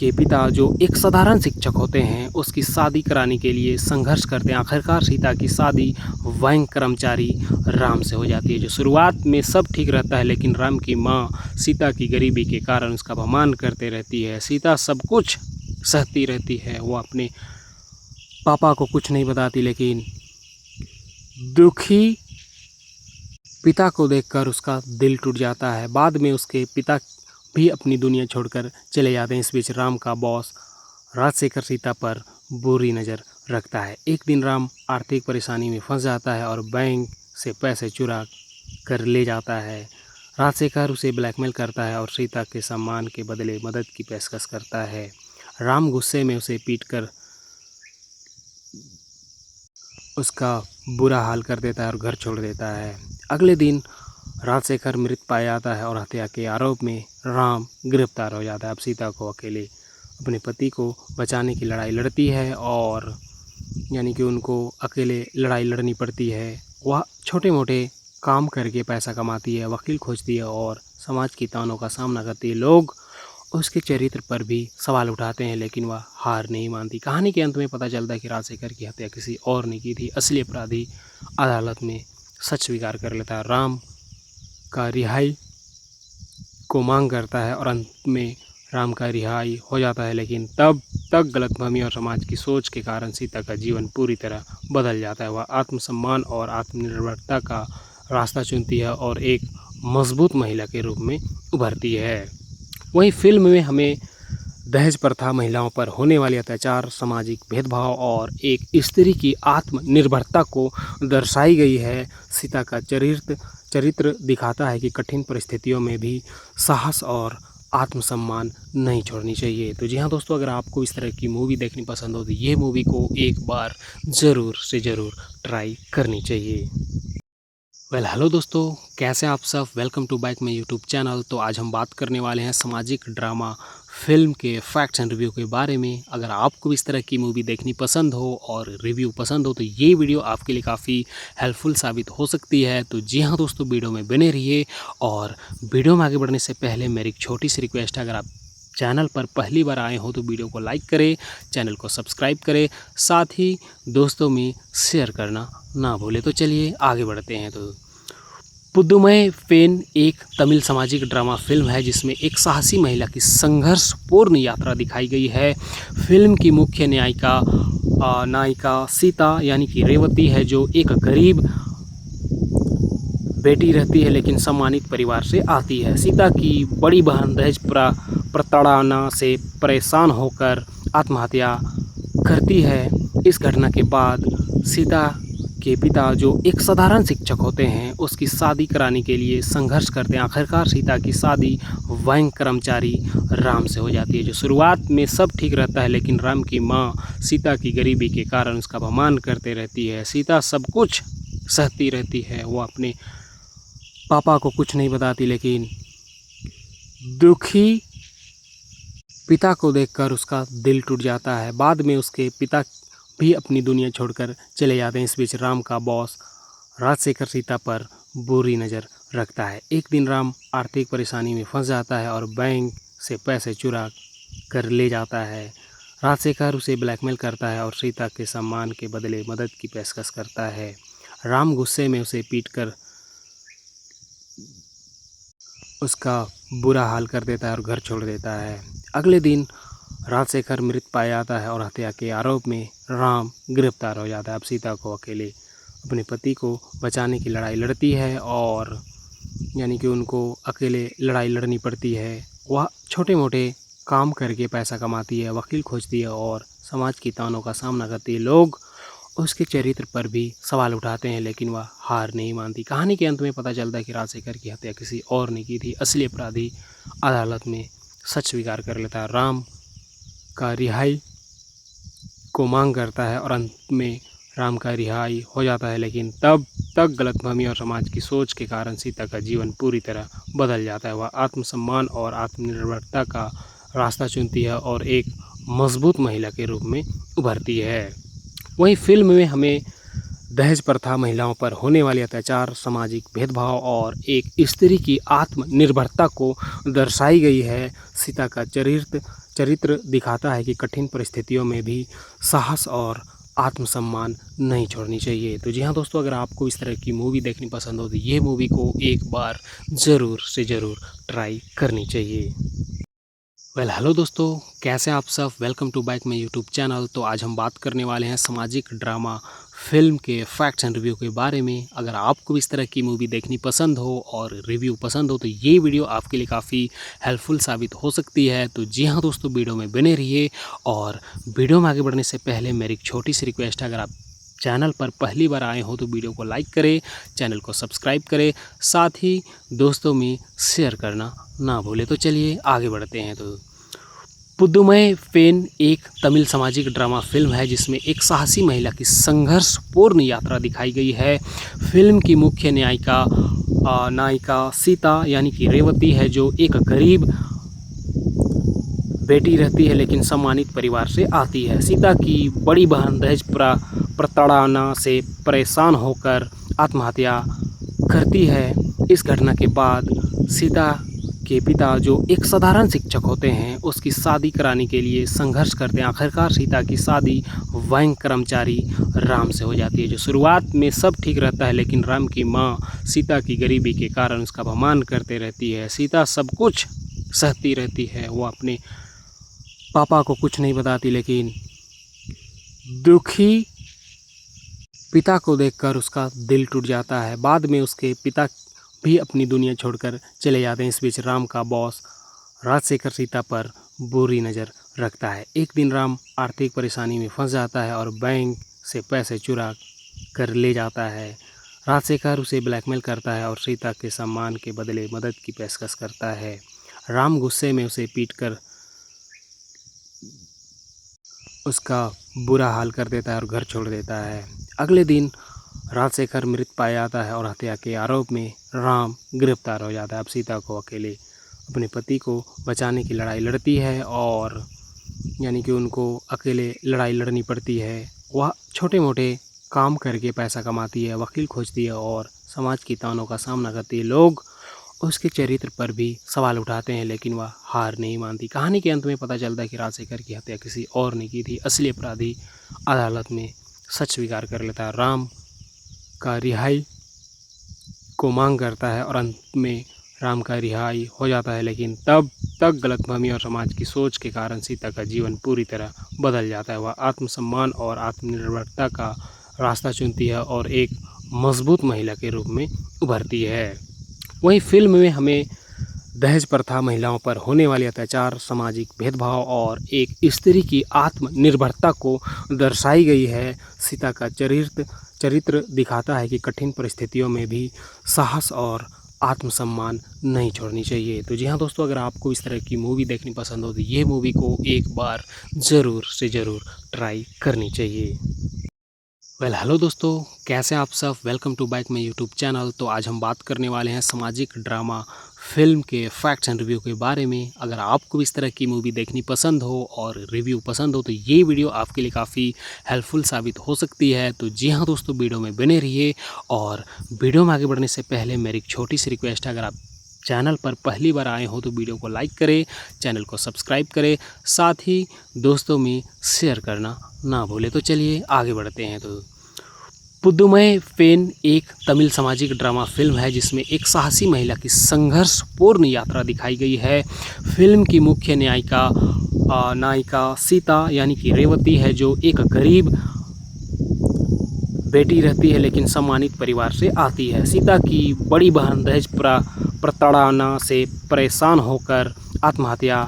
के पिता जो एक साधारण शिक्षक होते हैं उसकी शादी कराने के लिए संघर्ष करते हैं। आखिरकार सीता की शादी बैंक कर्मचारी राम से हो जाती है। जो शुरुआत में सब ठीक रहता है लेकिन राम की माँ सीता की गरीबी के कारण उसका अपमान करते रहती है। सीता सब कुछ सहती रहती है, वो अपने पापा को कुछ नहीं बताती, लेकिन दुखी पिता को देखकर उसका दिल टूट जाता है। बाद में उसके पिता भी अपनी दुनिया छोड़कर चले जाते हैं। इस बीच राम का बॉस राजशेखर सीता पर बुरी नज़र रखता है। एक दिन राम आर्थिक परेशानी में फंस जाता है और बैंक से पैसे चुरा कर ले जाता है। राजशेखर उसे ब्लैकमेल करता है और सीता के सम्मान के बदले मदद की पेशकश करता है। राम गुस्से में उसे पीटकर उसका बुरा हाल कर देता है और घर छोड़ देता है। अगले दिन राजशेखर मृत पाया जाता है और हत्या के आरोप में राम गिरफ्तार हो जाता है। अब सीता को अकेले अपने पति को बचाने की लड़ाई लड़ती है और यानी कि उनको अकेले लड़ाई लड़नी पड़ती है। वह छोटे मोटे काम करके पैसा कमाती है, वकील खोजती है और समाज की तानों का सामना करती है। लोग उसके चरित्र पर भी सवाल उठाते हैं लेकिन वह हार नहीं मानती। कहानी के अंत में पता चलता है कि राजशेखर की हत्या किसी और ने की थी। असली अपराधी अदालत में सच स्वीकार कर लेता है, राम का रिहाई को मांग करता है और अंत में राम का रिहाई हो जाता है। लेकिन तब तक गलतफहमी और समाज की सोच के कारण सीता का जीवन पूरी तरह बदल जाता है। वह आत्मसम्मान और आत्मनिर्भरता का रास्ता चुनती है और एक मजबूत महिला के रूप में उभरती है। वहीं फिल्म में हमें दहेज प्रथा, महिलाओं पर होने वाले अत्याचार, सामाजिक भेदभाव और एक स्त्री की आत्मनिर्भरता को दर्शाई गई है। सीता का चरित्र दिखाता है कि कठिन परिस्थितियों में भी साहस और आत्मसम्मान नहीं छोड़नी चाहिए। तो जी हाँ दोस्तों, अगर आपको इस तरह की मूवी देखनी पसंद हो तो ये मूवी को एक बार ज़रूर से ज़रूर ट्राई करनी चाहिए। हेलो दोस्तों, कैसे आप सब। Welcome to back my YouTube channel. तो आज हम बात करने वाले हैं सामाजिक ड्रामा फिल्म के फैक्ट्स एंड रिव्यू के बारे में। अगर आपको इस तरह की मूवी देखनी पसंद हो और रिव्यू पसंद हो तो ये वीडियो आपके लिए काफ़ी हेल्पफुल साबित हो सकती है। तो जी हाँ दोस्तों, वीडियो में बने रहिए। और वीडियो में आगे बढ़ने से पहले मेरी एक छोटी सी रिक्वेस्ट है, अगर आप चैनल पर पहली बार आए हो तो वीडियो को लाइक करें, चैनल को सब्सक्राइब करें, साथ ही दोस्तों में शेयर करना ना भूलें। तो चलिए आगे बढ़ते हैं। तो पुद्दुमई पेन एक तमिल सामाजिक ड्रामा फिल्म है जिसमें एक साहसी महिला की संघर्षपूर्ण यात्रा दिखाई गई है। फिल्म की मुख्य नायिका सीता यानी कि रेवती है, जो एक गरीब बेटी रहती है लेकिन सम्मानित परिवार से आती है। सीता की बड़ी बहन दहेज प्रताड़ना से परेशान होकर आत्महत्या करती है। इस घटना के बाद सीता के पिता जो एक साधारण शिक्षक होते हैं उसकी शादी कराने के लिए संघर्ष करते हैं। आखिरकार सीता की शादी बैंक कर्मचारी राम से हो जाती है। जो शुरुआत में सब ठीक रहता है लेकिन राम की माँ सीता की गरीबी के कारण उसका अपमान करते रहती है। सीता सब कुछ सहती रहती है, वो अपने पापा को कुछ नहीं बताती, लेकिन दुखी पिता को देखकर उसका दिल टूट जाता है। बाद में उसके पिता भी अपनी दुनिया छोड़कर चले जाते हैं। इस बीच राम का बॉस राजशेखर सीता पर बुरी नज़र रखता है। एक दिन राम आर्थिक परेशानी में फंस जाता है और बैंक से पैसे चुरा कर ले जाता है। राजशेखर उसे ब्लैकमेल करता है और सीता के सम्मान के बदले मदद की पेशकश करता है। राम गुस्से में उसे पीटकर उसका बुरा हाल कर देता है और घर छोड़ देता है। अगले दिन राजशेखर मृत पाया जाता है और हत्या के आरोप में राम गिरफ्तार हो जाता है। अब सीता को अकेले अपने पति को बचाने की लड़ाई लड़ती है और यानी कि उनको अकेले लड़ाई लड़नी पड़ती है। वह छोटे मोटे काम करके पैसा कमाती है, वकील खोजती है और समाज की तानों का सामना करती है। लोग उसके चरित्र पर भी सवाल उठाते हैं लेकिन वह हार नहीं मानती। कहानी के अंत में पता चलता है कि राजशेखर की हत्या किसी और ने की थी। असली अपराधी अदालत में सच स्वीकार कर लेता है, राम का रिहाई को मांग करता है और अंत में राम का रिहाई हो जाता है। लेकिन तब तक गलतफहमी और समाज की सोच के कारण सीता का जीवन पूरी तरह बदल जाता है। वह आत्मसम्मान और आत्मनिर्भरता का रास्ता चुनती है और एक मजबूत महिला के रूप में उभरती है। वहीं फिल्म में हमें दहेज प्रथा, महिलाओं पर होने वाले अत्याचार, सामाजिक भेदभाव और एक स्त्री की आत्मनिर्भरता को दर्शाई गई है। सीता का चरित्र दिखाता है कि कठिन परिस्थितियों में भी साहस और आत्मसम्मान नहीं छोड़नी चाहिए। तो जी हाँ दोस्तों, अगर आपको इस तरह की मूवी देखनी पसंद हो तो ये मूवी को एक बार ज़रूर से ज़रूर ट्राई करनी चाहिए। हेलो दोस्तों, कैसे आप सब। Welcome to back my YouTube channel. तो आज हम बात करने वाले हैं सामाजिक ड्रामा फिल्म के फैक्ट्स एंड रिव्यू के बारे में। अगर आपको इस तरह की मूवी देखनी पसंद हो और रिव्यू पसंद हो तो ये वीडियो आपके लिए काफ़ी हेल्पफुल साबित हो सकती है। तो जी हाँ दोस्तों, वीडियो में बने रहिए। और वीडियो में आगे बढ़ने से पहले मेरी एक छोटी सी रिक्वेस्ट है, अगर आप चैनल पर पहली बार आए हो तो वीडियो को लाइक करें, चैनल को सब्सक्राइब करें, साथ ही दोस्तों में शेयर करना ना भूलें। तो चलिए आगे बढ़ते हैं। तो पुद्दुमई पेन एक तमिल सामाजिक ड्रामा फिल्म है जिसमें एक साहसी महिला की संघर्षपूर्ण यात्रा दिखाई गई है। फिल्म की मुख्य नायिका सीता यानी कि रेवती है, जो एक गरीब बेटी रहती है लेकिन सम्मानित परिवार से आती है। सीता की बड़ी बहन दहेज प्रताड़ना से परेशान होकर आत्महत्या करती है। इस घटना के बाद सीता के पिता, जो एक साधारण शिक्षक होते हैं, उसकी शादी कराने के लिए संघर्ष करते हैं। आखिरकार सीता की शादी बैंक कर्मचारी राम से हो जाती है। जो शुरुआत में सब ठीक रहता है, लेकिन राम की माँ सीता की गरीबी के कारण उसका अपमान करते रहती है। सीता सब कुछ सहती रहती है, वो अपने पापा को कुछ नहीं बताती, लेकिन दुखी पिता को देखकर उसका दिल टूट जाता है। बाद में उसके पिता भी अपनी दुनिया छोड़कर चले जाते हैं। इस बीच राम का बॉस राजशेखर सीता पर बुरी नज़र रखता है। एक दिन राम आर्थिक परेशानी में फंस जाता है और बैंक से पैसे चुरा कर ले जाता है। राजशेखर उसे ब्लैकमेल करता है और सीता के सम्मान के बदले मदद की पेशकश करता है। राम गुस्से में उसे पीटकर उसका बुरा हाल कर देता है और घर छोड़ देता है। अगले दिन राजशेखर मृत पाया जाता है और हत्या के आरोप में राम गिरफ्तार हो जाता है। अब सीता को अकेले अपने पति को बचाने की लड़ाई लड़ती है, और यानी कि उनको अकेले लड़ाई लड़नी पड़ती है। वह छोटे मोटे काम करके पैसा कमाती है, वकील खोजती है और समाज की तानों का सामना करती है। लोग उसके चरित्र पर भी सवाल उठाते हैं, लेकिन वह हार नहीं मानती। कहानी के अंत में पता चलता है कि राजशेखर की हत्या किसी और ने की थी। असली अपराधी अदालत में सच स्वीकार कर लेता है, राम का रिहाई को मांग करता है और अंत में राम का रिहाई हो जाता है। लेकिन तब तक गलतफहमी और समाज की सोच के कारण सीता का जीवन पूरी तरह बदल जाता है। वह आत्मसम्मान और आत्मनिर्भरता का रास्ता चुनती है और एक मजबूत महिला के रूप में उभरती है। वहीं फिल्म में हमें दहेज प्रथा, महिलाओं पर होने वाले अत्याचार, सामाजिक भेदभाव और एक स्त्री की आत्मनिर्भरता को दर्शाई गई है। सीता का चरित्र दिखाता है कि कठिन परिस्थितियों में भी साहस और आत्मसम्मान नहीं छोड़नी चाहिए। तो जी हाँ दोस्तों, अगर आपको इस तरह की मूवी देखनी पसंद हो तो ये मूवी को एक बार ज़रूर से ज़रूर ट्राई करनी चाहिए। हेलो दोस्तों, कैसे आप सब। Welcome to back my YouTube channel. तो आज हम बात करने वाले हैं सामाजिक ड्रामा फिल्म के फैक्ट्स एंड रिव्यू के बारे में। अगर आपको इस तरह की मूवी देखनी पसंद हो और रिव्यू पसंद हो तो ये वीडियो आपके लिए काफ़ी हेल्पफुल साबित हो सकती है। तो जी हाँ दोस्तों, वीडियो में बने रहिए। और वीडियो में आगे बढ़ने से पहले मेरी एक छोटी सी रिक्वेस्ट है, अगर आप चैनल पर पहली बार आए हो तो वीडियो को लाइक करें, चैनल को सब्सक्राइब करें, साथ ही दोस्तों में शेयर करना ना भूलें। तो चलिए आगे बढ़ते हैं। तो पुद्दुमई पेन एक तमिल सामाजिक ड्रामा फिल्म है जिसमें एक साहसी महिला की संघर्षपूर्ण यात्रा दिखाई गई है। फिल्म की मुख्य नायिका सीता यानी कि रेवती है, जो एक गरीब बेटी रहती है लेकिन सम्मानित परिवार से आती है। सीता की बड़ी बहन दहेज प्रताड़ना से परेशान होकर आत्महत्या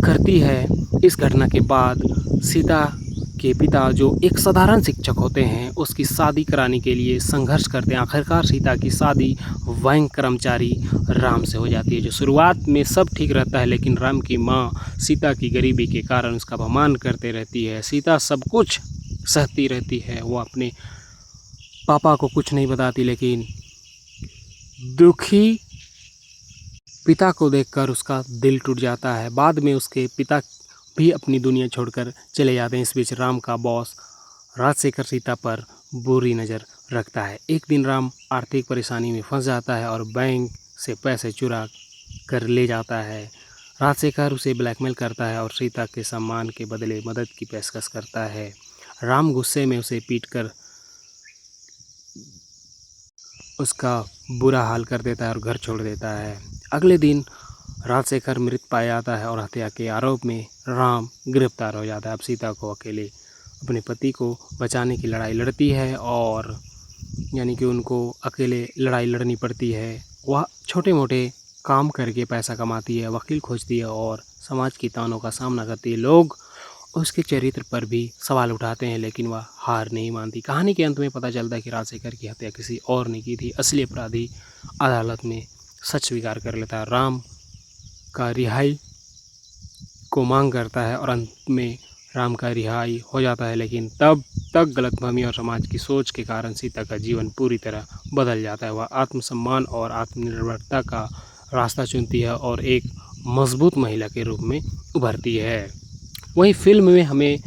करती है। इस घटना के बाद सीता के पिता, जो एक साधारण शिक्षक होते हैं, उसकी शादी कराने के लिए संघर्ष करते हैं। आखिरकार सीता की शादी बैंक कर्मचारी राम से हो जाती है। जो शुरुआत में सब ठीक रहता है, लेकिन राम की माँ सीता की गरीबी के कारण उसका अपमान करते रहती है। सीता सब कुछ सहती रहती है, वो अपने पापा को कुछ नहीं बताती, लेकिन दुखी पिता को देखकर उसका दिल टूट जाता है। बाद में उसके पिता भी अपनी दुनिया छोड़कर चले जाते हैं। इस बीच राम का बॉस राजशेखर सीता पर बुरी नज़र रखता है। एक दिन राम आर्थिक परेशानी में फंस जाता है और बैंक से पैसे चुरा कर ले जाता है। राजशेखर उसे ब्लैकमेल करता है और सीता के सम्मान के बदले मदद की पेशकश करता है। राम गुस्से में उसे पीटकर उसका बुरा हाल कर देता है और घर छोड़ देता है। अगले दिन राजशेखर मृत पाया जाता है और हत्या के आरोप में राम गिरफ्तार हो जाता है। अब सीता को अकेले अपने पति को बचाने की लड़ाई लड़ती है और यानी कि उनको अकेले लड़ाई लड़नी पड़ती है। वह छोटे मोटे काम करके पैसा कमाती है, वकील खोजती है और समाज की तानों का सामना करती है। लोग उसके चरित्र पर भी सवाल उठाते हैं लेकिन वह हार नहीं मानती। कहानी के अंत में पता चलता है कि राजशेखर की हत्या किसी और ने की थी। असली अपराधी अदालत में सच स्वीकार कर लेता है, राम का रिहाई को मांग करता है और अंत में राम का रिहाई हो जाता है। लेकिन तब तक गलतफहमी और समाज की सोच के कारण सीता का जीवन पूरी तरह बदल जाता है। वह आत्मसम्मान और आत्मनिर्भरता का रास्ता चुनती है और एक मजबूत महिला के रूप में उभरती है। वहीं फिल्म में हमें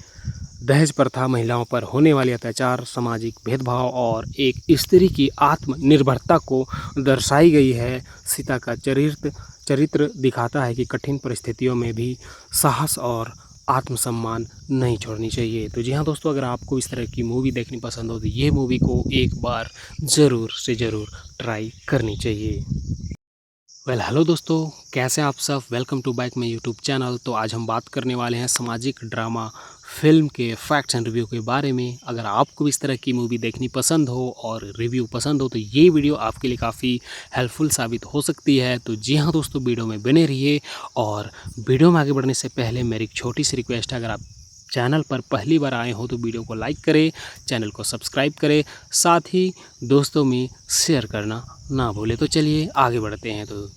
दहेज प्रथा, महिलाओं पर होने वाले अत्याचार, सामाजिक भेदभाव और एक स्त्री की आत्मनिर्भरता को दर्शाई गई है। सीता का चरित्र दिखाता है कि कठिन परिस्थितियों में भी साहस और आत्मसम्मान नहीं छोड़नी चाहिए। तो जी हाँ दोस्तों, अगर आपको इस तरह की मूवी देखनी पसंद हो तो ये मूवी को एक बार ज़रूर से ज़रूर ट्राई करनी चाहिए। हेलो दोस्तों, कैसे आप सब। Welcome to back my YouTube channel. तो आज हम बात करने वाले हैं सामाजिक ड्रामा फिल्म के फैक्ट्स एंड रिव्यू के बारे में। अगर आपको इस तरह की मूवी देखनी पसंद हो और रिव्यू पसंद हो तो ये वीडियो आपके लिए काफ़ी हेल्पफुल साबित हो सकती है। तो जी हाँ दोस्तों, वीडियो में बने रहिए। और वीडियो में आगे बढ़ने से पहले मेरी एक छोटी सी रिक्वेस्ट है, अगर आप चैनल पर पहली बार आए हो तो वीडियो को लाइक करें, चैनल को सब्सक्राइब करें, साथ ही दोस्तों में शेयर करना ना भूलें। तो चलिए आगे बढ़ते हैं। तो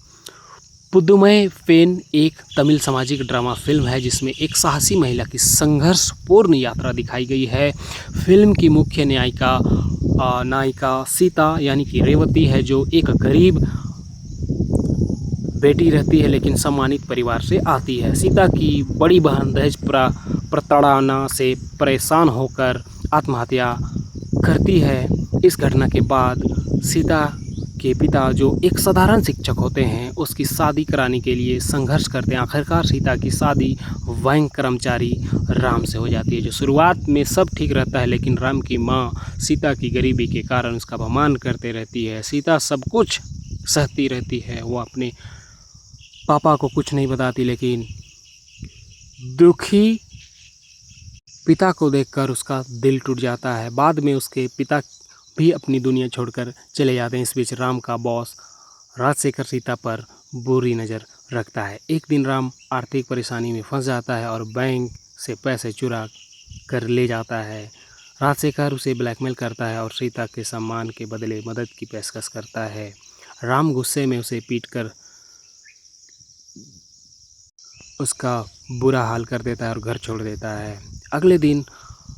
पुद्दुमई पेन एक तमिल सामाजिक ड्रामा फिल्म है जिसमें एक साहसी महिला की संघर्षपूर्ण यात्रा दिखाई गई है। फिल्म की मुख्य नायिका सीता यानी कि रेवती है, जो एक गरीब बेटी रहती है लेकिन सम्मानित परिवार से आती है। सीता की बड़ी बहन दहेज प्रताड़ना से परेशान होकर आत्महत्या करती है। इस घटना के बाद सीता के पिता, जो एक साधारण शिक्षक होते हैं, उसकी शादी कराने के लिए संघर्ष करते हैं। आखिरकार सीता की शादी बैंक कर्मचारी राम से हो जाती है। जो शुरुआत में सब ठीक रहता है लेकिन राम की माँ सीता की गरीबी के कारण उसका अपमान करते रहती है। सीता सब कुछ सहती रहती है, वो अपने पापा को कुछ नहीं बताती, लेकिन दुखी पिता को देखकर उसका दिल टूट जाता है। बाद में उसके पिता भी अपनी दुनिया छोड़कर चले जाते हैं। इस बीच राम का बॉस राजशेखर सीता पर बुरी नज़र रखता है। एक दिन राम आर्थिक परेशानी में फंस जाता है और बैंक से पैसे चुरा कर ले जाता है। राजशेखर उसे ब्लैकमेल करता है और सीता के सम्मान के बदले मदद की पेशकश करता है। राम गुस्से में उसे पीटकर उसका बुरा हाल कर देता है और घर छोड़ देता है। अगले दिन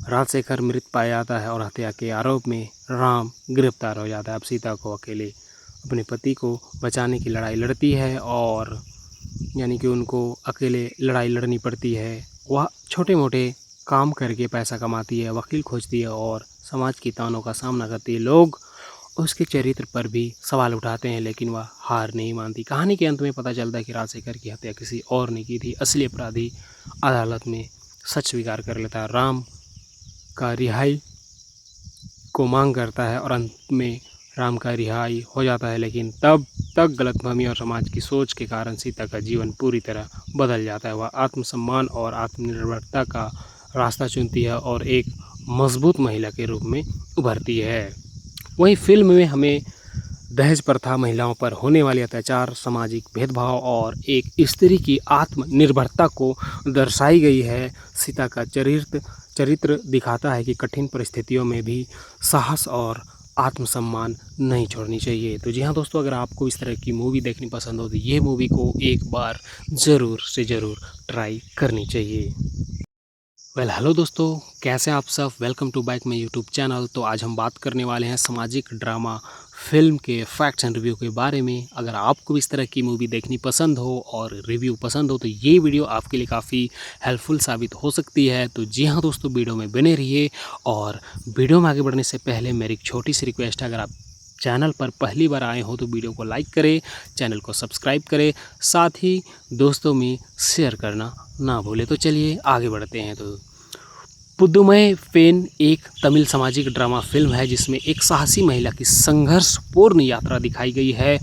राजशेखर मृत पाया जाता है और हत्या के आरोप में राम गिरफ्तार हो जाता है। अब सीता को अकेले अपने पति को बचाने की लड़ाई लड़ती है और यानी कि उनको अकेले लड़ाई लड़नी पड़ती है। वह छोटे मोटे काम करके पैसा कमाती है, वकील खोजती है और समाज की तानों का सामना करती है। लोग उसके चरित्र पर भी सवाल उठाते हैं लेकिन वह हार नहीं मानती। कहानी के अंत में पता चलता है कि राजशेखर की हत्या किसी और ने की थी। असली अपराधी अदालत में सच स्वीकार कर लेता है, राम का रिहाई को मांग करता है और अंत में राम का रिहाई हो जाता है। लेकिन तब तक गलतफहमी और समाज की सोच के कारण सीता का जीवन पूरी तरह बदल जाता है। वह आत्मसम्मान और आत्मनिर्भरता का रास्ता चुनती है और एक मजबूत महिला के रूप में उभरती है। वहीं फिल्म में हमें दहेज प्रथा, महिलाओं पर होने वाले अत्याचार, सामाजिक भेदभाव और एक स्त्री की आत्मनिर्भरता को दर्शाई गई है। सीता का चरित्र दिखाता है कि कठिन परिस्थितियों में भी साहस और आत्मसम्मान नहीं छोड़नी चाहिए। तो जी हाँ दोस्तों, अगर आपको इस तरह की मूवी देखनी पसंद हो तो ये मूवी को एक बार ज़रूर से ज़रूर ट्राई करनी चाहिए। हेलो दोस्तों, कैसे आप सब। Welcome to back my YouTube channel. तो आज हम बात करने वाले हैं सामाजिक ड्रामा फिल्म के फैक्ट्स एंड रिव्यू के बारे में। अगर आपको इस तरह की मूवी देखनी पसंद हो और रिव्यू पसंद हो तो ये वीडियो आपके लिए काफ़ी हेल्पफुल साबित हो सकती है। तो जी हाँ दोस्तों, वीडियो में बने रहिए। और वीडियो में आगे बढ़ने से पहले मेरी एक छोटी सी रिक्वेस्ट है, अगर आप चैनल पर पहली बार आए हो तो वीडियो को लाइक करें, चैनल को सब्सक्राइब करें, साथ ही दोस्तों में शेयर करना ना भूलें। तो चलिए आगे बढ़ते हैं। तो पुद्दुमई पेन एक तमिल सामाजिक ड्रामा फिल्म है जिसमें एक साहसी महिला की संघर्षपूर्ण यात्रा दिखाई गई है।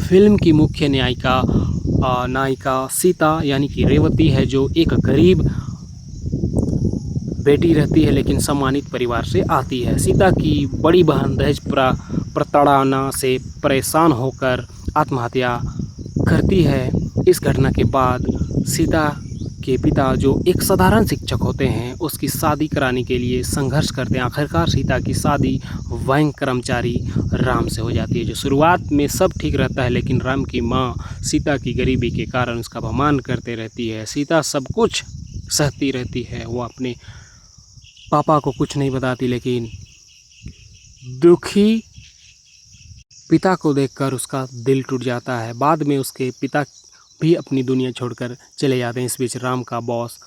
फिल्म की मुख्य नायिका सीता यानी कि रेवती है, जो एक गरीब बेटी रहती है लेकिन सम्मानित परिवार से आती है। सीता की बड़ी बहन दहेज प्रताड़ना से परेशान होकर आत्महत्या करती है। इस घटना के बाद सीता के पिता, जो एक साधारण शिक्षक होते हैं, उसकी शादी कराने के लिए संघर्ष करते हैं। आखिरकार सीता की शादी बैंक कर्मचारी राम से हो जाती है। जो शुरुआत में सब ठीक रहता है, लेकिन राम की माँ सीता की गरीबी के कारण उसका अपमान करते रहती है। सीता सब कुछ सहती रहती है, वो अपने पापा को कुछ नहीं बताती, लेकिन दुखी पिता को देखकर उसका दिल टूट जाता है। बाद में उसके पिता भी अपनी दुनिया छोड़कर चले जाते हैं। इस बीच राम का बॉस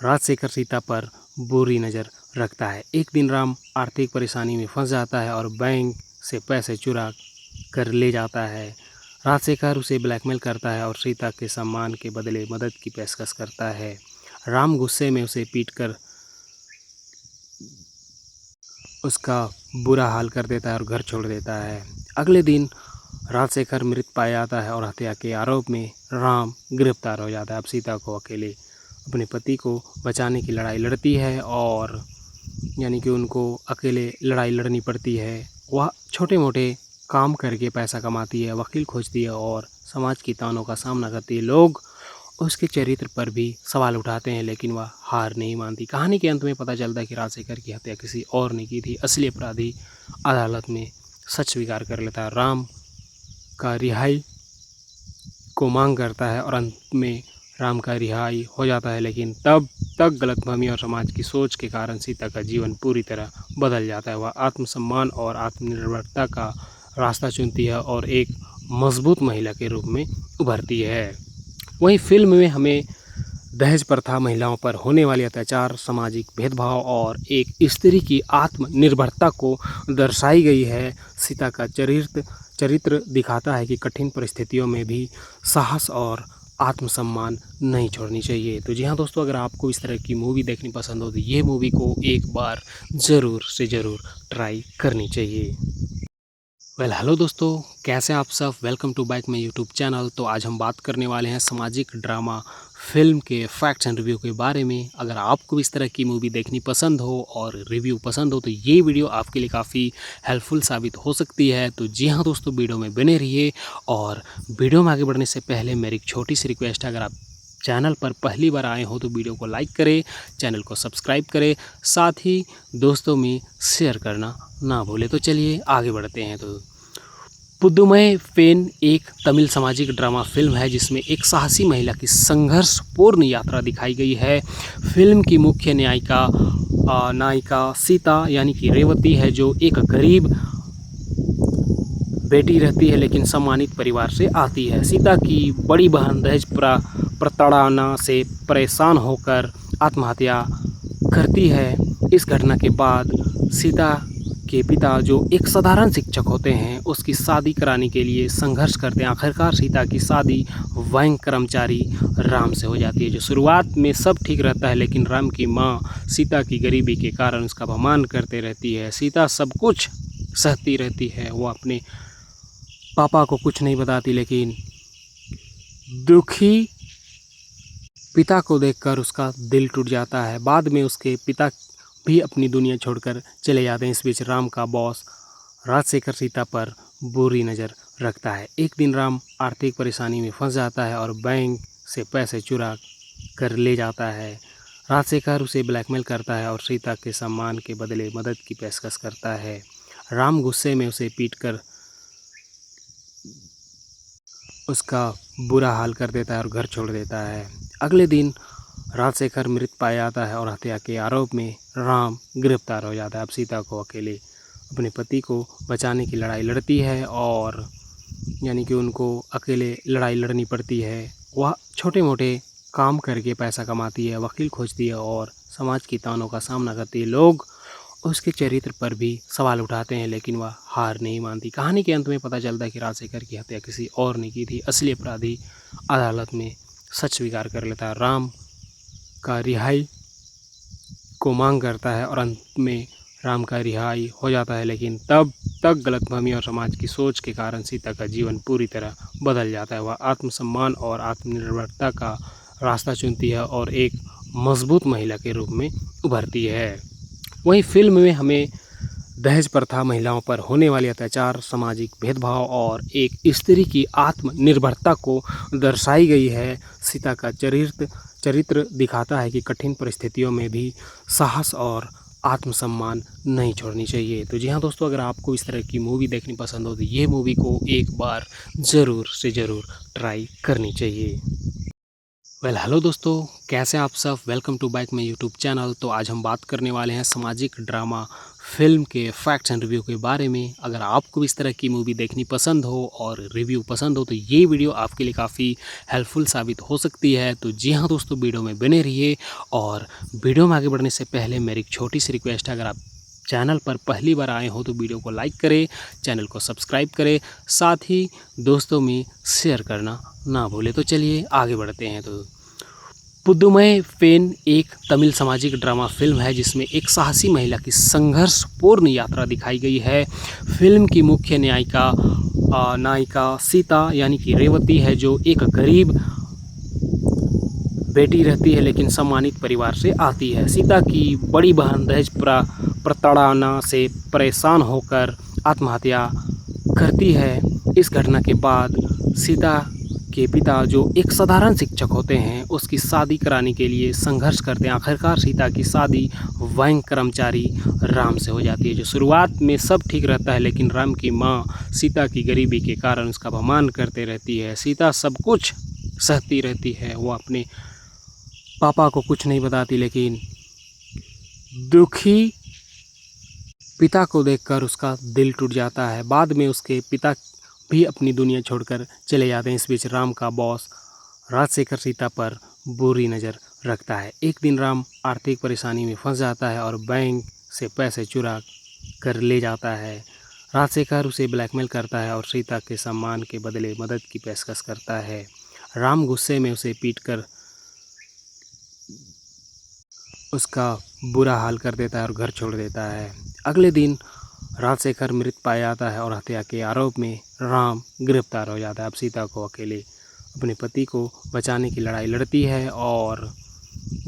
राजशेखर सीता पर बुरी नज़र रखता है। एक दिन राम आर्थिक परेशानी में फंस जाता है और बैंक से पैसे चुरा कर ले जाता है। राजशेखर उसे ब्लैकमेल करता है और सीता के सम्मान के बदले मदद की पेशकश करता है। राम गुस्से में उसे पीटकर उसका बुरा हाल कर देता है और घर छोड़ देता है। अगले दिन राजशेखर मृत पाया जाता है और हत्या के आरोप में राम गिरफ्तार हो जाता है। अब सीता को अकेले अपने पति को बचाने की लड़ाई लड़ती है, और यानी कि उनको अकेले लड़ाई लड़नी पड़ती है। वह छोटे मोटे काम करके पैसा कमाती है, वकील खोजती है और समाज की तानों का सामना करती है। लोग उसके चरित्र पर भी सवाल उठाते हैं, लेकिन वह हार नहीं मानती। कहानी के अंत में पता चलता है कि राजशेखर की हत्या किसी और ने की थी। असली अपराधी अदालत में सच स्वीकार कर लेता है, राम का रिहाई को मांग करता है और अंत में राम का रिहाई हो जाता है। लेकिन तब तक गलतफहमी और समाज की सोच के कारण सीता का जीवन पूरी तरह बदल जाता है। वह आत्मसम्मान और आत्मनिर्भरता का रास्ता चुनती है और एक मजबूत महिला के रूप में उभरती है। वहीं फिल्म में हमें दहेज प्रथा, महिलाओं पर होने वाले अत्याचार, सामाजिक भेदभाव और एक स्त्री की आत्मनिर्भरता को दर्शाई गई है। सीता का चरित्र दिखाता है कि कठिन परिस्थितियों में भी साहस और आत्मसम्मान नहीं छोड़नी चाहिए। तो जी हाँ दोस्तों, अगर आपको इस तरह की मूवी देखनी पसंद हो तो ये मूवी को एक बार ज़रूर से ज़रूर ट्राई करनी चाहिए। हेलो दोस्तों, कैसे आप सब। Welcome to back my YouTube channel. तो आज हम बात करने वाले हैं सामाजिक ड्रामा फिल्म के फैक्ट्स एंड रिव्यू के बारे में। अगर आपको इस तरह की मूवी देखनी पसंद हो और रिव्यू पसंद हो तो ये वीडियो आपके लिए काफ़ी हेल्पफुल साबित हो सकती है। तो जी हाँ दोस्तों, वीडियो में बने रहिए। और वीडियो में आगे बढ़ने से पहले मेरी एक छोटी सी रिक्वेस्ट है, अगर आप चैनल पर पहली बार आए हो तो वीडियो को लाइक करें, चैनल को सब्सक्राइब करें, साथ ही दोस्तों में शेयर करना ना भूलें। तो चलिए आगे बढ़ते हैं। तो पुद्दुमई पेन एक तमिल सामाजिक ड्रामा फिल्म है जिसमें एक साहसी महिला की संघर्षपूर्ण यात्रा दिखाई गई है। फिल्म की मुख्य नायिका सीता यानी कि रेवती है, जो एक गरीब बेटी रहती है लेकिन सम्मानित परिवार से आती है। सीता की बड़ी बहन दहेज प्रताड़ना से परेशान होकर आत्महत्या करती है। इस घटना के बाद सीता के पिता, जो एक साधारण शिक्षक होते हैं, उसकी शादी कराने के लिए संघर्ष करते हैं। आखिरकार सीता की शादी बैंक कर्मचारी राम से हो जाती है। जो शुरुआत में सब ठीक रहता है, लेकिन राम की माँ सीता की गरीबी के कारण उसका अपमान करते रहती है। सीता सब कुछ सहती रहती है, वो अपने पापा को कुछ नहीं बताती, लेकिन दुखी पिता को देखकर उसका दिल टूट जाता है। बाद में उसके पिता भी अपनी दुनिया छोड़कर चले जाते हैं। इस बीच राम का बॉस राजशेखर सीता पर बुरी नज़र रखता है। एक दिन राम आर्थिक परेशानी में फंस जाता है और बैंक से पैसे चुरा कर ले जाता है। राजशेखर उसे ब्लैकमेल करता है और सीता के सम्मान के बदले मदद की पेशकश करता है। राम गुस्से में उसे पीटकर उसका बुरा हाल कर देता है और घर छोड़ देता है। अगले दिन राजशेखर मृत पाया जाता है और हत्या के आरोप में राम गिरफ्तार हो जाता है। अब सीता को अकेले अपने पति को बचाने की लड़ाई लड़ती है और यानी कि उनको अकेले लड़ाई लड़नी पड़ती है। वह छोटे मोटे काम करके पैसा कमाती है, वकील खोजती है और समाज की तानों का सामना करती है। लोग उसके चरित्र पर भी सवाल उठाते हैं लेकिन वह हार नहीं मानती। कहानी के अंत में पता चलता है कि राजशेखर की हत्या किसी और ने की थी। असली अपराधी अदालत में सच स्वीकार कर लेता है, राम का रिहाई को मांग करता है और अंत में राम का रिहाई हो जाता है। लेकिन तब तक गलतफहमी और समाज की सोच के कारण सीता का जीवन पूरी तरह बदल जाता है। वह आत्मसम्मान और आत्मनिर्भरता का रास्ता चुनती है और एक मजबूत महिला के रूप में उभरती है। वहीं फिल्म में हमें दहेज प्रथा, महिलाओं पर होने वाले अत्याचार, सामाजिक भेदभाव और एक स्त्री की आत्मनिर्भरता को दर्शाई गई है। सीता का चरित्र दिखाता है कि कठिन परिस्थितियों में भी साहस और आत्मसम्मान नहीं छोड़नी चाहिए। तो जी हाँ दोस्तों, अगर आपको इस तरह की मूवी देखनी पसंद हो तो ये मूवी को एक बार ज़रूर से ज़रूर ट्राई करनी चाहिए। हेलो दोस्तों, कैसे आप सब। Welcome to back my YouTube channel. तो आज हम बात करने वाले हैं सामाजिक ड्रामा फिल्म के फैक्ट्स एंड रिव्यू के बारे में। अगर आपको इस तरह की मूवी देखनी पसंद हो और रिव्यू पसंद हो तो ये वीडियो आपके लिए काफ़ी हेल्पफुल साबित हो सकती है। तो जी हाँ दोस्तों, वीडियो में बने रहिए। और वीडियो में आगे बढ़ने से पहले मेरी एक छोटी सी रिक्वेस्ट है, अगर आप चैनल पर पहली बार आए हो तो वीडियो को लाइक करें, चैनल को सब्सक्राइब करें, साथ ही दोस्तों में शेयर करना ना भूलें। तो चलिए आगे बढ़ते हैं। तो पुद्दुमई पेन एक तमिल सामाजिक ड्रामा फिल्म है जिसमें एक साहसी महिला की संघर्षपूर्ण यात्रा दिखाई गई है। फिल्म की मुख्य नायिका सीता यानी कि रेवती है, जो एक गरीब बेटी रहती है लेकिन सम्मानित परिवार से आती है। सीता की बड़ी बहन दहेज प्रताड़ना से परेशान होकर आत्महत्या करती है। इस घटना के बाद सीता के पिता, जो एक साधारण शिक्षक होते हैं, उसकी शादी कराने के लिए संघर्ष करते हैं। आखिरकार सीता की शादी बैंक कर्मचारी राम से हो जाती है। जो शुरुआत में सब ठीक रहता है लेकिन राम की माँ सीता की गरीबी के कारण उसका अपमान करते रहती है। सीता सब कुछ सहती रहती है, वो अपने पापा को कुछ नहीं बताती, लेकिन दुखी पिता को देखकर उसका दिल टूट जाता है। बाद में उसके पिता भी अपनी दुनिया छोड़कर चले जाते हैं। इस बीच राम का बॉस राजशेखर सीता पर बुरी नज़र रखता है। एक दिन राम आर्थिक परेशानी में फंस जाता है और बैंक से पैसे चुरा कर ले जाता है। राजशेखर उसे ब्लैकमेल करता है और सीता के सम्मान के बदले मदद की पेशकश करता है। राम गुस्से में उसे पीटकर उसका बुरा हाल कर देता है और घर छोड़ देता है। अगले दिन राजशेखर मृत पाया जाता है और हत्या के आरोप में राम गिरफ्तार हो जाता है। अब सीता को अकेले अपने पति को बचाने की लड़ाई लड़ती है और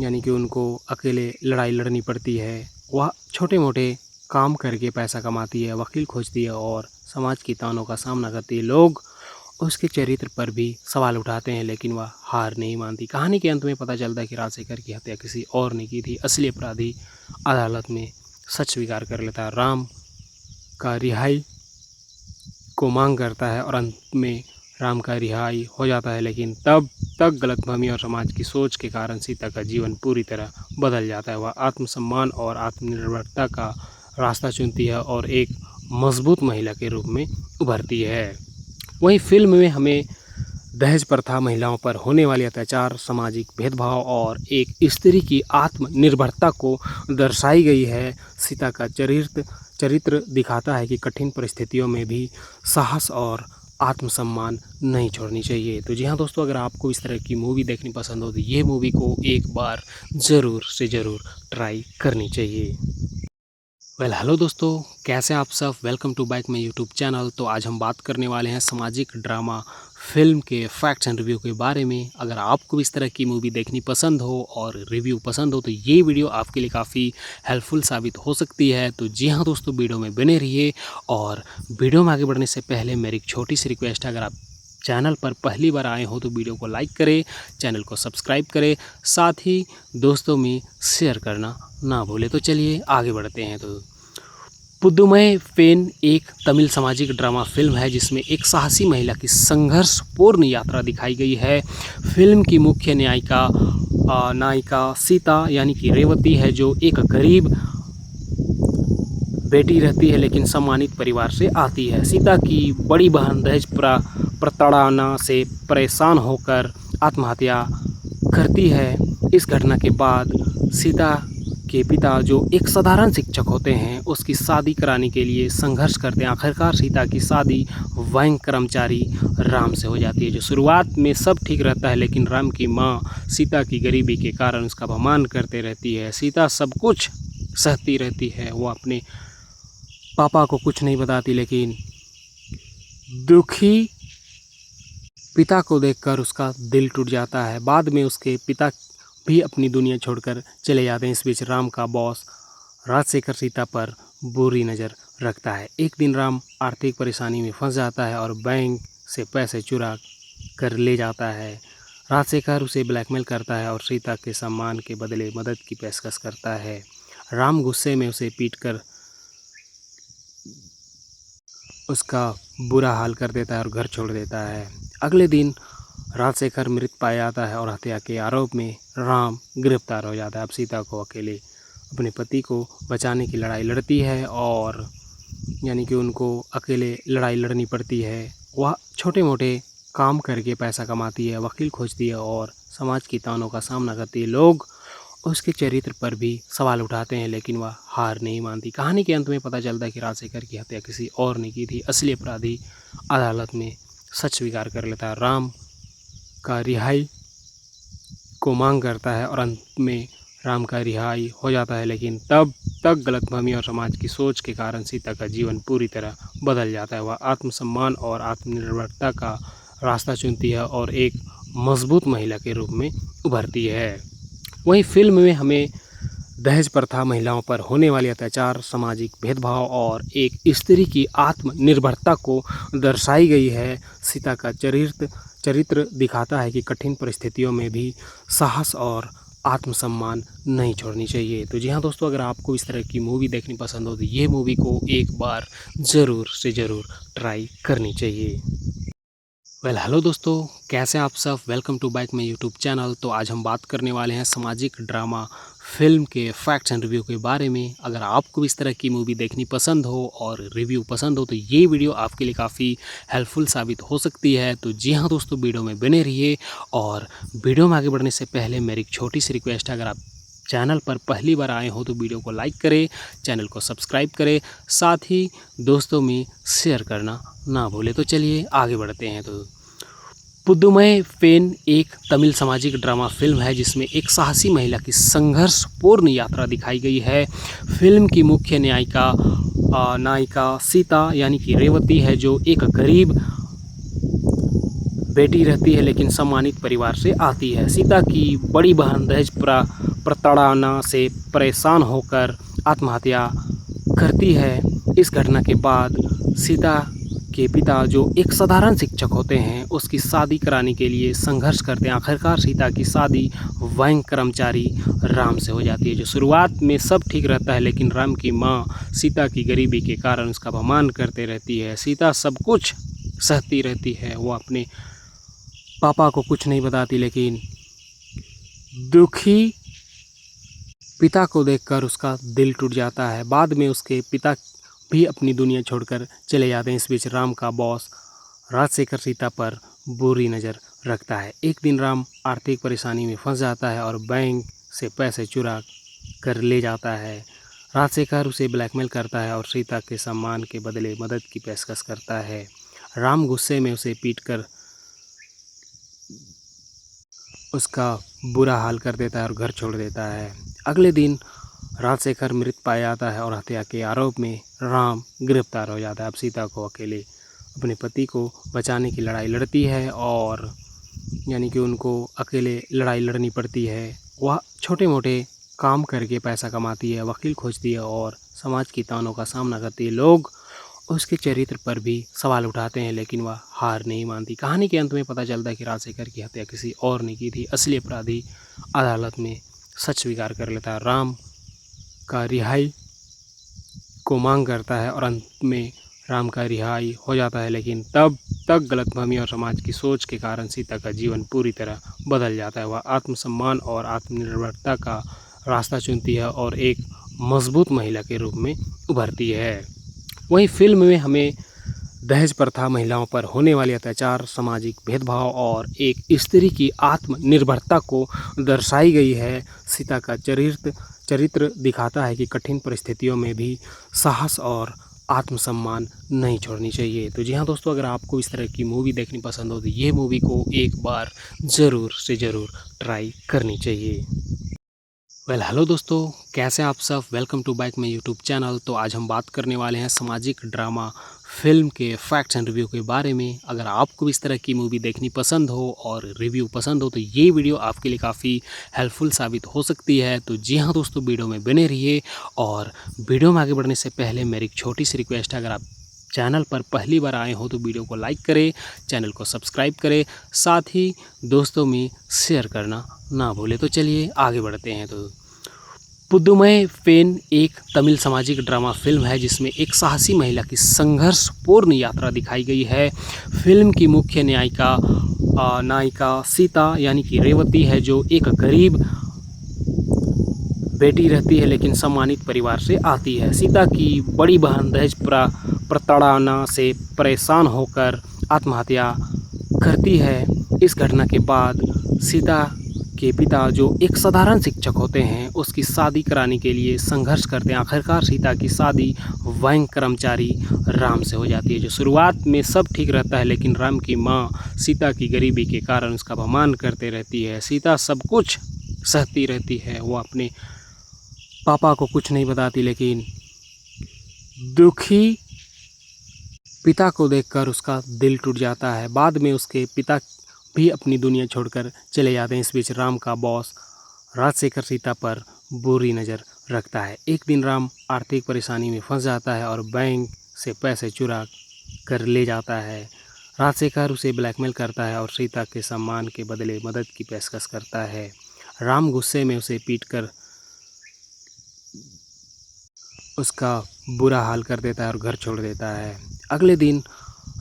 यानी कि उनको अकेले लड़ाई लड़नी पड़ती है। वह छोटे मोटे काम करके पैसा कमाती है, वकील खोजती है और समाज की तानों का सामना करती है। लोग उसके चरित्र पर भी सवाल उठाते हैं लेकिन वह हार नहीं मानती। कहानी के अंत में पता चलता है कि राजशेखर की हत्या किसी और ने की थी। असली अपराधी अदालत में सच स्वीकार कर लेता है, राम का रिहाई को मांग करता है और अंत में राम का रिहाई हो जाता है। लेकिन तब तक गलतफहमी और समाज की सोच के कारण सीता का जीवन पूरी तरह बदल जाता है। वह आत्मसम्मान और आत्मनिर्भरता का रास्ता चुनती है और एक मजबूत महिला के रूप में उभरती है। वहीं फिल्म में हमें दहेज प्रथा, महिलाओं पर होने वाले अत्याचार, सामाजिक भेदभाव और एक स्त्री की आत्मनिर्भरता को दर्शाई गई है। सीता का चरित्र दिखाता है कि कठिन परिस्थितियों में भी साहस और आत्मसम्मान नहीं छोड़नी चाहिए। तो जी हाँ दोस्तों, अगर आपको इस तरह की मूवी देखनी पसंद हो तो ये मूवी को एक बार ज़रूर से ज़रूर ट्राई करनी चाहिए। हेलो दोस्तों, कैसे आप सब। Welcome to back my YouTube channel. तो आज हम बात करने वाले हैं सामाजिक ड्रामा फिल्म के फैक्ट्स एंड रिव्यू के बारे में। अगर आपको इस तरह की मूवी देखनी पसंद हो और रिव्यू पसंद हो तो ये वीडियो आपके लिए काफ़ी हेल्पफुल साबित हो सकती है। तो जी हाँ दोस्तों, वीडियो में बने रहिए। और वीडियो में आगे बढ़ने से पहले मेरी एक छोटी सी रिक्वेस्ट है, अगर आप चैनल पर पहली बार आए हो तो वीडियो को लाइक करें, चैनल को सब्सक्राइब करें, साथ ही दोस्तों में शेयर करना ना भूलें। तो चलिए आगे बढ़ते हैं। तो पुद्दुमई पेन एक तमिल सामाजिक ड्रामा फिल्म है जिसमें एक साहसी महिला की संघर्षपूर्ण यात्रा दिखाई गई है। फिल्म की मुख्य नायिका सीता यानी कि रेवती है, जो एक गरीब बेटी रहती है लेकिन सम्मानित परिवार से आती है। सीता की बड़ी बहन दहेज प्रताड़ना से परेशान होकर आत्महत्या करती है। इस घटना के बाद सीता के पिता जो एक साधारण शिक्षक होते हैं उसकी शादी कराने के लिए संघर्ष करते हैं। आखिरकार सीता की शादी बैंक कर्मचारी राम से हो जाती है। जो शुरुआत में सब ठीक रहता है लेकिन राम की माँ सीता की गरीबी के कारण उसका अपमान करते रहती है। सीता सब कुछ सहती रहती है, वो अपने पापा को कुछ नहीं बताती, लेकिन दुखी पिता को देखकर उसका दिल टूट जाता है। बाद में उसके पिता भी अपनी दुनिया छोड़कर चले जाते हैं। इस बीच राम का बॉस राजशेखर सीता पर बुरी नज़र रखता है। एक दिन राम आर्थिक परेशानी में फंस जाता है और बैंक से पैसे चुरा कर ले जाता है। राजशेखर उसे ब्लैकमेल करता है और सीता के सम्मान के बदले मदद की पेशकश करता है। राम गुस्से में उसे पीटकर उसका बुरा हाल कर देता है और घर छोड़ देता है। अगले दिन राजशेखर मृत पाया जाता है और हत्या के आरोप में राम गिरफ्तार हो जाता है। अब सीता को अकेले अपने पति को बचाने की लड़ाई लड़ती है और यानी कि उनको अकेले लड़ाई लड़नी पड़ती है। वह छोटे मोटे काम करके पैसा कमाती है, वकील खोजती है और समाज की तानों का सामना करती है। लोग उसके चरित्र पर भी सवाल उठाते हैं लेकिन वह हार नहीं मानती। कहानी के अंत में पता चलता है कि राजशेखर की हत्या किसी और ने की थी। असली अपराधी अदालत में सच स्वीकार कर लेता है, राम का रिहाई को मांग करता है और अंत में राम का रिहाई हो जाता है। लेकिन तब तक गलतफहमी और समाज की सोच के कारण सीता का जीवन पूरी तरह बदल जाता है। वह आत्मसम्मान और आत्मनिर्भरता का रास्ता चुनती है और एक मजबूत महिला के रूप में उभरती है। वहीं फिल्म में हमें दहेज प्रथा, महिलाओं पर होने वाले अत्याचार, सामाजिक भेदभाव और एक स्त्री की आत्मनिर्भरता को दर्शाई गई है। सीता का चरित्र दिखाता है कि कठिन परिस्थितियों में भी साहस और आत्मसम्मान नहीं छोड़नी चाहिए। तो जी हाँ दोस्तों, अगर आपको इस तरह की मूवी देखनी पसंद हो तो ये मूवी को एक बार ज़रूर से ज़रूर ट्राई करनी चाहिए। हेलो दोस्तों, कैसे आप सब। Welcome to back my YouTube channel. तो आज हम बात करने वाले हैं सामाजिक ड्रामा फिल्म के फैक्ट्स एंड रिव्यू के बारे में। अगर आपको इस तरह की मूवी देखनी पसंद हो और रिव्यू पसंद हो तो ये वीडियो आपके लिए काफ़ी हेल्पफुल साबित हो सकती है। तो जी हाँ दोस्तों, वीडियो में बने रहिए। और वीडियो में आगे बढ़ने से पहले मेरी एक छोटी सी रिक्वेस्ट है, अगर आप चैनल पर पहली बार आए हो तो वीडियो को लाइक करें, चैनल को सब्सक्राइब करें, साथ ही दोस्तों में शेयर करना ना भूलें। तो चलिए आगे बढ़ते हैं। तो पुद्दुमई पेन एक तमिल सामाजिक ड्रामा फिल्म है जिसमें एक साहसी महिला की संघर्षपूर्ण यात्रा दिखाई गई है। फिल्म की मुख्य नायिका सीता यानी कि रेवती है, जो एक गरीब बेटी रहती है लेकिन सम्मानित परिवार से आती है। सीता की बड़ी बहन दहेज प्रताड़ना से परेशान होकर आत्महत्या करती है। इस घटना के बाद सीता के पिता जो एक साधारण शिक्षक होते हैं उसकी शादी कराने के लिए संघर्ष करते हैं। आखिरकार सीता की शादी बैंक कर्मचारी राम से हो जाती है। जो शुरुआत में सब ठीक रहता है लेकिन राम की माँ सीता की गरीबी के कारण उसका अपमान करते रहती है। सीता सब कुछ सहती रहती है, वो अपने पापा को कुछ नहीं बताती, लेकिन दुखी पिता को देखकर उसका दिल टूट जाता है। बाद में उसके पिता भी अपनी दुनिया छोड़कर चले जाते हैं। इस बीच राम का बॉस राजशेखर सीता पर बुरी नज़र रखता है। एक दिन राम आर्थिक परेशानी में फंस जाता है और बैंक से पैसे चुरा कर ले जाता है। राजशेखर उसे ब्लैकमेल करता है और सीता के सम्मान के बदले मदद की पेशकश करता है। राम गुस्से में उसे पीटकर उसका बुरा हाल कर देता है और घर छोड़ देता है। अगले दिन राजशेखर मृत पाया जाता है और हत्या के आरोप में राम गिरफ्तार हो जाता है। अब सीता को अकेले अपने पति को बचाने की लड़ाई लड़ती है और यानी कि उनको अकेले लड़ाई लड़नी पड़ती है। वह छोटे मोटे काम करके पैसा कमाती है, वकील खोजती है और समाज की तानों का सामना करती है। लोग उसके चरित्र पर भी सवाल उठाते हैं लेकिन वह हार नहीं मानती। कहानी के अंत में पता चलता है कि राजशेखर की हत्या किसी और ने की थी। असली अपराधी अदालत में सच स्वीकार कर लेता है, राम का रिहाई को मांग करता है और अंत में राम का रिहाई हो जाता है। लेकिन तब तक गलतफहमी और समाज की सोच के कारण सीता का जीवन पूरी तरह बदल जाता है। वह आत्मसम्मान और आत्मनिर्भरता का रास्ता चुनती है और एक मजबूत महिला के रूप में उभरती है। वहीं फिल्म में हमें दहेज प्रथा, महिलाओं पर होने वाले अत्याचार, सामाजिक भेदभाव और एक स्त्री की आत्मनिर्भरता को दर्शाई गई है। सीता का चरित्र दिखाता है कि कठिन परिस्थितियों में भी साहस और आत्मसम्मान नहीं छोड़नी चाहिए। तो जी हाँ दोस्तों, अगर आपको इस तरह की मूवी देखनी पसंद हो तो ये मूवी को एक बार ज़रूर से ज़रूर ट्राई करनी चाहिए। हेलो दोस्तों, कैसे आप सब। Welcome to back my YouTube channel. तो आज हम बात करने वाले हैं सामाजिक ड्रामा फिल्म के फैक्ट्स एंड रिव्यू के बारे में। अगर आपको इस तरह की मूवी देखनी पसंद हो और रिव्यू पसंद हो तो ये वीडियो आपके लिए काफ़ी हेल्पफुल साबित हो सकती है। तो जी हाँ दोस्तों, वीडियो में बने रहिए। और वीडियो में आगे बढ़ने से पहले मेरी एक छोटी सी रिक्वेस्ट है, अगर आप चैनल पर पहली बार आए हो तो वीडियो को लाइक करें, चैनल को सब्सक्राइब करें, साथ ही दोस्तों में शेयर करना ना भूलें। तो चलिए आगे बढ़ते हैं। तो पुद्दुमई पेन एक तमिल सामाजिक ड्रामा फिल्म है जिसमें एक साहसी महिला की संघर्षपूर्ण यात्रा दिखाई गई है। फिल्म की मुख्य नायिका सीता यानी कि रेवती है, जो एक गरीब बेटी रहती है लेकिन सम्मानित परिवार से आती है। सीता की बड़ी बहन दहेज प्रताड़ना से परेशान होकर आत्महत्या करती है। इस घटना के बाद सीता के पिता, जो एक साधारण शिक्षक होते हैं, उसकी शादी कराने के लिए संघर्ष करते हैं। आखिरकार सीता की शादी बैंक कर्मचारी राम से हो जाती है। जो शुरुआत में सब ठीक रहता है, लेकिन राम की माँ सीता की गरीबी के कारण उसका अपमान करते रहती है। सीता सब कुछ सहती रहती है, वो अपने पापा को कुछ नहीं बताती, लेकिन दुखी पिता को देखकर उसका दिल टूट जाता है। बाद में उसके पिता भी अपनी दुनिया छोड़कर चले जाते हैं। इस बीच राम का बॉस राजशेखर सीता पर बुरी नज़र रखता है। एक दिन राम आर्थिक परेशानी में फंस जाता है और बैंक से पैसे चुरा कर ले जाता है। राजशेखर उसे ब्लैकमेल करता है और सीता के सम्मान के बदले मदद की पेशकश करता है। राम गुस्से में उसे पीटकर उसका बुरा हाल कर देता है और घर छोड़ देता है। अगले दिन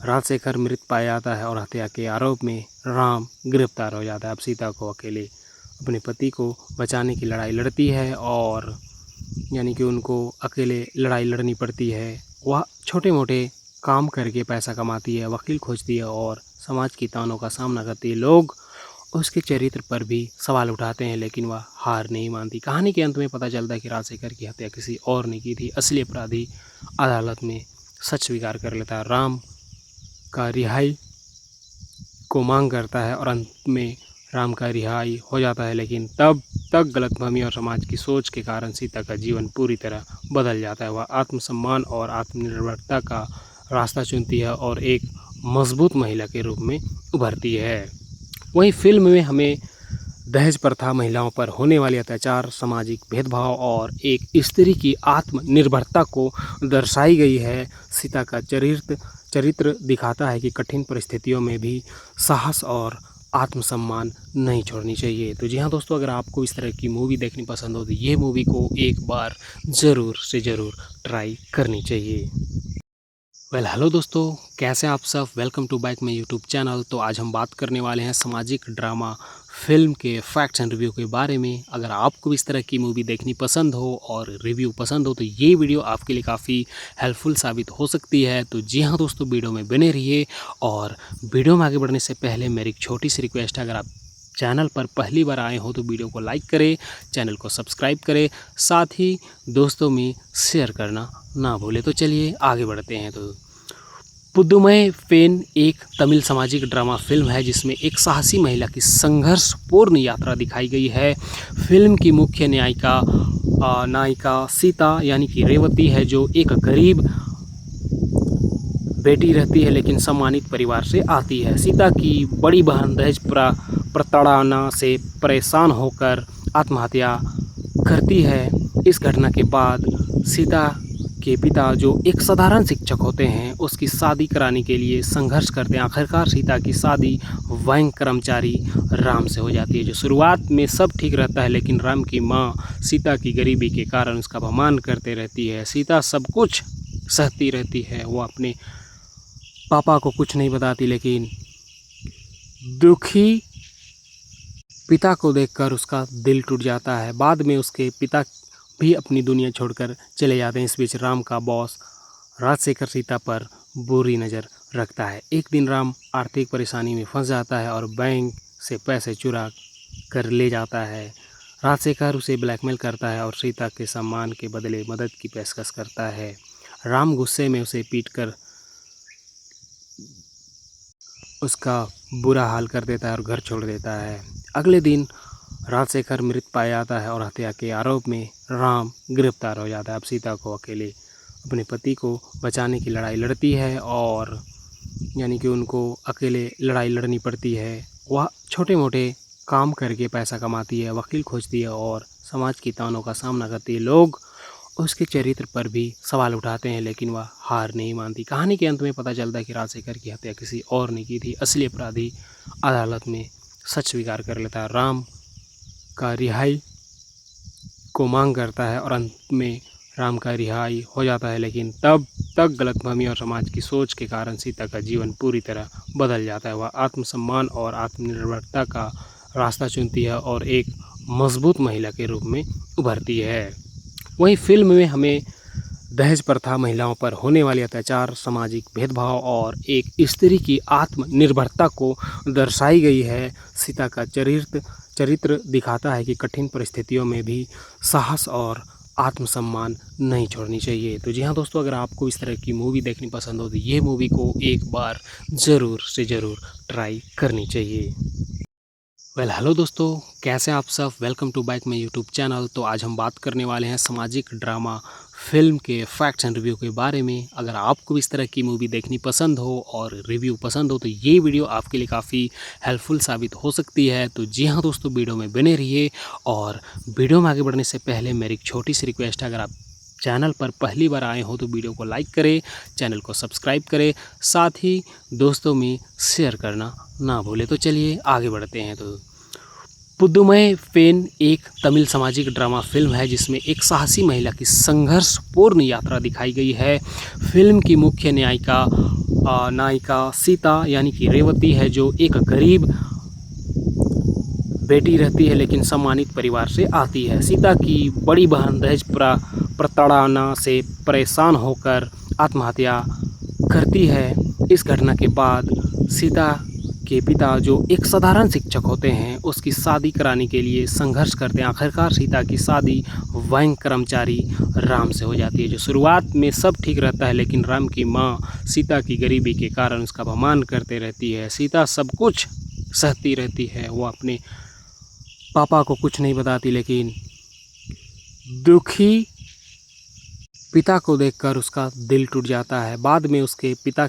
राजशेखर मृत पाया जाता है और हत्या के आरोप में राम गिरफ्तार हो जाता है। अब सीता को अकेले अपने पति को बचाने की लड़ाई लड़ती है, और यानी कि उनको अकेले लड़ाई लड़नी पड़ती है। वह छोटे मोटे काम करके पैसा कमाती है, वकील खोजती है और समाज की तानों का सामना करती है। लोग उसके चरित्र पर भी सवाल उठाते हैं, लेकिन वह हार नहीं मानती। कहानी के अंत में पता चलता है कि राजशेखर की हत्या किसी और ने की थी। असली अपराधी अदालत में सच स्वीकार कर लेता है, राम का रिहाई को मांग करता है और अंत में राम का रिहाई हो जाता है। लेकिन तब तक गलतफहमी और समाज की सोच के कारण सीता का जीवन पूरी तरह बदल जाता है। वह आत्मसम्मान और आत्मनिर्भरता का रास्ता चुनती है और एक मजबूत महिला के रूप में उभरती है। वहीं फिल्म में हमें दहेज प्रथा, महिलाओं पर होने वाले अत्याचार, सामाजिक भेदभाव और एक स्त्री की आत्मनिर्भरता को दर्शाई गई है। सीता का चरित्र दिखाता है कि कठिन परिस्थितियों में भी साहस और आत्मसम्मान नहीं छोड़नी चाहिए। तो जी हाँ दोस्तों, अगर आपको इस तरह की मूवी देखनी पसंद हो तो ये मूवी को एक बार ज़रूर से ज़रूर ट्राई करनी चाहिए। हेलो दोस्तों, कैसे आप सब। Welcome to back my YouTube channel. तो आज हम बात करने वाले हैं सामाजिक ड्रामा फिल्म के फैक्ट्स एंड रिव्यू के बारे में। अगर आपको इस तरह की मूवी देखनी पसंद हो और रिव्यू पसंद हो तो ये वीडियो आपके लिए काफ़ी हेल्पफुल साबित हो सकती है। तो जी हाँ दोस्तों, वीडियो में बने रहिए। और वीडियो में आगे बढ़ने से पहले मेरी एक छोटी सी रिक्वेस्ट है, अगर आप चैनल पर पहली बार आए हो तो वीडियो को लाइक करें, चैनल को सब्सक्राइब करें, साथ ही दोस्तों में शेयर करना ना भूलें। तो चलिए आगे बढ़ते हैं। तो पुद्दुमई पेन एक तमिल सामाजिक ड्रामा फिल्म है जिसमें एक साहसी महिला की संघर्षपूर्ण यात्रा दिखाई गई है। फिल्म की मुख्य नायिका सीता यानी कि रेवती है, जो एक गरीब बेटी रहती है लेकिन सम्मानित परिवार से आती है। सीता की बड़ी बहन दहेज प्रताड़ना से परेशान होकर आत्महत्या करती है। इस घटना के बाद सीता के पिता, जो एक साधारण शिक्षक होते हैं, उसकी शादी कराने के लिए संघर्ष करते हैं। आखिरकार सीता की शादी बैंक कर्मचारी राम से हो जाती है। जो शुरुआत में सब ठीक रहता है, लेकिन राम की माँ सीता की गरीबी के कारण उसका अपमान करते रहती है। सीता सब कुछ सहती रहती है, वो अपने पापा को कुछ नहीं बताती, लेकिन दुखी पिता को देखकर उसका दिल टूट जाता है। बाद में उसके पिता भी अपनी दुनिया छोड़कर चले जाते हैं। इस बीच राम का बॉस राजशेखर सीता पर बुरी नज़र रखता है। एक दिन राम आर्थिक परेशानी में फंस जाता है और बैंक से पैसे चुरा कर ले जाता है। राजशेखर उसे ब्लैकमेल करता है और सीता के सम्मान के बदले मदद की पेशकश करता है। राम गुस्से में उसे पीटकर उसका बुरा हाल कर देता है और घर छोड़ देता है। अगले दिन राजशेखर मृत पाया जाता है और हत्या के आरोप में राम गिरफ्तार हो जाता है। अब सीता को अकेले अपने पति को बचाने की लड़ाई लड़ती है और यानी कि उनको अकेले लड़ाई लड़नी पड़ती है। वह छोटे मोटे काम करके पैसा कमाती है, वकील खोजती है और समाज की तानों का सामना करती है। लोग उसके चरित्र पर भी सवाल उठाते हैं लेकिन वह हार नहीं मानती। कहानी के अंत में पता चलता है कि राजशेखर की हत्या किसी और ने की थी। असली अपराधी अदालत में सच स्वीकार कर लेता है, राम का रिहाई को मांग करता है और अंत में राम का रिहाई हो जाता है। लेकिन तब तक गलतफहमी और समाज की सोच के कारण सीता का जीवन पूरी तरह बदल जाता है। वह आत्मसम्मान और आत्मनिर्भरता का रास्ता चुनती है और एक मजबूत महिला के रूप में उभरती है। वहीं फिल्म में हमें दहेज प्रथा, महिलाओं पर होने वाले अत्याचार, सामाजिक भेदभाव और एक स्त्री की आत्मनिर्भरता को दर्शाई गई है। सीता का चरित्र दिखाता है कि कठिन परिस्थितियों में भी साहस और आत्मसम्मान नहीं छोड़नी चाहिए। तो जी हाँ दोस्तों, अगर आपको इस तरह की मूवी देखनी पसंद हो तो ये मूवी को एक बार ज़रूर से ज़रूर ट्राई करनी चाहिए। हेलो दोस्तों, कैसे आप सब। Welcome to back my YouTube channel. तो आज हम बात करने वाले हैं सामाजिक ड्रामा फिल्म के फैक्ट्स एंड रिव्यू के बारे में। अगर आपको इस तरह की मूवी देखनी पसंद हो और रिव्यू पसंद हो तो ये वीडियो आपके लिए काफ़ी हेल्पफुल साबित हो सकती है। तो जी हाँ दोस्तों, वीडियो में बने रहिए। और वीडियो में आगे बढ़ने से पहले मेरी एक छोटी सी रिक्वेस्ट है, अगर आप चैनल पर पहली बार आए हो तो वीडियो को लाइक करें, चैनल को सब्सक्राइब करें, साथ ही दोस्तों में शेयर करना ना भूलें। तो चलिए आगे बढ़ते हैं। तो पुद्दुमई पेन एक तमिल सामाजिक ड्रामा फिल्म है जिसमें एक साहसी महिला की संघर्षपूर्ण यात्रा दिखाई गई है। फिल्म की मुख्य नायिका सीता यानी कि रेवती है, जो एक गरीब बेटी रहती है लेकिन सम्मानित परिवार से आती है। सीता की बड़ी बहन दहेज प्रताड़ना से परेशान होकर आत्महत्या करती है। इस घटना के बाद सीता के पिता, जो एक साधारण शिक्षक होते हैं, उसकी शादी कराने के लिए संघर्ष करते हैं। आखिरकार सीता की शादी बैंक कर्मचारी राम से हो जाती है। जो शुरुआत में सब ठीक रहता है लेकिन राम की माँ सीता की गरीबी के कारण उसका अपमान करते रहती है। सीता सब कुछ सहती रहती है, वो अपने पापा को कुछ नहीं बताती, लेकिन दुखी पिता को देखकर उसका दिल टूट जाता है। बाद में उसके पिता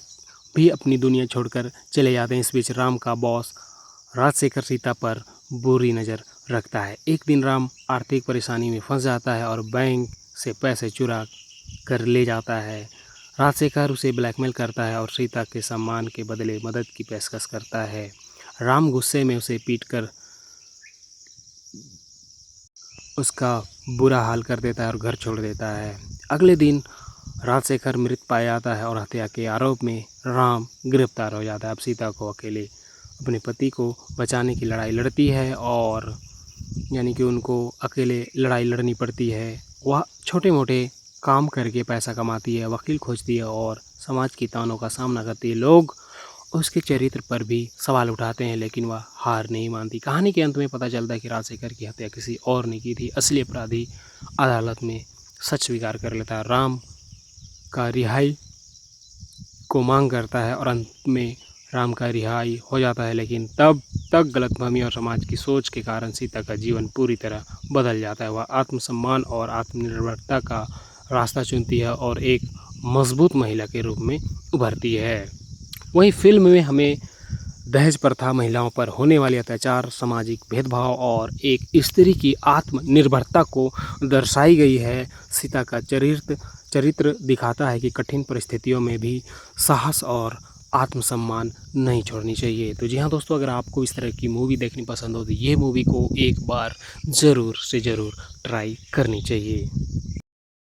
भी अपनी दुनिया छोड़कर चले जाते हैं। इस बीच राम का बॉस राजशेखर सीता पर बुरी नज़र रखता है। एक दिन राम आर्थिक परेशानी में फंस जाता है और बैंक से पैसे चुरा कर ले जाता है। राजशेखर उसे ब्लैकमेल करता है और सीता के सम्मान के बदले मदद की पेशकश करता है। राम गुस्से में उसे पीटकर उसका बुरा हाल कर देता है और घर छोड़ देता है। अगले दिन राजशेखर मृत पाया जाता है और हत्या के आरोप में राम गिरफ्तार हो जाता है। अब सीता को अकेले अपने पति को बचाने की लड़ाई लड़ती है और यानी कि उनको अकेले लड़ाई लड़नी पड़ती है। वह छोटे मोटे काम करके पैसा कमाती है, वकील खोजती है और समाज की तानों का सामना करती है। लोग उसके चरित्र पर भी सवाल उठाते हैं लेकिन वह हार नहीं मानती। कहानी के अंत में पता चलता है कि राजशेखर की हत्या किसी और ने की थी। असली अपराधी अदालत में सच स्वीकार कर लेता है, राम का रिहाई को मांग करता है और अंत में राम का रिहाई हो जाता है। लेकिन तब तक गलतफहमी और समाज की सोच के कारण सीता का जीवन पूरी तरह बदल जाता है। वह आत्मसम्मान और आत्मनिर्भरता का रास्ता चुनती है और एक मजबूत महिला के रूप में उभरती है। वहीं फिल्म में हमें दहेज प्रथा, महिलाओं पर होने वाले अत्याचार, सामाजिक भेदभाव और एक स्त्री की आत्मनिर्भरता को दर्शाई गई है। सीता का चरित्र दिखाता है कि कठिन परिस्थितियों में भी साहस और आत्मसम्मान नहीं छोड़नी चाहिए। तो जी हाँ दोस्तों, अगर आपको इस तरह की मूवी देखनी पसंद हो तो ये मूवी को एक बार ज़रूर से ज़रूर ट्राई करनी चाहिए।